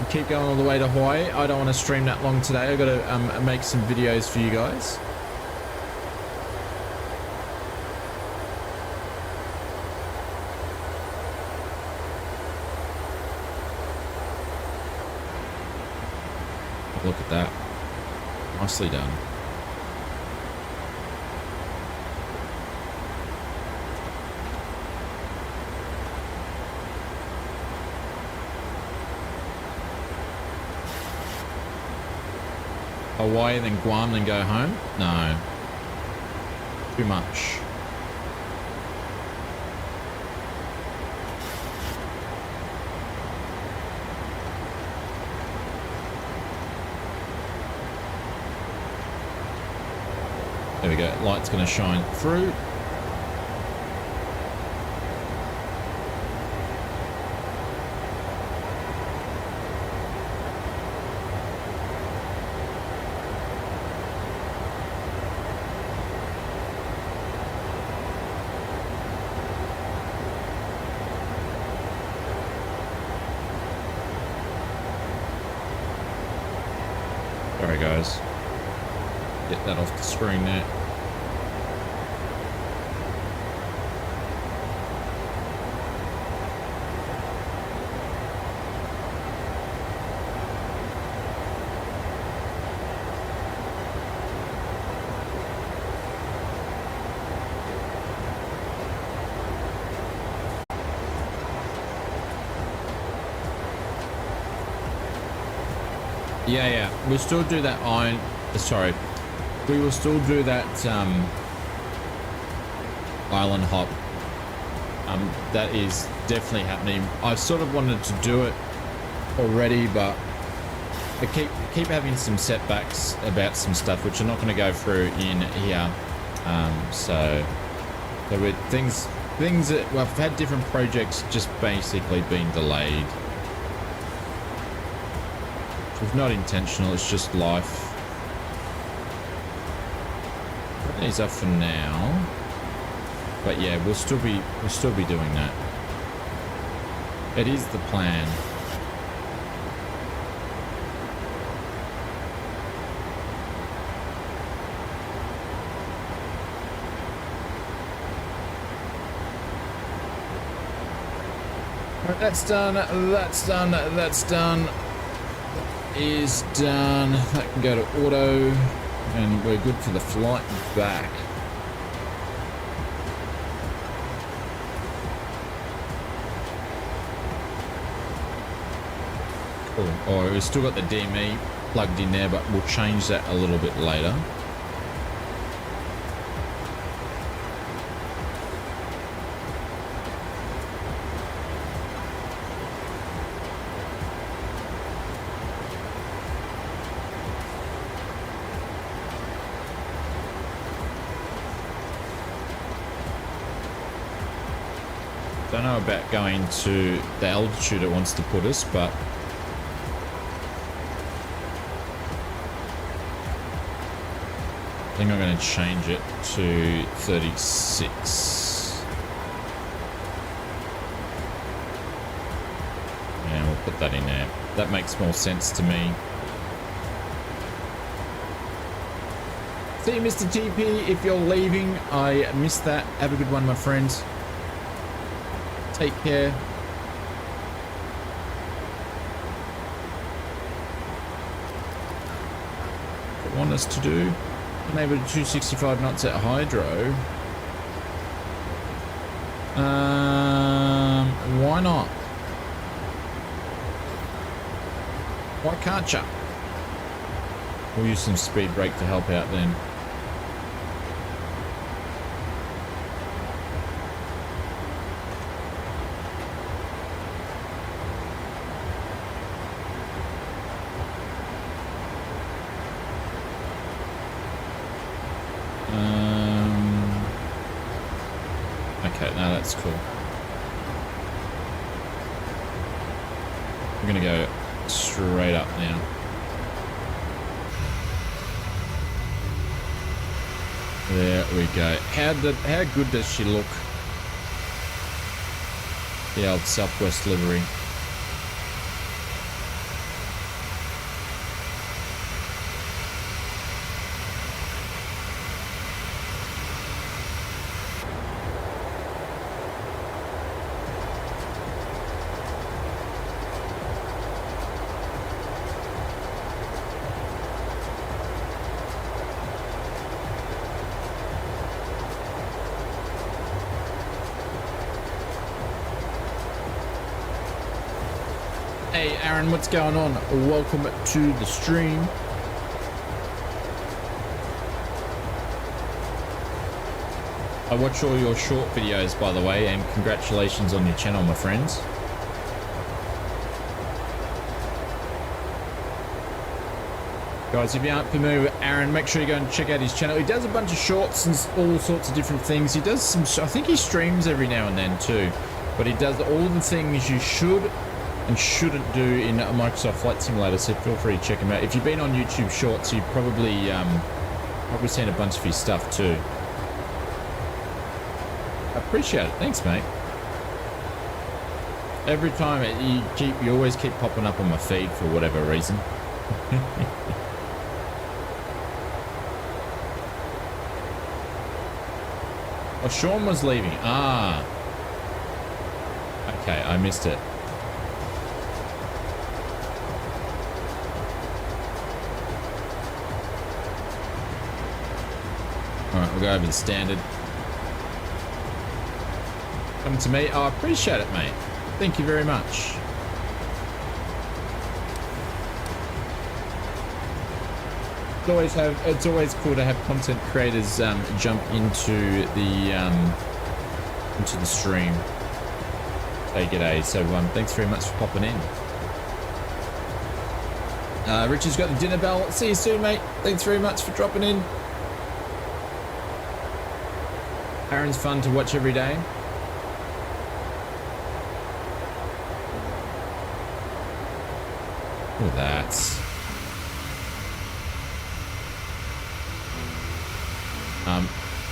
Keep going all the way to Hawaii. I don't want to stream that long today. I got to make some videos for you guys. Look at that. Nicely done. Hawaii, then Guam, then go home? No. Too much. There we go. Light's going to shine through. Sorry guys, get that off the screen there. Yeah, we'll still do that iron. Sorry, we will still do that island hop. That is definitely happening. I sort of wanted to do it already, but I keep having some setbacks about some stuff, which I'm not going to go through in here. So with things that well, I've had different projects just basically been delayed. It's not intentional, it's just life. Put these up for now. But yeah, we'll still be doing that. It is the plan. Right, that's done, that's done, that's done. Is done. That can go to auto and we're good for the flight back. Cool. Oh, we've still got the DME plugged in there, but we'll change that a little bit later. Don't know about going to the altitude it wants to put us, but I think I'm going to change it to 36. And we'll put that in there. That makes more sense to me. See you, Mr. TP. If you're leaving, I missed that. Have a good one, my friends. Take care. What I want us to do? Maybe 265 knots at hydro. Why not? Why can't ya? We'll use some speed brake to help out then. Okay, now that's cool. We're gonna go straight up now. There we go. How good does she look? The old Southwest livery. Hey Aaron, what's going on? Welcome to the stream. I watch all your short videos, by the way, and congratulations on your channel, my friends. Guys, if you aren't familiar with Aaron, make sure you go and check out his channel. He does a bunch of shorts and all sorts of different things. He does some, I think he streams every now and then too, but he does all the things you should and shouldn't do in a Microsoft Flight Simulator, so feel free to check him out. If you've been on YouTube Shorts, you've probably seen a bunch of his stuff too. I appreciate it. Thanks, mate. Every time you always keep popping up on my feed for whatever reason. Oh, Sean was leaving. Ah. Okay, I missed it. Alright, we'll go over the standard. Come to me. Oh, I appreciate it, mate. Thank you very much. It's always cool to have content creators jump into the stream. Hey, g'day. So thanks very much for popping in. Richard's got the dinner bell. See you soon, mate. Thanks very much for dropping in. Aaron's fun to watch every day. Look at that.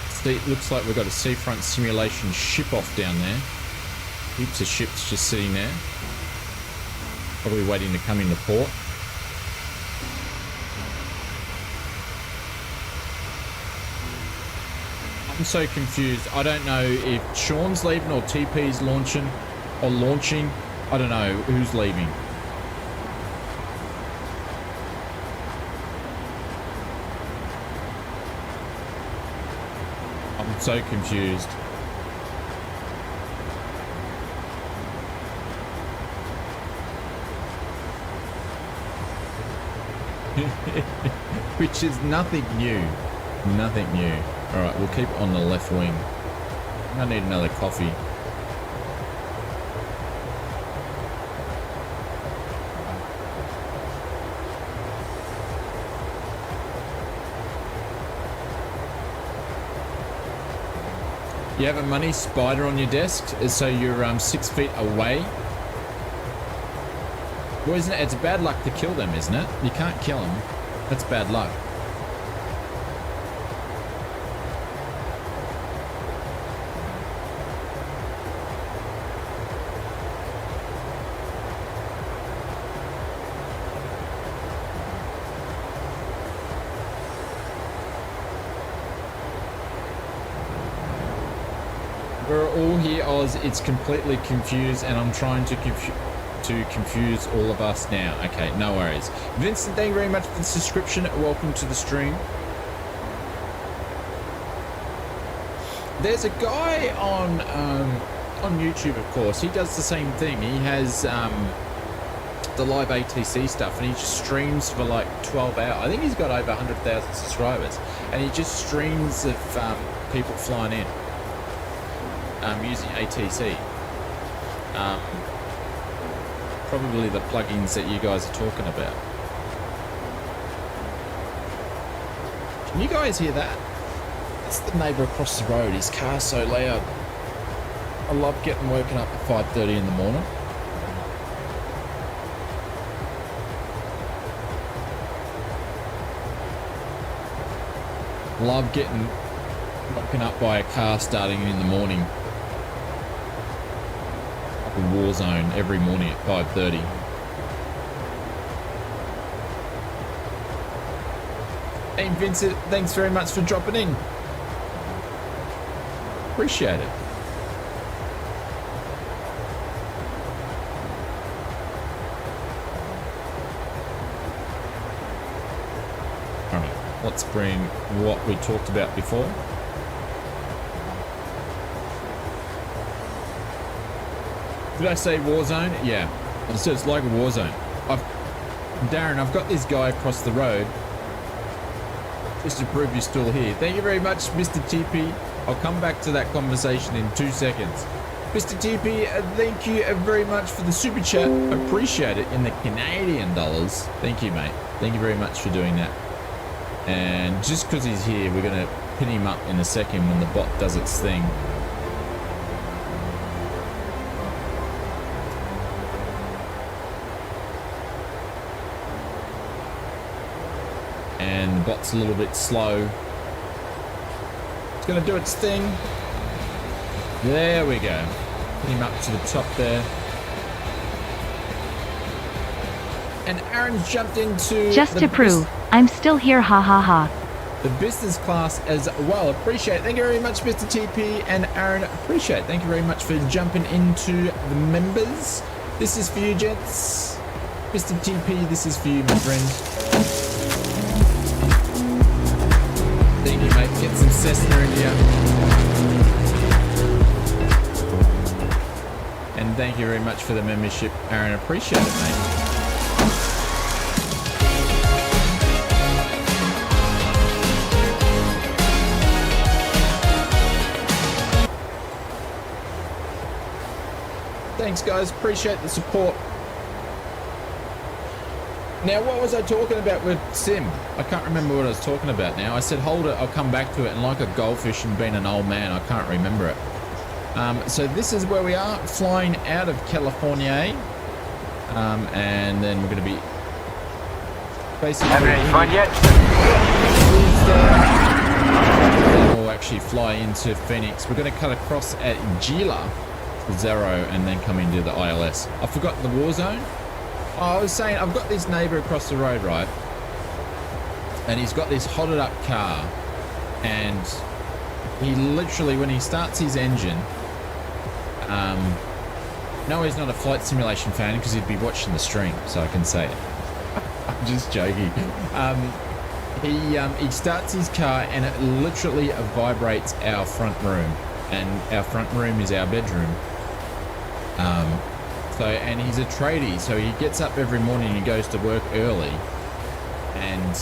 See, it looks like we've got a seafront simulation ship off down there. Heaps of ships just sitting there. Probably waiting to come into port. I'm so confused. I don't know if Sean's leaving or TP's launching. I don't know who's leaving. I'm so confused. Which is nothing new. Nothing new. Alright, we'll keep on the left wing. I need another coffee. You have a money spider on your desk, so you're 6 feet away. Well, isn't it? It's bad luck to kill them, isn't it? You can't kill them. That's bad luck. We're all here, Oz. It's completely confused, and I'm trying to confuse all of us now. Okay, no worries. Vincent, thank you very much for the subscription. Welcome to the stream. There's a guy on YouTube, of course. He does the same thing. He has the live ATC stuff, and he just streams for like 12 hours. I think he's got over 100,000 subscribers, and he just streams of people flying in. Using ATC. Probably the plugins that you guys are talking about. Can you guys hear that? That's the neighbour across the road. His car's so loud. I love getting woken up at 5:30 in the morning. Love getting woken up by a car starting in the morning. A war zone every morning at 5:30. Hey Vincent, thanks very much for dropping in. Appreciate it. Alright, let's bring what we talked about before. Did I say Warzone? Yeah. So it's like a war zone. Darren, I've got this guy across the road. Just to prove you're still here. Thank you very much, Mr. TP. I'll come back to that conversation in 2 seconds. Mr. TP, thank you very much for the super chat. Appreciate it in the Canadian dollars. Thank you, mate. Thank you very much for doing that. And just because he's here, we're going to pin him up in a second when the bot does its thing. And the bot's a little bit slow. It's going to do its thing. There we go. Put him up to the top there. And Aaron's jumped into... Just to prove, I'm still here, ha ha ha. The business class as well. Appreciate it. Thank you very much, Mr. TP and Aaron. Appreciate it. Thank you very much for jumping into the members. This is for you, gents. Mr. TP, this is for you, my friend. Thank you, mate. Get some Cessna in here. And thank you very much for the membership, Aaron. Appreciate it, mate. Thanks, guys. Appreciate the support. Now, what was I talking about with Sim? I can't remember what I was talking about now. I said, hold it, I'll come back to it. And like a goldfish and being an old man, I can't remember it. So this is where we are, flying out of California. And then we're going to be basically... Having any fun yet? Then we'll actually fly into Phoenix. We're going to cut across at Gila, Zero, and then come into the ILS. I forgot the war zone. Oh, I was saying, I've got this neighbor across the road, right? And he's got this hotted up car. And he literally, when he starts his engine, no, he's not a flight simulation fan because he'd be watching the stream, so I can say it. I'm just joking. He starts his car and it literally vibrates our front room. And our front room is our bedroom. And he's a tradie, so he gets up every morning and he goes to work early, and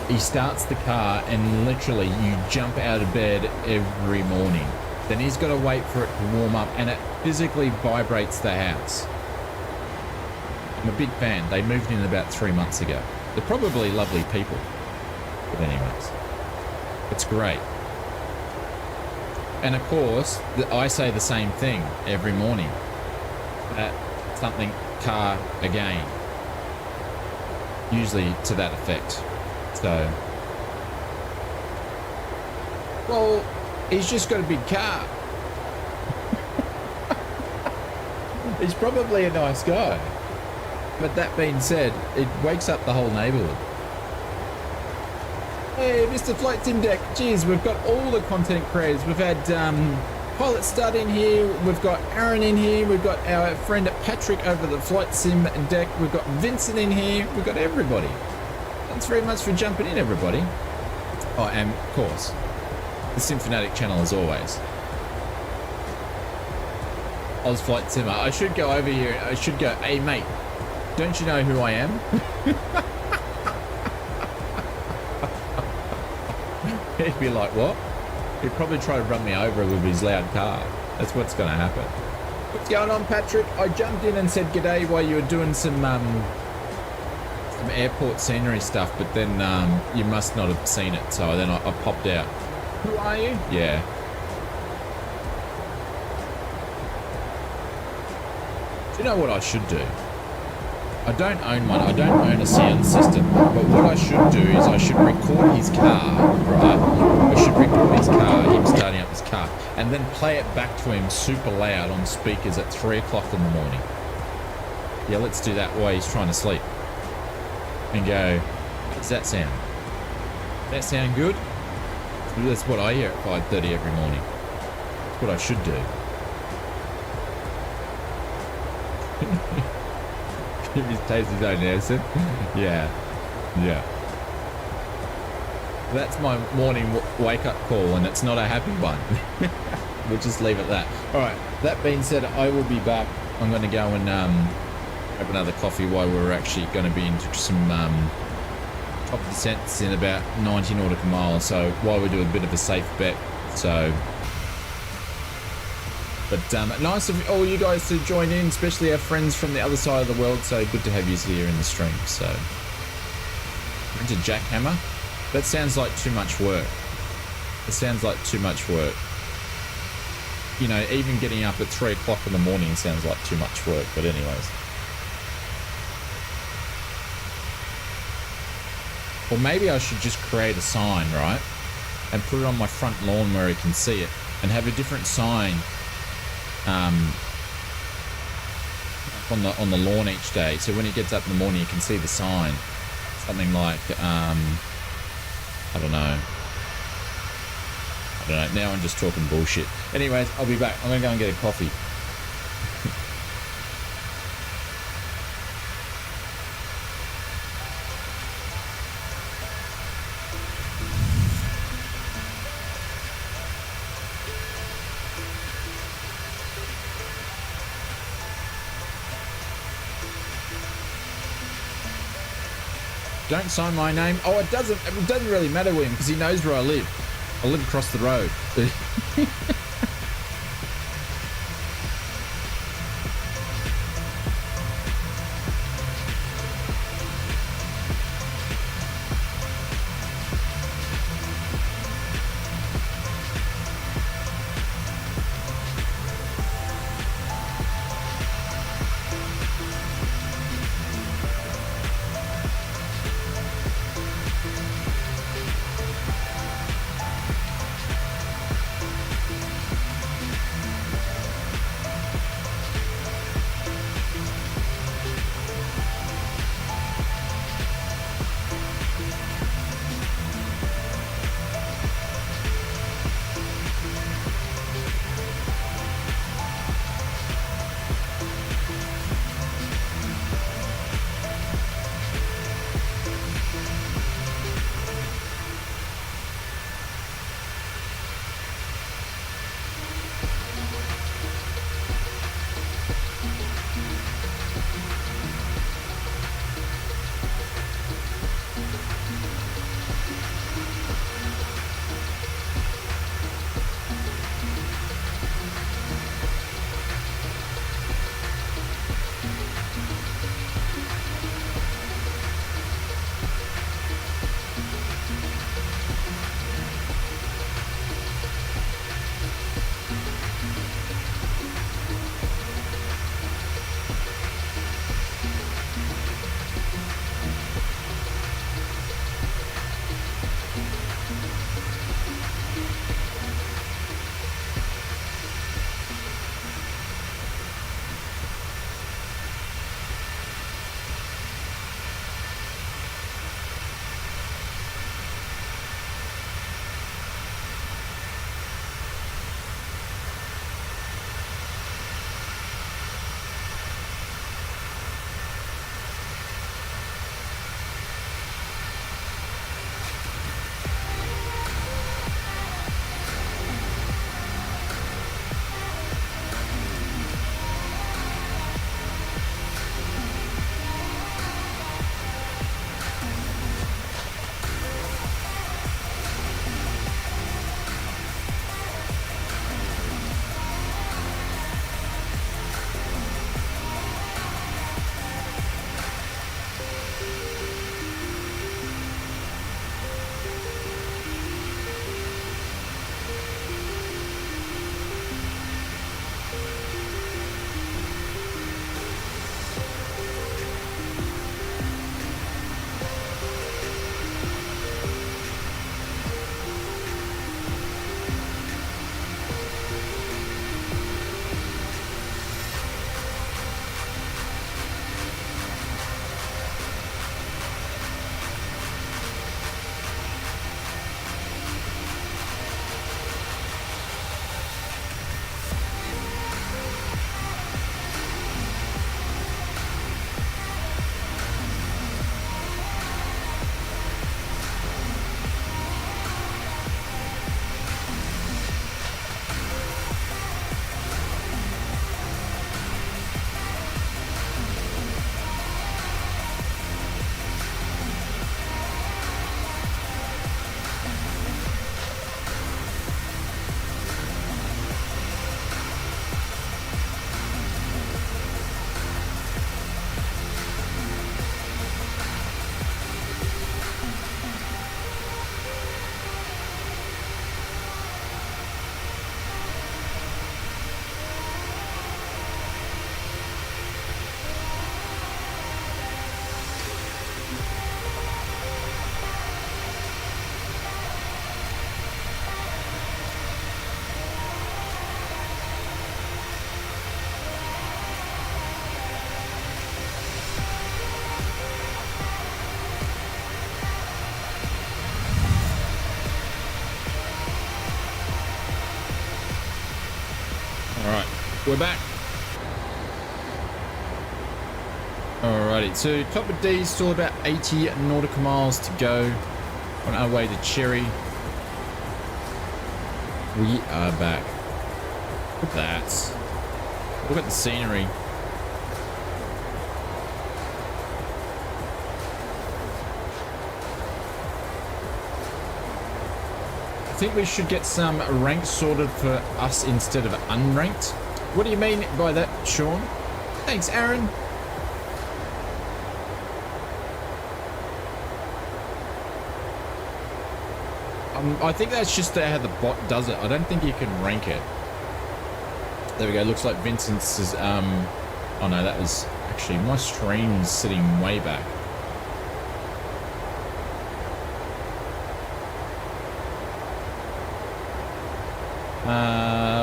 he starts the car and literally you jump out of bed every morning. Then he's got to wait for it to warm up and it physically vibrates the house. I'm a big fan. They moved in about 3 months ago. They're probably lovely people. But anyways, it's great. And of course, I say the same thing every morning. Something car again. Usually to that effect. So, well, he's just got a big car. He's probably a nice guy. But that being said, it wakes up the whole neighborhood. Hey, Mr. Flight Sim Deck. Geez, we've got all the content creators. We've had Pilot Stud in here. We've got Aaron in here. We've got our friend Patrick over the Flight Sim Deck. We've got Vincent in here. We've got everybody. Thanks very much for jumping in, everybody. Oh, and of course, the Sim Fanatic channel as always. Oz Flight Simmer. I should go over here. I should go, hey mate, don't you know who I am? He'd be like, what? He'd probably try to run me over with his loud car. That's what's going to happen. What's going on, Patrick? I jumped in and said g'day while you were doing some airport scenery stuff, but then you must not have seen it, so then I popped out. Who are you? Yeah. Do you know what I should do? I don't own one. I don't own a sound system. But what I should do is I should record his car, right? I should record his car, him starting up his car, and then play it back to him super loud on speakers at 3 o'clock in the morning. Yeah, let's do that while he's trying to sleep. And go, how does that sound? That sound good? That's what I hear at 5:30 every morning. That's what I should do. He's tastes his own answer. Yeah. That's my morning wake-up call, and it's not a happy one. We'll just leave it at that. All right. That being said, I will be back. I'm going to go and Have another coffee while we're actually going to be into some top of descents in about 90 nautical miles. So while we do a bit of a safe bet. So, but nice of all you guys to join in, especially our friends from the other side of the world. So good to have you here in the stream. So into jackhammer. That sounds like too much work. It sounds like too much work. You know, even getting up at 3 o'clock in the morning sounds like too much work. But anyways. Or maybe I should just create a sign, right? And put it on my front lawn where I can see it. And have a different sign on the lawn each day. So when he gets up in the morning, you can see the sign. Something like, I don't know. Now I'm just talking bullshit. Anyways, I'll be back. I'm going to go and get a coffee. Don't sign my name. Oh, it doesn't really matter to him because he knows where I live. I live across the road. All right, we're back. Alrighty, so top of D, still about 80 nautical miles to go on our way to Cherry. We are back. Look at that. Look at the scenery. I think we should get some ranks sorted for us instead of unranked. What do you mean by that, Sean? Thanks, Aaron. I think that's just how the bot does it. I don't think you can rank it. There we go. Looks like Vincent's is, oh no, that was actually my stream's sitting way back.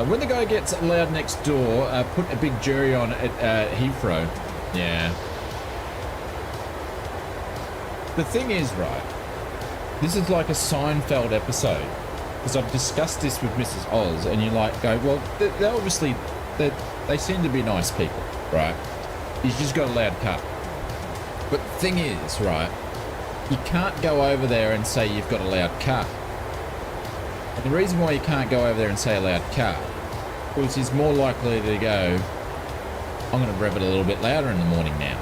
When the guy gets loud next door, put a big jury on at Heathrow. Yeah. The thing is, right, this is like a Seinfeld episode, because I've discussed this with Mrs. Oz, and you like go, well, they obviously, they seem to be nice people, right? He's just got a loud car. But the thing is, right, you can't go over there and say you've got a loud car. And the reason why you can't go over there and say a loud car, because he's more likely to go, I'm going to rev it a little bit louder in the morning now.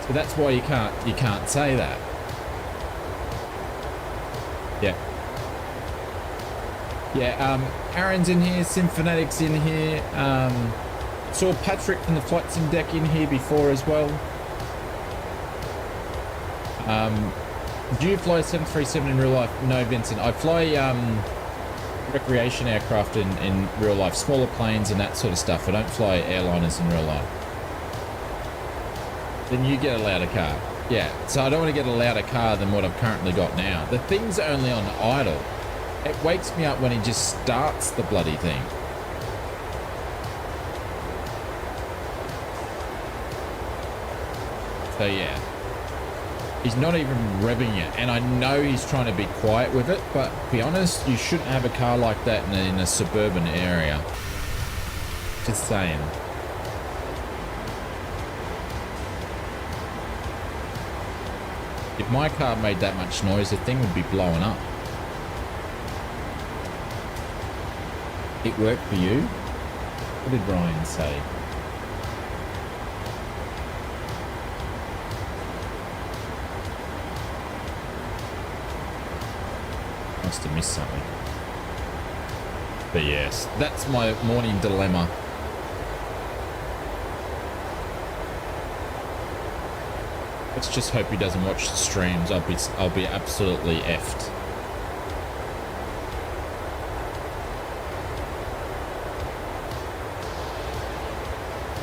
So that's why you can't say that. Yeah. Yeah, Aaron's in here, Symphonetic's in here. Saw Patrick from the Flight Sim deck in here before as well. Do you fly 737 in real life? No, Vincent. I fly recreation aircraft in real life, smaller planes and that sort of stuff. I don't fly airliners in real life. Then you get a louder car. Yeah, so I don't want to get a louder car than what I've currently got now. The thing's only on idle. It wakes me up when he just starts the bloody thing. So yeah, he's not even revving it, and I know he's trying to be quiet with it, but to be honest, you shouldn't have a car like that in a suburban area. Just saying. If my car made that much noise, the thing would be blowing up. It worked for you? What did Ryan say? Must have missed something. But yes, that's my morning dilemma. Let's just hope he doesn't watch the streams. I'll be absolutely effed.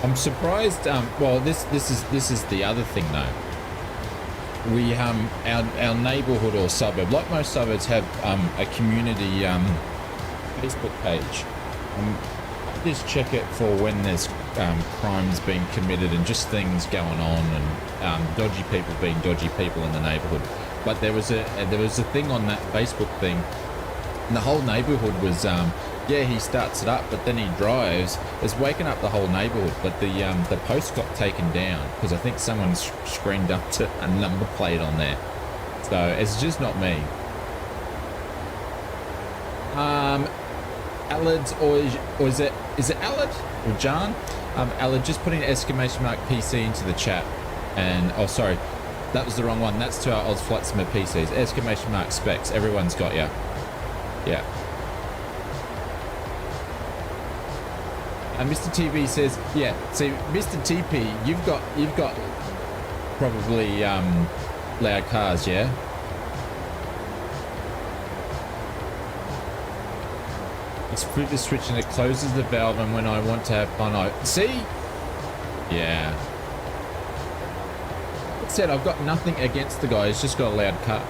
I'm surprised. Well, this is the other thing though. We our neighbourhood or suburb, like most suburbs, have a community Facebook page. Just check it for when there's crimes being committed and just things going on and dodgy people being dodgy people in the neighbourhood. But there was a thing on that Facebook thing, and the whole neighbourhood was yeah, he starts it up, but then he drives. It's waking up the whole neighbourhood. But the post got taken down because I think someone screened up to a number plate on there. So it's just not me. Alad or is it Alad or John? Alad, just putting an exclamation mark PC into the chat. And oh, sorry, that was the wrong one. That's to our Oz Flight Simmer PCs. Exclamation mark specs. Everyone's got ya. Yeah. And Mr. TP says, yeah. See, Mr. TP, you've got probably loud cars, yeah. It's flip the switch and it closes the valve, and when I want to have fun, I see. Yeah. Like I said, I've got nothing against the guy. He's just got a loud car.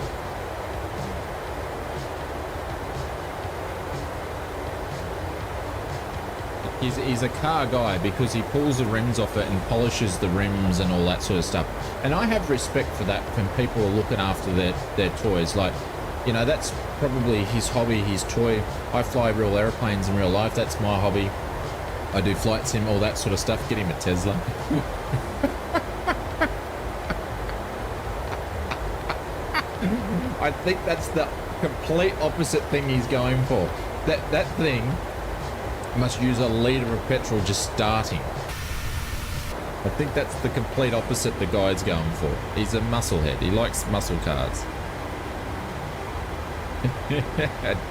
He's a car guy because he pulls the rims off it and polishes the rims and all that sort of stuff. And I have respect for that when people are looking after their toys. Like, you know, that's probably his hobby, his toy. I fly real airplanes in real life. That's my hobby. I do flight sim, all that sort of stuff. Get him a Tesla. I think that's the complete opposite thing he's going for. That thing must use a litre of petrol just starting. I think that's the complete opposite the guy's going for. He's a musclehead. He likes muscle cars.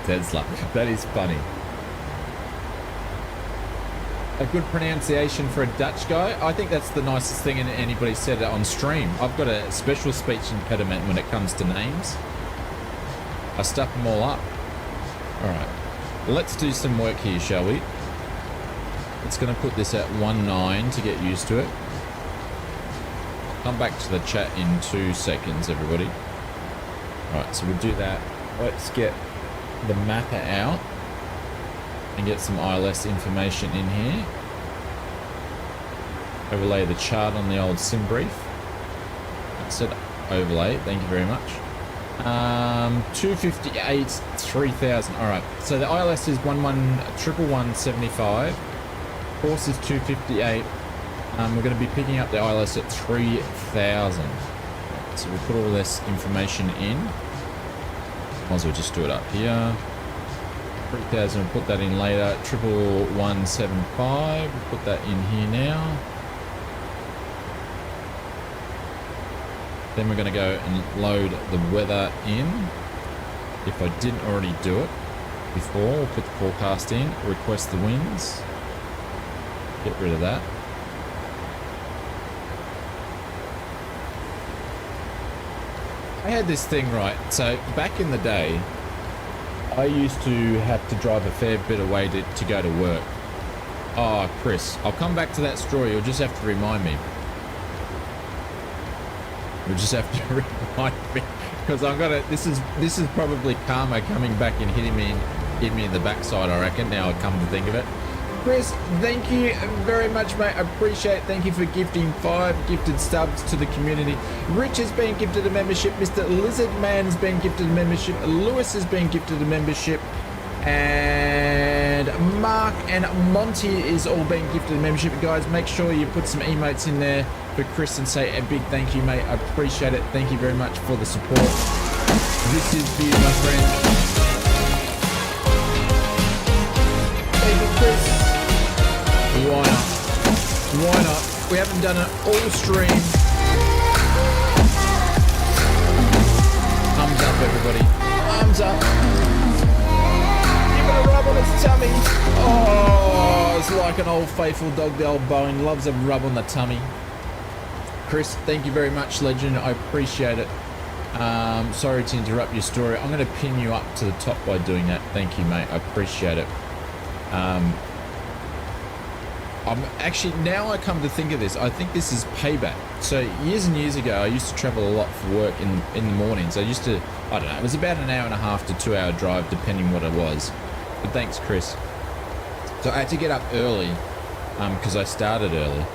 Tesla. That is funny. A good pronunciation for a Dutch guy. I think that's the nicest thing anybody said on stream. I've got a special speech impediment when it comes to names. I stuff them all up. All right. Let's do some work here, shall we? It's going to put this at 1.9 to get used to it. Come back to the chat in 2 seconds, everybody. All right, so we'll do that. Let's get the mapper out and get some ILS information in here. Overlay the chart on the old sim brief. I said overlay, thank you very much. 258, 3000. All right, so the ILS is 11175. Course is 258. We're going to be picking up the ILS at 3000. So we'll put all this information in. Might as well just do it up here. 3000, we'll put that in later. 11175, we'll put that in here now. Then we're going to go and load the weather in. If I didn't already do it before, we'll put the forecast in, request the winds. Get rid of that. I had this thing right. So back in the day, I used to have to drive a fair bit of way to go to work. Oh, Chris, I'll come back to that story. You'll just have to remind me. You'll just have to remind me because I'm gonna. This is probably karma coming back and hitting me in the backside. I reckon. Now I come to think of it. Chris, thank you very much, mate. I appreciate it. Thank you for gifting 5 gifted subs to the community. Rich has been gifted a membership. Mr. Lizardman has been gifted a membership. Lewis has been gifted a membership. And Mark and Monty is all being gifted a membership. Guys, make sure you put some emotes in there for Chris and say a big thank you, mate. I appreciate it. Thank you very much for the support. This is for you, my friend. Thank you, Chris. Why not? Why not? We haven't done it all stream. Thumbs up, everybody. Thumbs up. Give it a rub on its tummy. Oh, it's like an old faithful dog, the old Bowen. Loves a rub on the tummy. Chris, thank you very much, legend. I appreciate it. Sorry to interrupt your story. I'm going to pin you up to the top by doing that. Thank you, mate. I appreciate it. I'm actually, now I come to think of this, I think this is payback. So years and years ago, I used to travel a lot for work in the mornings. I used to, I don't know, it was about an hour and a half to 2 hour drive, depending what it was. But thanks, Chris. So I had to get up early because I started early.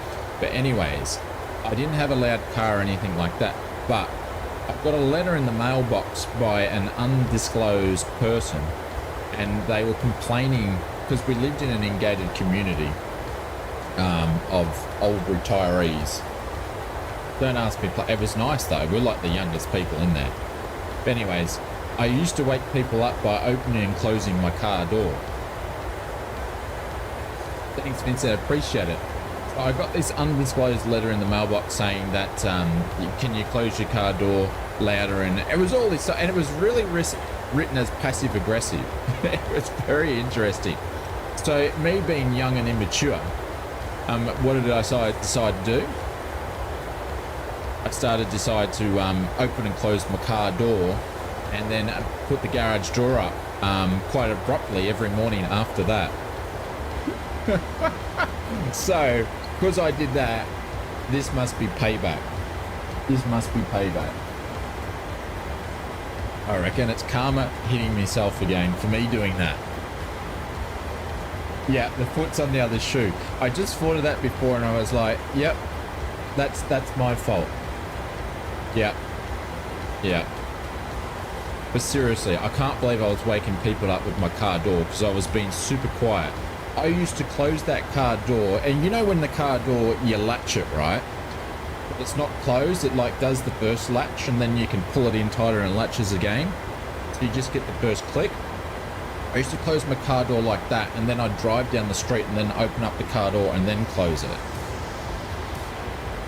But anyways, I didn't have a loud car or anything like that. But I got a letter in the mailbox by an undisclosed person. And they were complaining, because we lived in an gated community of old retirees. Don't ask me, it was nice though, we're like the youngest people in there. But anyways, I used to wake people up by opening and closing my car door. Thanks, Vincent, I appreciate it. So I got this undisclosed letter in the mailbox saying that can you close your car door louder, and it was all this, and it was really written as passive aggressive. It was very interesting. So me being young and immature, what did I decide to do? I decided to open and close my car door and then put the garage door up quite abruptly every morning after that. So, because I did that, this must be payback. This must be payback. I reckon it's karma hitting myself again for me doing that. Yeah, the foot's on the other shoe. I just thought of that before and I was like, yep, that's my fault. Yep. Yeah. But seriously, I can't believe I was waking people up with my car door because I was being super quiet. I used to close that car door, and you know when the car door, you latch it, right? If it's not closed, it like does the first latch, and then you can pull it in tighter and latches again. So you just get the first click. I used to close my car door like that, and then I'd drive down the street and then open up the car door and then close it.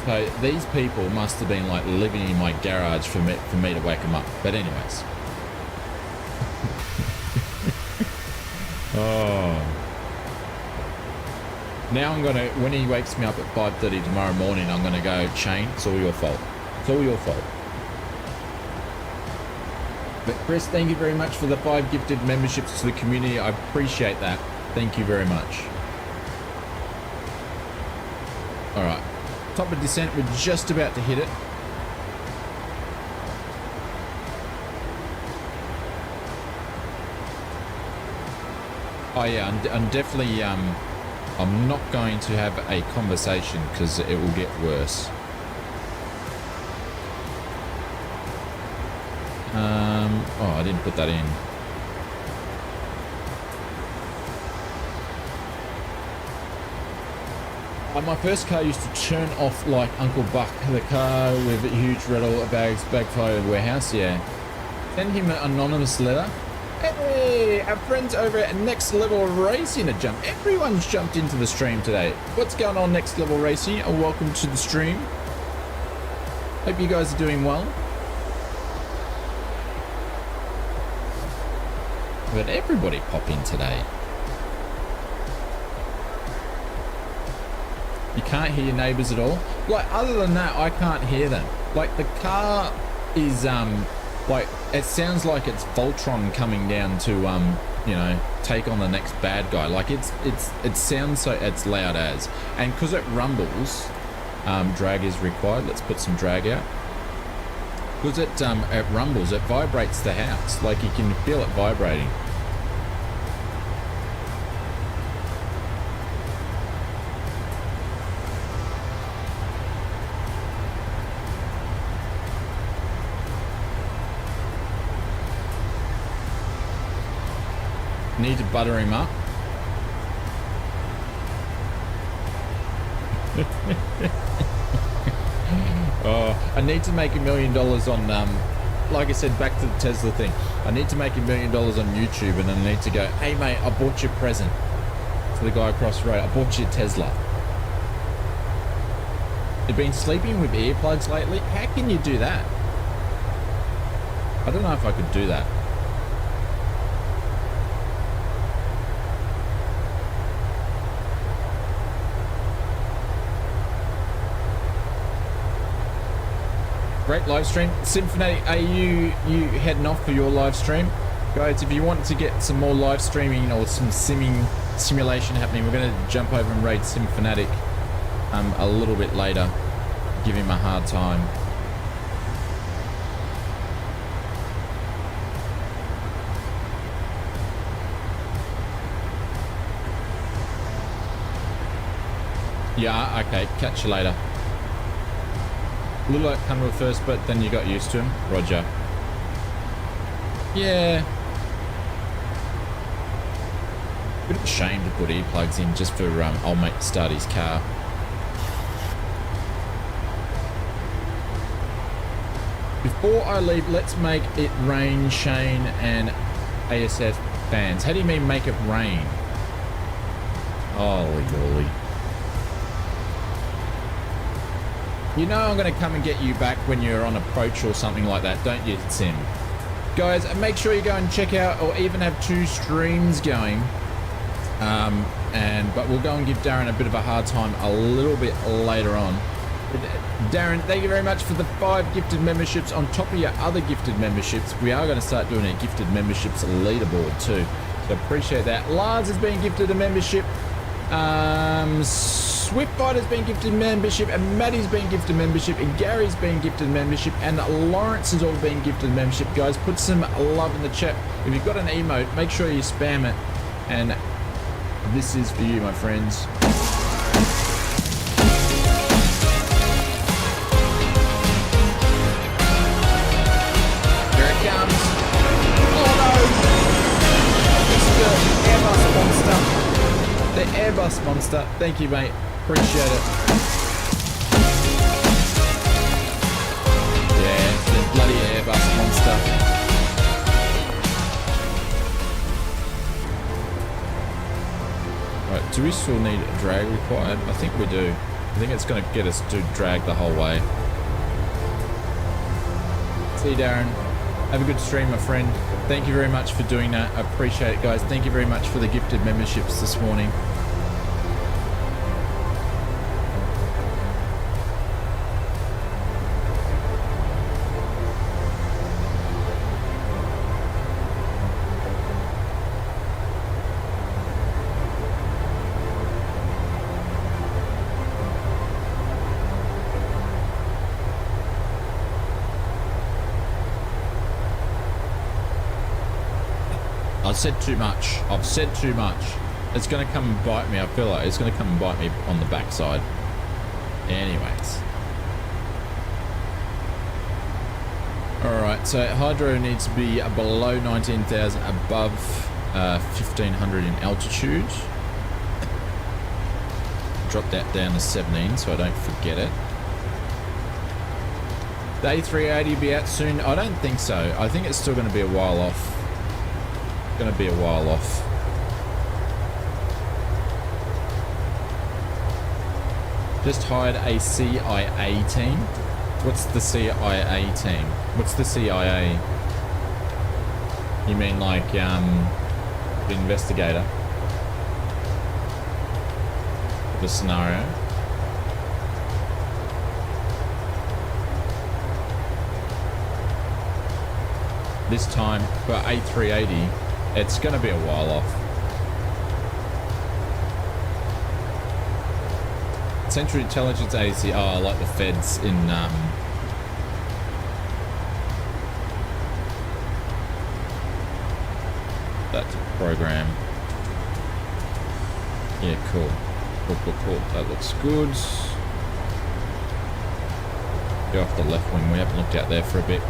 So these people must have been like living in my garage for me to wake them up. But anyways. Oh. Now I'm gonna, when he wakes me up at 5:30 tomorrow morning, I'm gonna go, Shane, it's all your fault. It's all your fault. But Chris, thank you very much for the 5 gifted memberships to the community. I appreciate that. Thank you very much. All right, top of descent. We're just about to hit it. Oh yeah, I'm definitely I'm not going to have a conversation because it will get worse. Oh, I didn't put that in. My first car used to turn off like Uncle Buck, the car with a huge rattle bags backfire of the warehouse. Yeah. Send him an anonymous letter. Hey, our friends over at Next Level Racing have jumped. Everyone's jumped into the stream today. What's going on, Next Level Racing? And welcome to the stream. Hope you guys are doing well. But everybody pop in today. You can't hear your neighbors at all. Like, other than that, I can't hear them. Like, the car is like, it sounds like it's Voltron coming down to you know, take on the next bad guy. Like, it sounds so, it's loud as, and because it rumbles, drag is required. Let's put some drag out. Because it rumbles, it vibrates the house. Like, you can feel it vibrating. Need to butter him up. Oh, I need to make $1 million on, like I said, back to the Tesla thing. I need to make $1 million on YouTube, and I need to go, hey mate, I bought you a present. To the guy across the road, I bought you a Tesla. You've been sleeping with earplugs lately? How can you do that? I don't know if I could do that. Great live stream. Symphony, are you heading off for your live stream? Guys, if you want to get some more live streaming or some simulation happening, we're going to jump over and raid Symphonic a little bit later. Give him a hard time. Yeah, okay. Catch you later. A little like Cunwell first, but then you got used to him. Roger. Yeah. Bit of a shame to put earplugs in just for old mate to start his car. Before I leave, let's make it rain, Shane and ASF fans. How do you mean make it rain? Holy moly. You know I'm going to come and get you back when you're on approach or something like that, don't you, Sim? Guys, make sure you go and check out, or even have 2 streams going. But we'll go and give Darren a bit of a hard time a little bit later on. Darren, thank you very much for the 5 gifted memberships on top of your other gifted memberships. We are going to start doing a gifted memberships leaderboard too. So appreciate that. Lars has been gifted a membership. Swiftfighter's been gifted membership, and Maddie's been gifted membership, and Gary's been gifted membership, and Lawrence has all been gifted membership. Guys, put some love in the chat. If you've got an emote, make sure you spam it. And this is for you, my friends. Here it comes. Oh no! Mr. Airbus monster. The Airbus monster. Thank you, mate. Appreciate it. Yeah, the bloody Airbus monster. Right, do we still need a drag required? I think we do. I think it's going to get us to drag the whole way. See you, Darren. Have a good stream, my friend. Thank you very much for doing that. I appreciate it, guys. Thank you very much for the gifted memberships this morning. I've said too much. I've said too much. It's going to come and bite me. I feel like it's going to come and bite me on the backside. Anyways. Alright, so hydro needs to be below 19,000, above 1,500 in altitude. Drop that down to 17 so I don't forget it. The A380 will be out soon? I don't think so. I think it's still going to be a while off. Going to be a while off. Just hired a CIA team. What's the CIA team? What's the CIA? You mean like the investigator? The scenario? This time for A380, it's going to be a while off. Central Intelligence Agency, oh, like the feds in that program. Yeah, cool. Cool. That looks good. Go off the left wing. We haven't looked out there for a bit.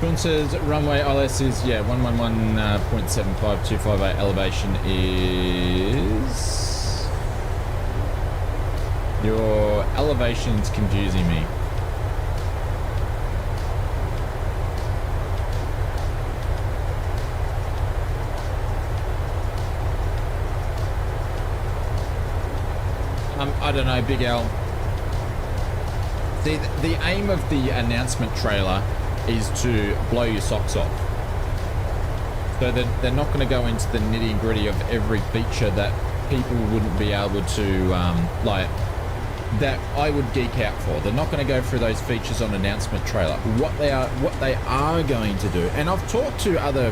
Sean says runway ILS is, yeah, 111.75258. Elevation is... Your elevation's confusing me. I don't know, Big L. The aim of the announcement trailer is to blow your socks off. So they're not going to go into the nitty and gritty of every feature that people wouldn't be able to, like, that I would geek out for. They're not going to go through those features on announcement trailer. What they are going to do, and I've talked to other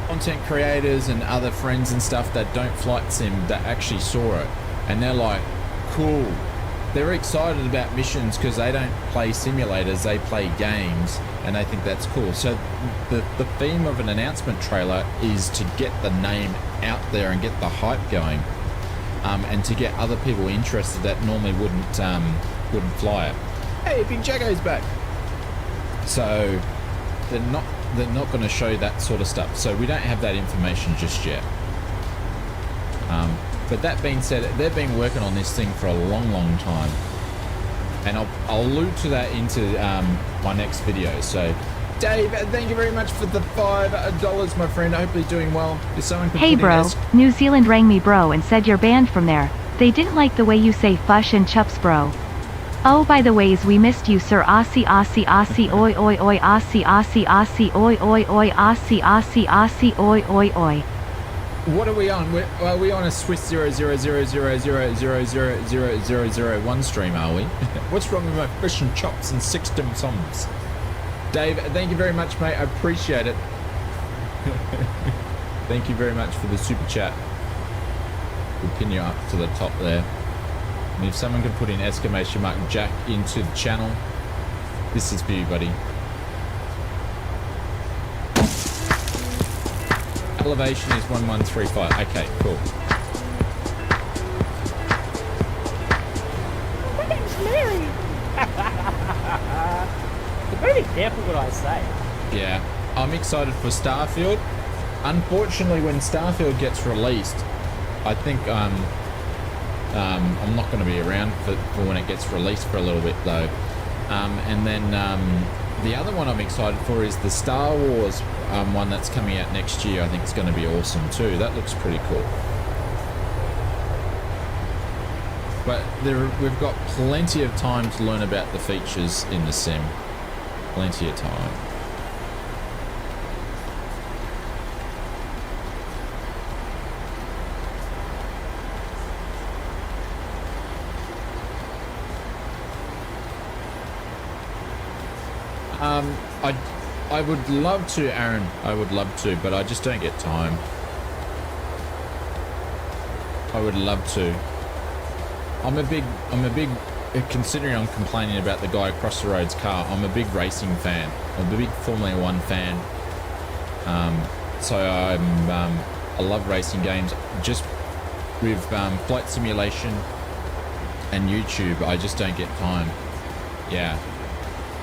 content creators and other friends and stuff that don't flight sim that actually saw it, and they're like, cool. They're excited about missions because they don't play simulators, they play games, and they think that's cool. So the theme of an announcement trailer is to get the name out there and get the hype going, and to get other people interested that normally wouldn't fly it. Hey, Big Jago's back. So they're not going to show that sort of stuff. So we don't have that information just yet. But that being said, they've been working on this thing for a long time, and I'll allude to that into my next video. So, Dave, thank you very much for the $5, my friend. Hopefully doing well. If someone could Hey put in bro, New Zealand rang me bro and said you're banned from there. They didn't like the way you say fush and chups bro. Oh, by the ways, we missed you, sir. Aussie, Aussie, Aussie, oi, oi, oi, Aussie, Aussie, Aussie, oi, oi, oi, Aussie, Aussie, Aussie, oi, oi, oi. What are we on? Are we on a Swiss 00000000001 stream, are we? What's wrong with my fish and chops and six dim sums? Dave, thank you very much, mate. I appreciate it. Thank you very much for the super chat. We'll pin you up to the top there. And if someone can put in exclamation mark Jack into the channel, this is for you, buddy. Elevation is 1135. Okay, cool. My name's Mary. Be very careful what I say. Yeah, I'm excited for Starfield. Unfortunately, when Starfield gets released, I think I'm not going to be around for when it gets released for a little bit though. And then the other one I'm excited for is the Star Wars one that's coming out next year. I think it's going to be awesome too. That looks pretty cool. But we've got plenty of time to learn about the features in the sim. Plenty of time. I would love to, Aaron. I would love to, but I just don't get time. I would love to. I'm a big, considering I'm complaining about the guy across the road's car, I'm a big racing fan. I'm a big Formula 1 fan. So I love racing games. Just with flight simulation and YouTube, I just don't get time. Yeah,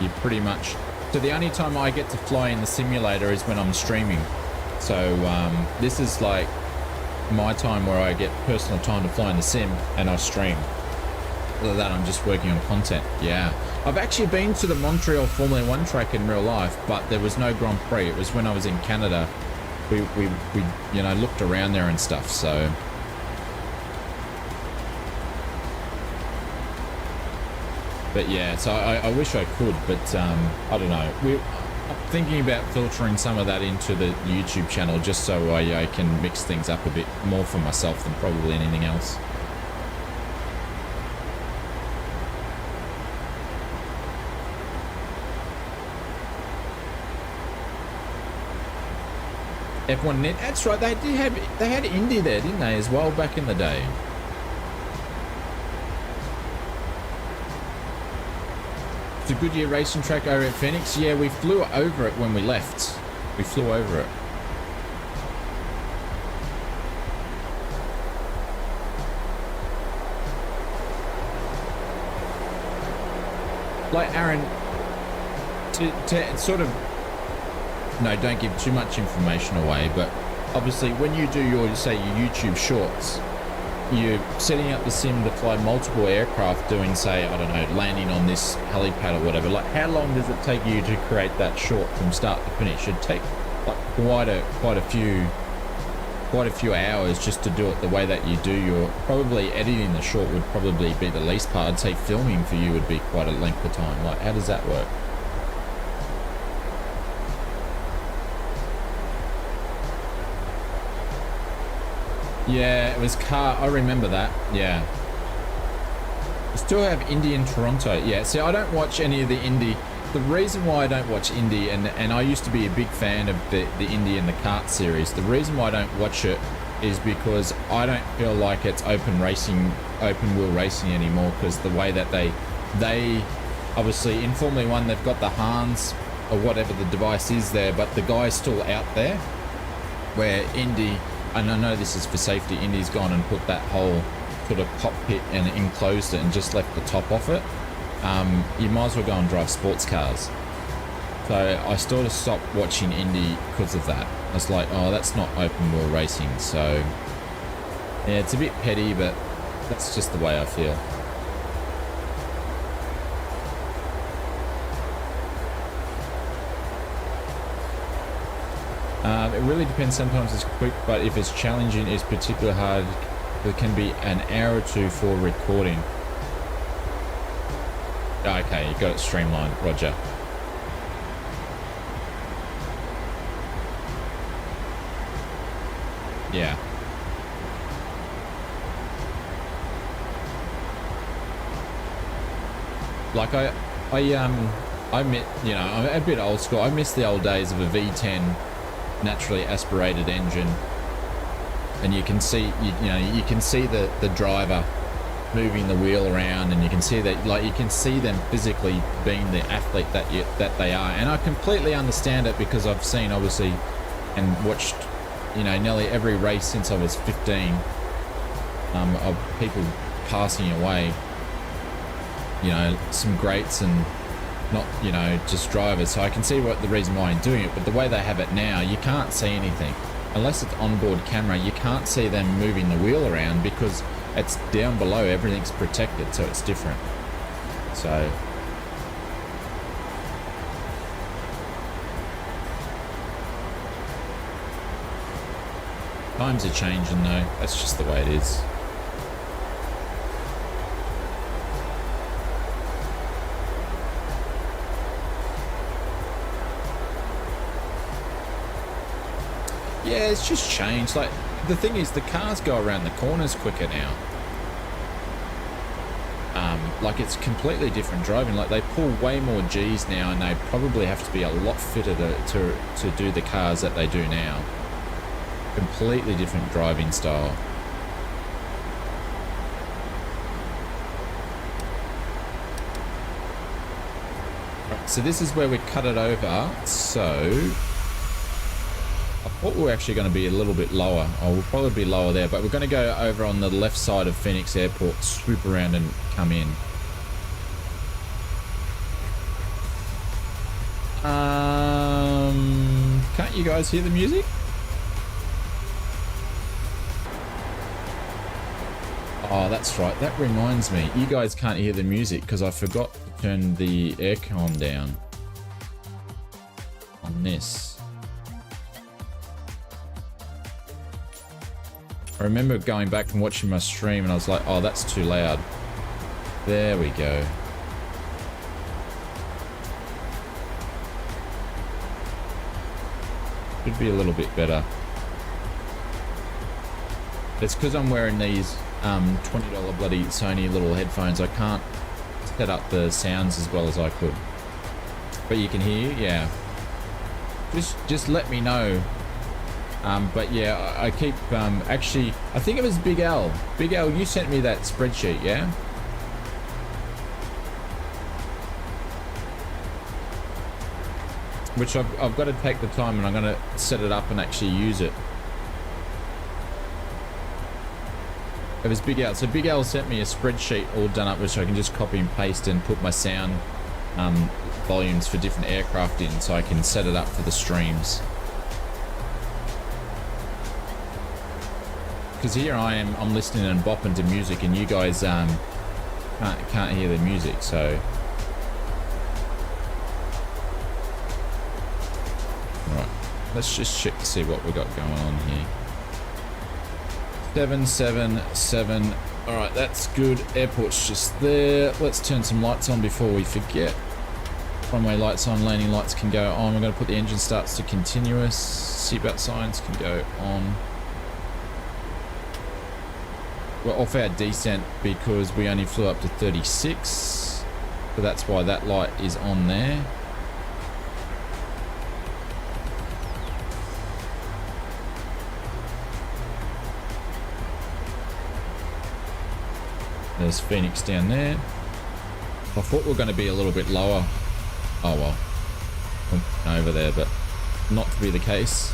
you pretty much. So the only time I get to fly in the simulator is when I'm streaming. So this is like my time where I get personal time to fly in the sim and I stream. Other than that, I'm just working on content. Yeah, I've actually been to the Montreal Formula 1 track in real life, but there was no Grand Prix. It was when I was in Canada. We you know, looked around there and stuff. So but yeah, so I wish I could, but I don't know. I'm thinking about filtering some of that into the YouTube channel just so I can mix things up a bit more for myself than probably anything else. F1 Net, that's right. They had Indy there, didn't they, as well back in the day? The Goodyear racing track over at Phoenix. Yeah, we flew over it when we left. We flew over it. Like Aaron, to sort of, no, don't give too much information away, but obviously when you do your, say, your YouTube shorts, you're setting up the sim to fly multiple aircraft doing, say, I don't know, landing on this helipad or whatever. Like, how long does it take you to create that short from start to finish? It'd take like quite a few hours just to do it the way that you do. Your probably editing the short would probably be the least part. I'd say filming for you would be quite a length of time. Like, how does that work? Yeah, it was car. I remember that. Yeah. I still have Indy in Toronto. Yeah, see, I don't watch any of the Indy. The reason why I don't watch Indy, and I used to be a big fan of the Indy and the kart series, the reason why I don't watch it is because I don't feel like it's open wheel racing anymore, because the way that they obviously in Formula 1, they've got the Hans or whatever the device is there, but the guy's still out there, where Indy, and I know this is for safety, Indy's gone and put that whole sort of cockpit and enclosed it and just left the top off it. You might as well go and drive sports cars. So I sort of stopped watching Indy because of that. I was like, oh, that's not open wheel racing. So yeah, it's a bit petty, but that's just the way I feel. It really depends. Sometimes it's quick, but if it's challenging, it's particularly hard. There can be an hour or two for recording. Okay, you got it streamlined, Roger. Yeah. Like I miss, you know, I'm a bit old school. I miss the old days of a V10 naturally aspirated engine, and you can see, you can see the driver moving the wheel around, and you can see that, like, you can see them physically being the athlete that they are. And I completely understand it, because I've seen, obviously, and watched, you know, nearly every race since I was 15, of people passing away, you know, some greats and not, you know, just drivers. So I can see what the reason why I'm doing it, but the way they have it now, you can't see anything. unless it's onboard camera, you can't see them moving the wheel around because it's down below. Everything's protected, so it's different. So times are changing though. That's just the way it is. Yeah, it's just changed. Like, the thing is, the cars go around the corners quicker now. Like, it's completely different driving. Like, they pull way more G's now, and they probably have to be a lot fitter to do the cars that they do now. Completely different driving style. Right, so this is where we cut it over. So I thought we were actually going to be a little bit lower. Oh, we'll probably be lower there, but we're going to go over on the left side of Phoenix Airport, swoop around and come in. Can't you guys hear the music? Oh, that's right. That reminds me. You guys can't hear the music because I forgot to turn the aircon down on this. I remember going back and watching my stream and I was like, oh, that's too loud. There we go. Should be a little bit better. It's because I'm wearing these $20 bloody Sony little headphones. I can't set up the sounds as well as I could. But you can hear, yeah. Just let me know. But yeah, I keep actually, I think it was Big L. Big L, you sent me that spreadsheet, yeah? Which I've got to take the time and I'm going to set it up and actually use it. It was Big L. So Big L sent me a spreadsheet all done up, which I can just copy and paste and put my sound volumes for different aircraft in, so I can set it up for the streams. Because here I am, I'm listening and bopping to music, and you guys can't hear the music, so. Right, let's just check to see what we got going on here. 777. All right, that's good. Airport's just there. Let's turn some lights on before we forget. Runway lights on, landing lights can go on. We're going to put the engine starts to continuous. Seatbelt signs can go on. We're off our descent because we only flew up to 36. So that's why that light is on there. There's Phoenix down there. I thought we were going to be a little bit lower. Oh well. Over there, but not to be the case.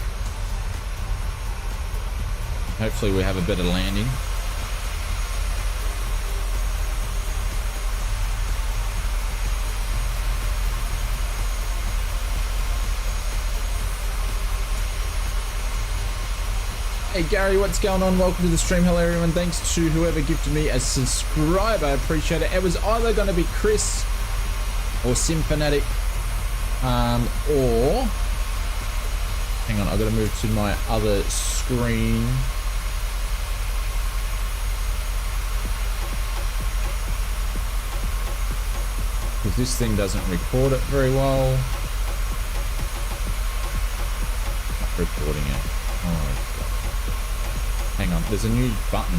Hopefully we have a better landing. Hey Gary, what's going on? Welcome to the stream. Hello everyone. Thanks to whoever gifted me a subscribe. I appreciate it. It was either going to be Chris or Simfanatic, or hang on, I've got to move to my other screen. Because this thing doesn't record it very well. Not recording it. Oh. Hang on, there's a new button.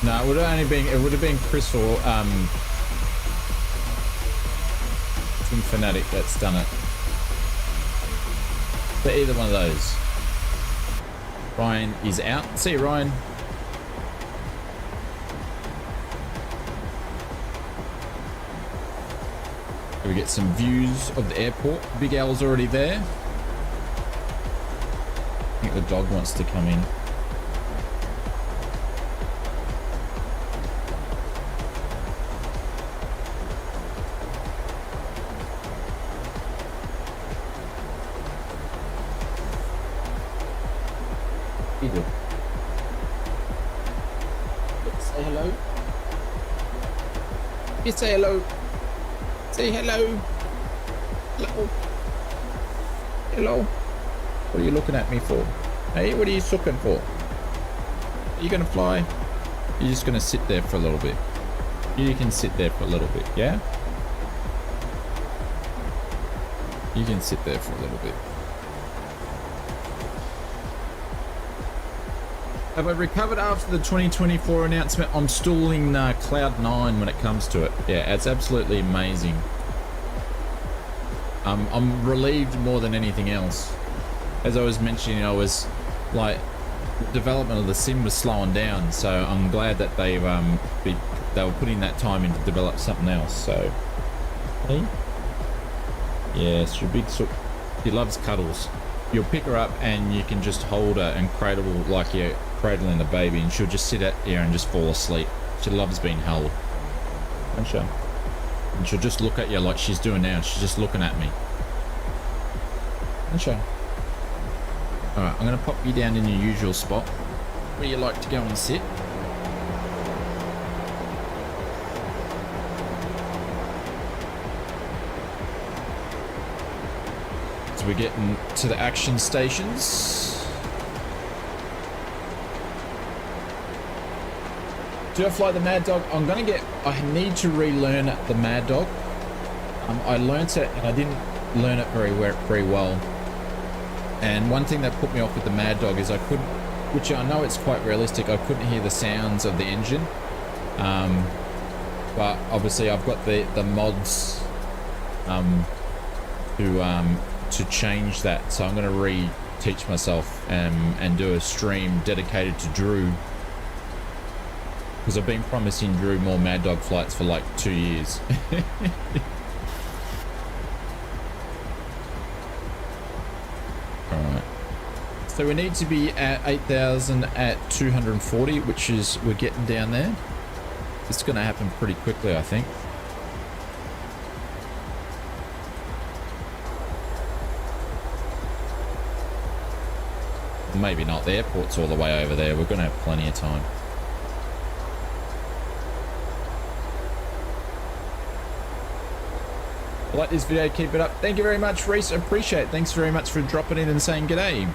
No, it would have only been, it would have been Chris or Fanatic that's done it. But either one of those. Ryan is out. See you, Ryan. We get some views of the airport. Big L's already there. I think the dog wants to come in. Either. Say hello. You say hello. Say hello. Hello. Hello. What are you looking at me for? Hey, what are you looking for? Are you gonna fly? You're just gonna sit there for a little bit. You can sit there for a little bit, yeah? You can sit there for a little bit. Have I recovered after the 2024 announcement? I'm still in cloud 9 when it comes to it. Yeah, it's absolutely amazing. I'm relieved more than anything else. As I was mentioning, I was like, the development of the sim was slowing down, so I'm glad that they were putting that time in to develop something else. So, hey, yes, your big sook. She loves cuddles. You'll pick her up and you can just hold her and cradle like you're cradling the baby, and she'll just sit at here and just fall asleep. She loves being held. And she'll just look at you like she's doing now. She's just looking at me. And alright, I'm going to pop you down in your usual spot where you like to go and sit. So we're getting to the action stations. Do I fly the Mad Dog? I need to relearn the Mad Dog. I learnt it and I didn't learn it very well. And one thing that put me off with the Mad Dog is I couldn't, which I know it's quite realistic, I couldn't hear the sounds of the engine. But obviously I've got the mods to change that. So I'm going to re-teach myself and do a stream dedicated to Drew. Because I've been promising Drew more Mad Dog flights for like 2 years. Alright. So we need to be at 8,000 at 240, which is, we're getting down there. It's going to happen pretty quickly, I think. Maybe not. The airport's all the way over there. We're going to have plenty of time. Like this video, keep it up. Thank you very much, Reese. Appreciate it. Thanks very much for dropping in and saying g'day.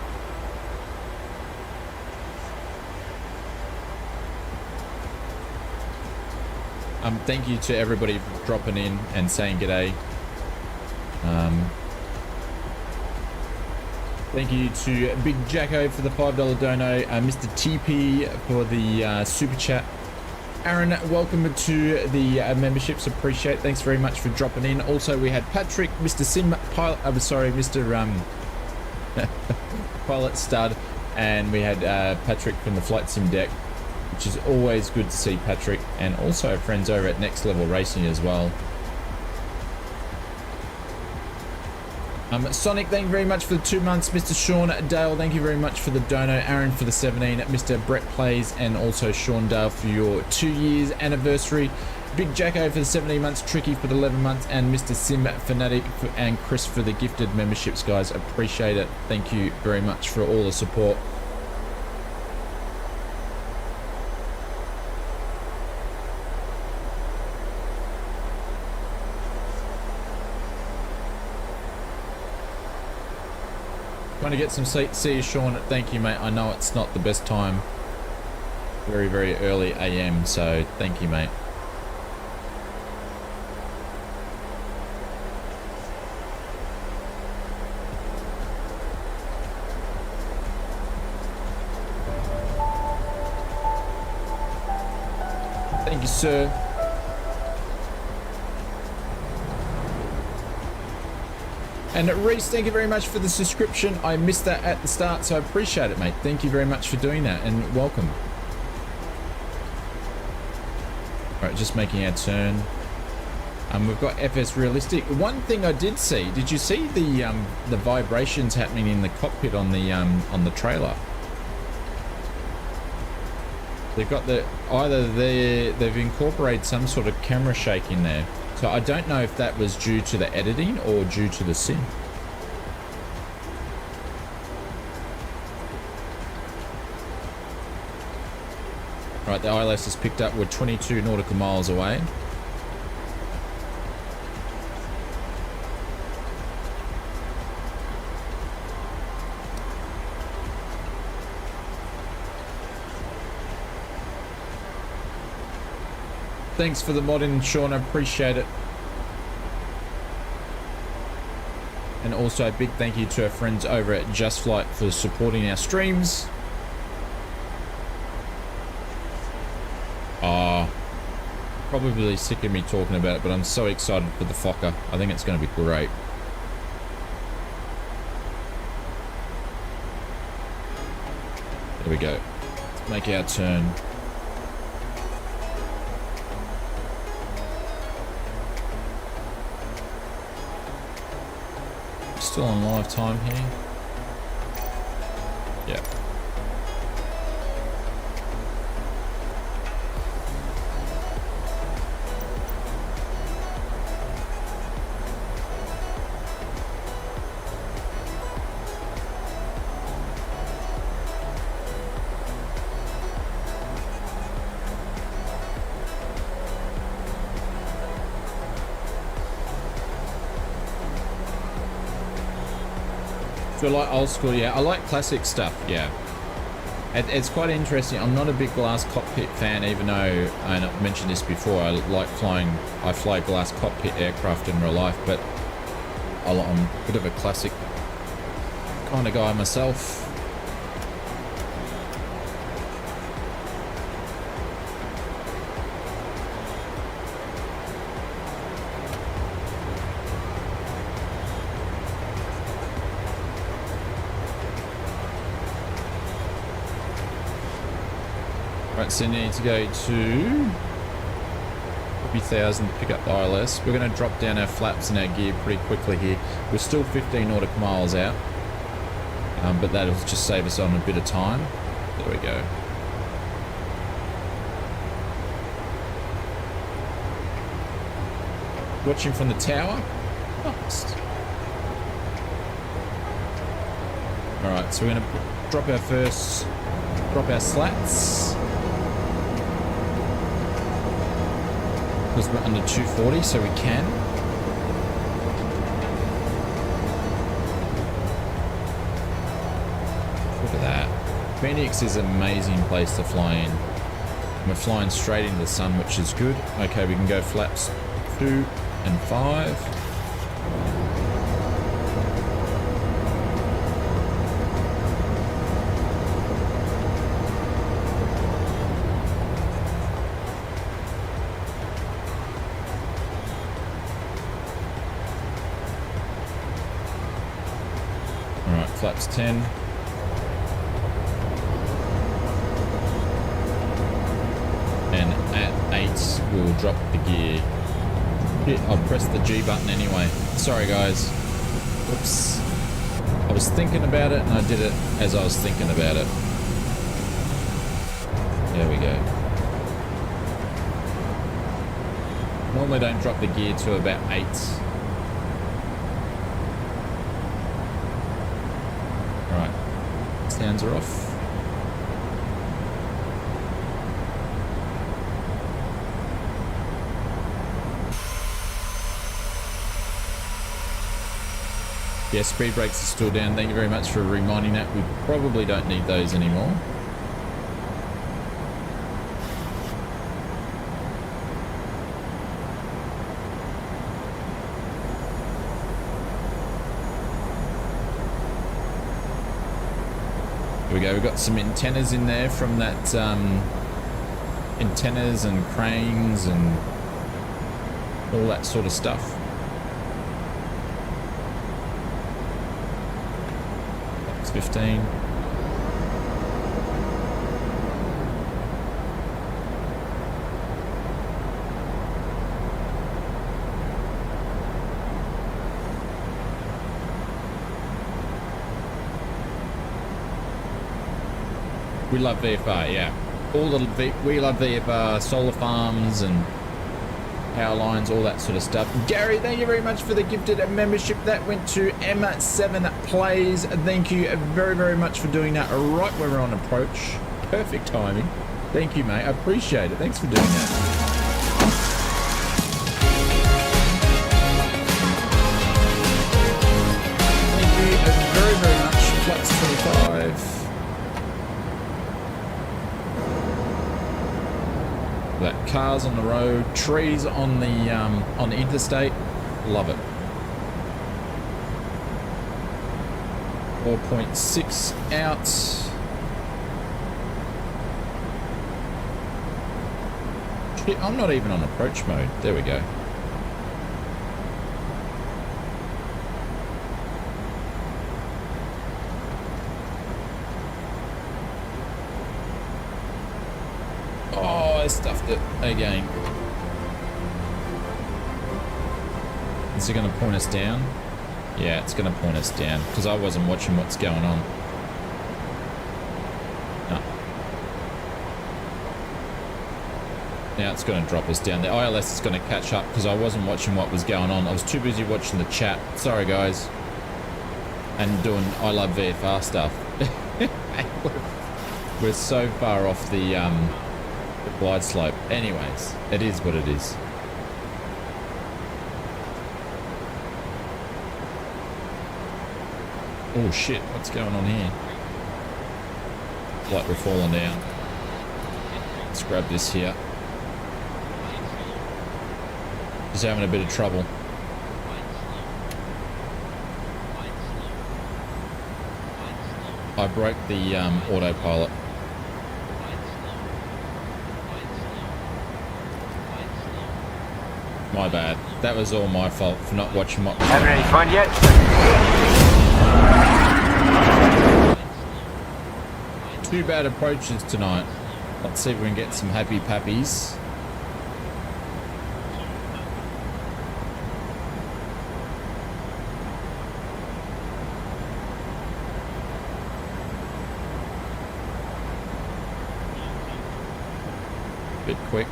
Thank you to everybody for dropping in and saying g'day. Thank you to Big Jacko for the $5 dono, Mr. TP for the super chat. Aaron, welcome to the memberships. Appreciate it. Thanks very much for dropping in. Also, we had Patrick, Mr. Sim Pilot, Mr. Pilot Stud, and we had Patrick from the Flight Sim deck, which is always good to see Patrick, and also friends over at Next Level Racing as well. Sonic, thank you very much for the 2 months. Mr. Sean Dale, thank you very much for the dono. Aaron for the 17. Mr. Brett Plays, and also Sean Dale for your 2 years anniversary. Big Jacko for the 17 months. Tricky for the 11 months. And Mr. Sim Fanatic and Chris for the gifted memberships, guys. Appreciate it. Thank you very much for all the support. Trying to get some seats. See you, Sean. Thank you, mate. I know it's not the best time. Very, very early AM, so thank you, mate. Thank you, sir. And Reese, thank you very much for the subscription. I missed that at the start, so I appreciate it, mate. Thank you very much for doing that, and welcome. All right, just making our turn. We've got FS Realistic. One thing I did see, did you see the vibrations happening in the cockpit on the trailer? They've got they've incorporated some sort of camera shake in there. So I don't know if that was due to the editing or due to the sim. Right, the ILS is picked up. We're 22 nautical miles away. Thanks for the mod in, Sean. I appreciate it. And also a big thank you to our friends over at Just Flight for supporting our streams. Probably sick of me talking about it, but I'm so excited for the Fokker. I think it's going to be great. There we go. Let's make our turn. Still on live time here. Yeah. Do I like old school? Yeah, I like classic stuff. Yeah, it's quite interesting. I'm not a big glass cockpit fan, even though I mentioned this before. I like flying. I fly glass cockpit aircraft in real life, but I'm a bit of a classic kind of guy myself. Right, so you need to go to 50,000 to pick up the ILS. We're going to drop down our flaps and our gear pretty quickly here. We're still 15 nautical miles out, but that'll just save us on a bit of time. There we go. Watching from the tower. Nice. All right, so we're going to drop our slats. Because we're under 240, so we can. Look at that. Phoenix is an amazing place to fly in. We're flying straight into the sun, which is good. Okay, we can go flaps 2 and 5. Flaps 10. And at 8, we'll drop the gear. I'll press the G button anyway. Sorry guys. Oops. I was thinking about it and I did it as I was thinking about it. There we go. Normally don't drop the gear to about 8. Sounds are off. Yeah, speed brakes are still down. Thank you very much for reminding that. We probably don't need those anymore. We go. We've got some antennas in there from that antennas and cranes and all that sort of stuff. That's 15. We love VFR, yeah. All the we love VFR, solar farms and power lines, all that sort of stuff. Gary, thank you very much for the gifted membership. That went to M7 Plays. Thank you very, very much for doing that right when we're on approach. Perfect timing. Thank you, mate. I appreciate it. Thanks for doing that. Thank you very, very much. Flux 25. That cars on the road, trees on the interstate, love it. 4.6 out. Shit, I'm not even on approach mode. There we go. I stuffed it again. Is it going to point us down? Yeah, it's going to point us down because I wasn't watching what's going on. No. Now it's going to drop us down. The ILS is going to catch up because I wasn't watching what was going on. I was too busy watching the chat. Sorry, guys. And doing I love VFR stuff. We're so far off the glide slope. Anyways, it is what it is. Oh shit, what's going on here? Like we're falling down. Let's grab this here. Just having a bit of trouble. I broke the autopilot. My bad. That was all my fault for not watching what was Having any fun yet? Two bad approaches tonight. Let's see if we can get some happy pappies. Bit quick.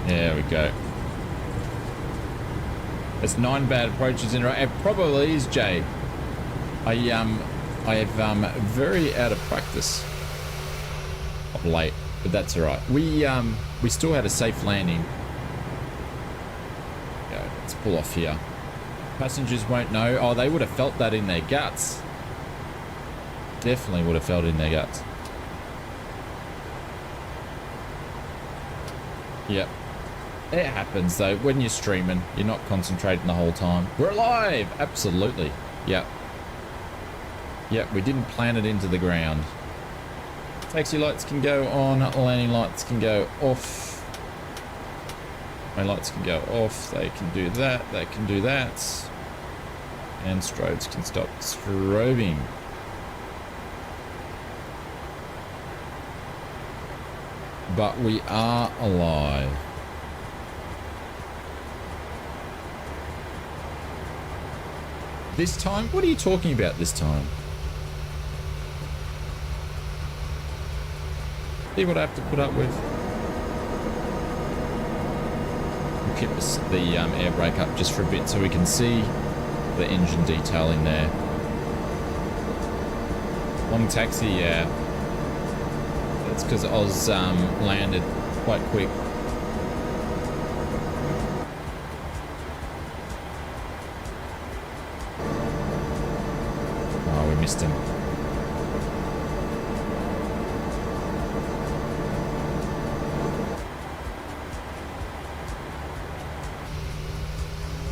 There we go. It's 9 bad approaches in a row. It probably is, Jay. I am very out of practice of late, but that's all right. We still had a safe landing. Go. Let's pull off here. Passengers won't know. Oh, they would have felt that in their guts. Definitely would have felt it in their guts. Yep. It happens though. When you're streaming, you're not concentrating the whole time. We're alive! Absolutely. Yep. Yep, we didn't plan it into the ground. Taxi lights can go on, landing lights can go off. My lights can go off, they can do that, they can do that. And strobes can stop strobing. But we are alive. This time? What are you talking about this time? See what I have to put up with? We'll keep the air brake up just for a bit so we can see the engine detail in there. Long taxi, yeah. That's because Oz landed quite quick. Missed him.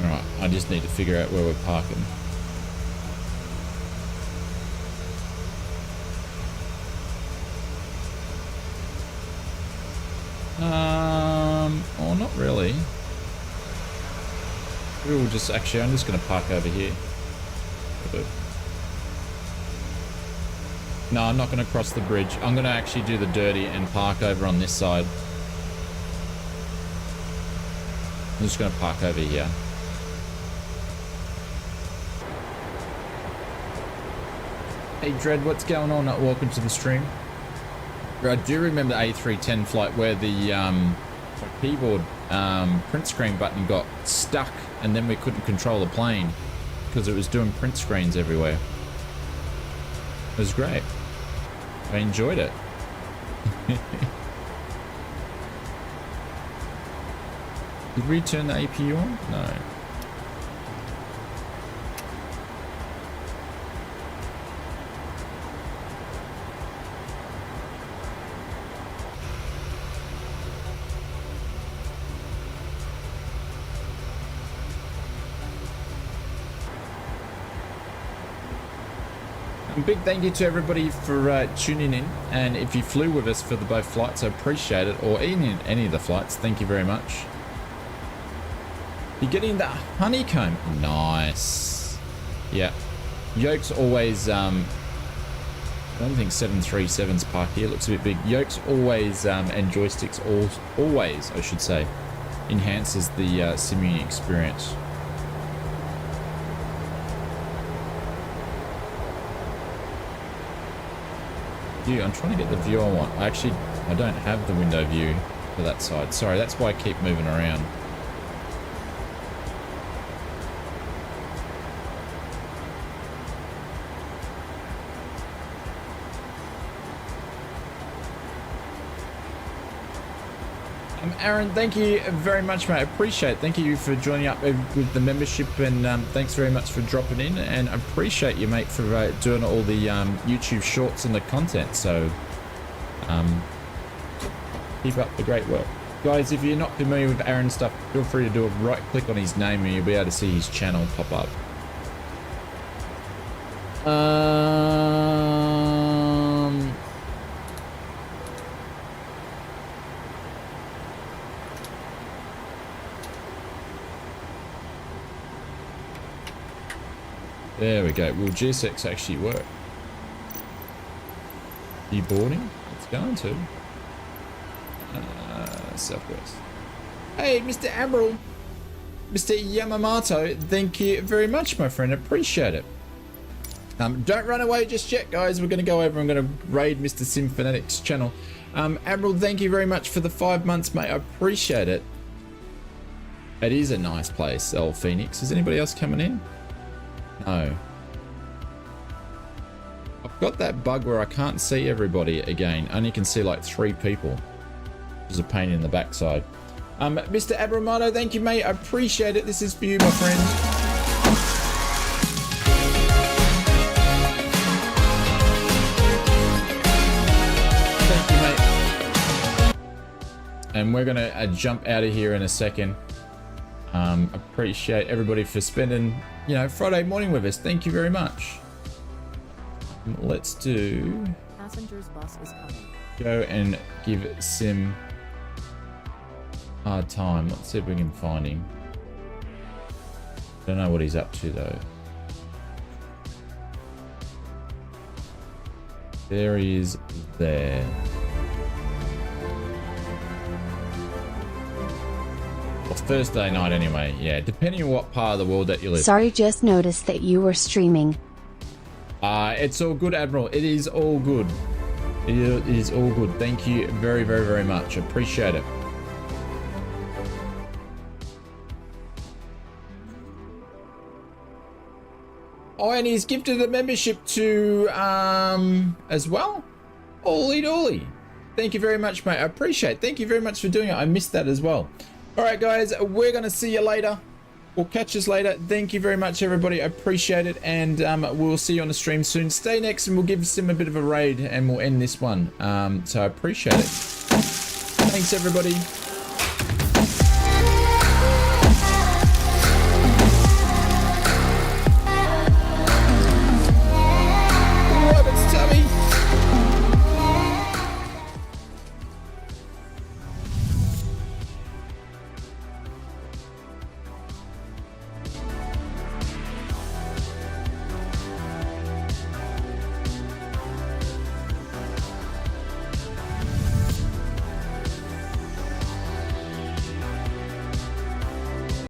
Alright, I just need to figure out where we're parking. actually. We'll just, actually, I'm just going to park over here. No, I'm not going to cross the bridge. I'm going to actually do the dirty and park over on this side. I'm just going to park over here. Hey Dread, what's going on? Welcome to the stream. I do remember the A310 flight where the keyboard print screen button got stuck and then we couldn't control the plane because it was doing print screens everywhere. It was great. I enjoyed it. Did we turn the APU on? No. Big thank you to everybody for tuning in, and if you flew with us for the both flights, I appreciate it, or any of the flights, thank you very much. You're getting the honeycomb. Nice. Yeah. Yoke's always, I don't think 737's parked here. Looks a bit big. Yoke's always, and joysticks always, I should say, enhances the simming experience. I'm trying to get the view I want. I don't have the window view for that side. Sorry, that's why I keep moving around. Aaron, thank you very much, mate. I appreciate it. Thank you for joining up with the membership, and thanks very much for dropping in. And I appreciate you, mate, for doing all the YouTube shorts and the content. So keep up the great work. Guys, if you're not familiar with Aaron's stuff, feel free to do a right click on his name and you'll be able to see his channel pop up. There we go. Will GSX actually work? Deboarding? It's going to. Southwest. Hey, Mr. Admiral. Mr. Yamamoto, thank you very much, my friend. Appreciate it. Don't run away just yet, guys. We're going to go over. I'm going to raid Mr. Simphonetics channel. Admiral, thank you very much for the 5 months, mate. I appreciate it. It is a nice place, old Phoenix. Is anybody else coming in? No. I've got that bug where I can't see everybody again. Only can see like 3 people. Which is a pain in the backside. Mr. Abramato, thank you, mate. I appreciate it. This is for you, my friend. Thank you, mate. And we're gonna jump out of here in a second. Appreciate everybody for spending, you know, Friday morning with us. Thank you very much. Let's do. Passenger's bus is coming. Go and give Sim hard time. Let's see if we can find him. Don't know what he's up to though. There he is there. Well, Thursday night anyway. Yeah, depending on what part of the world that you live. Sorry, just noticed that you were streaming. It's all good, Admiral. It is all good. It is all good. Thank you very, very, very much. Appreciate it. Oh, and he's gifted a membership to as well. Holy dolly. Thank you very much, mate. I appreciate it. Thank you very much for doing it. I missed that as well. All right, guys, we're going to see you later. We'll catch us later. Thank you very much, everybody. I appreciate it. And we'll see you on the stream soon. Stay next and we'll give Sim a bit of a raid and we'll end this one. So I appreciate it. Thanks, everybody.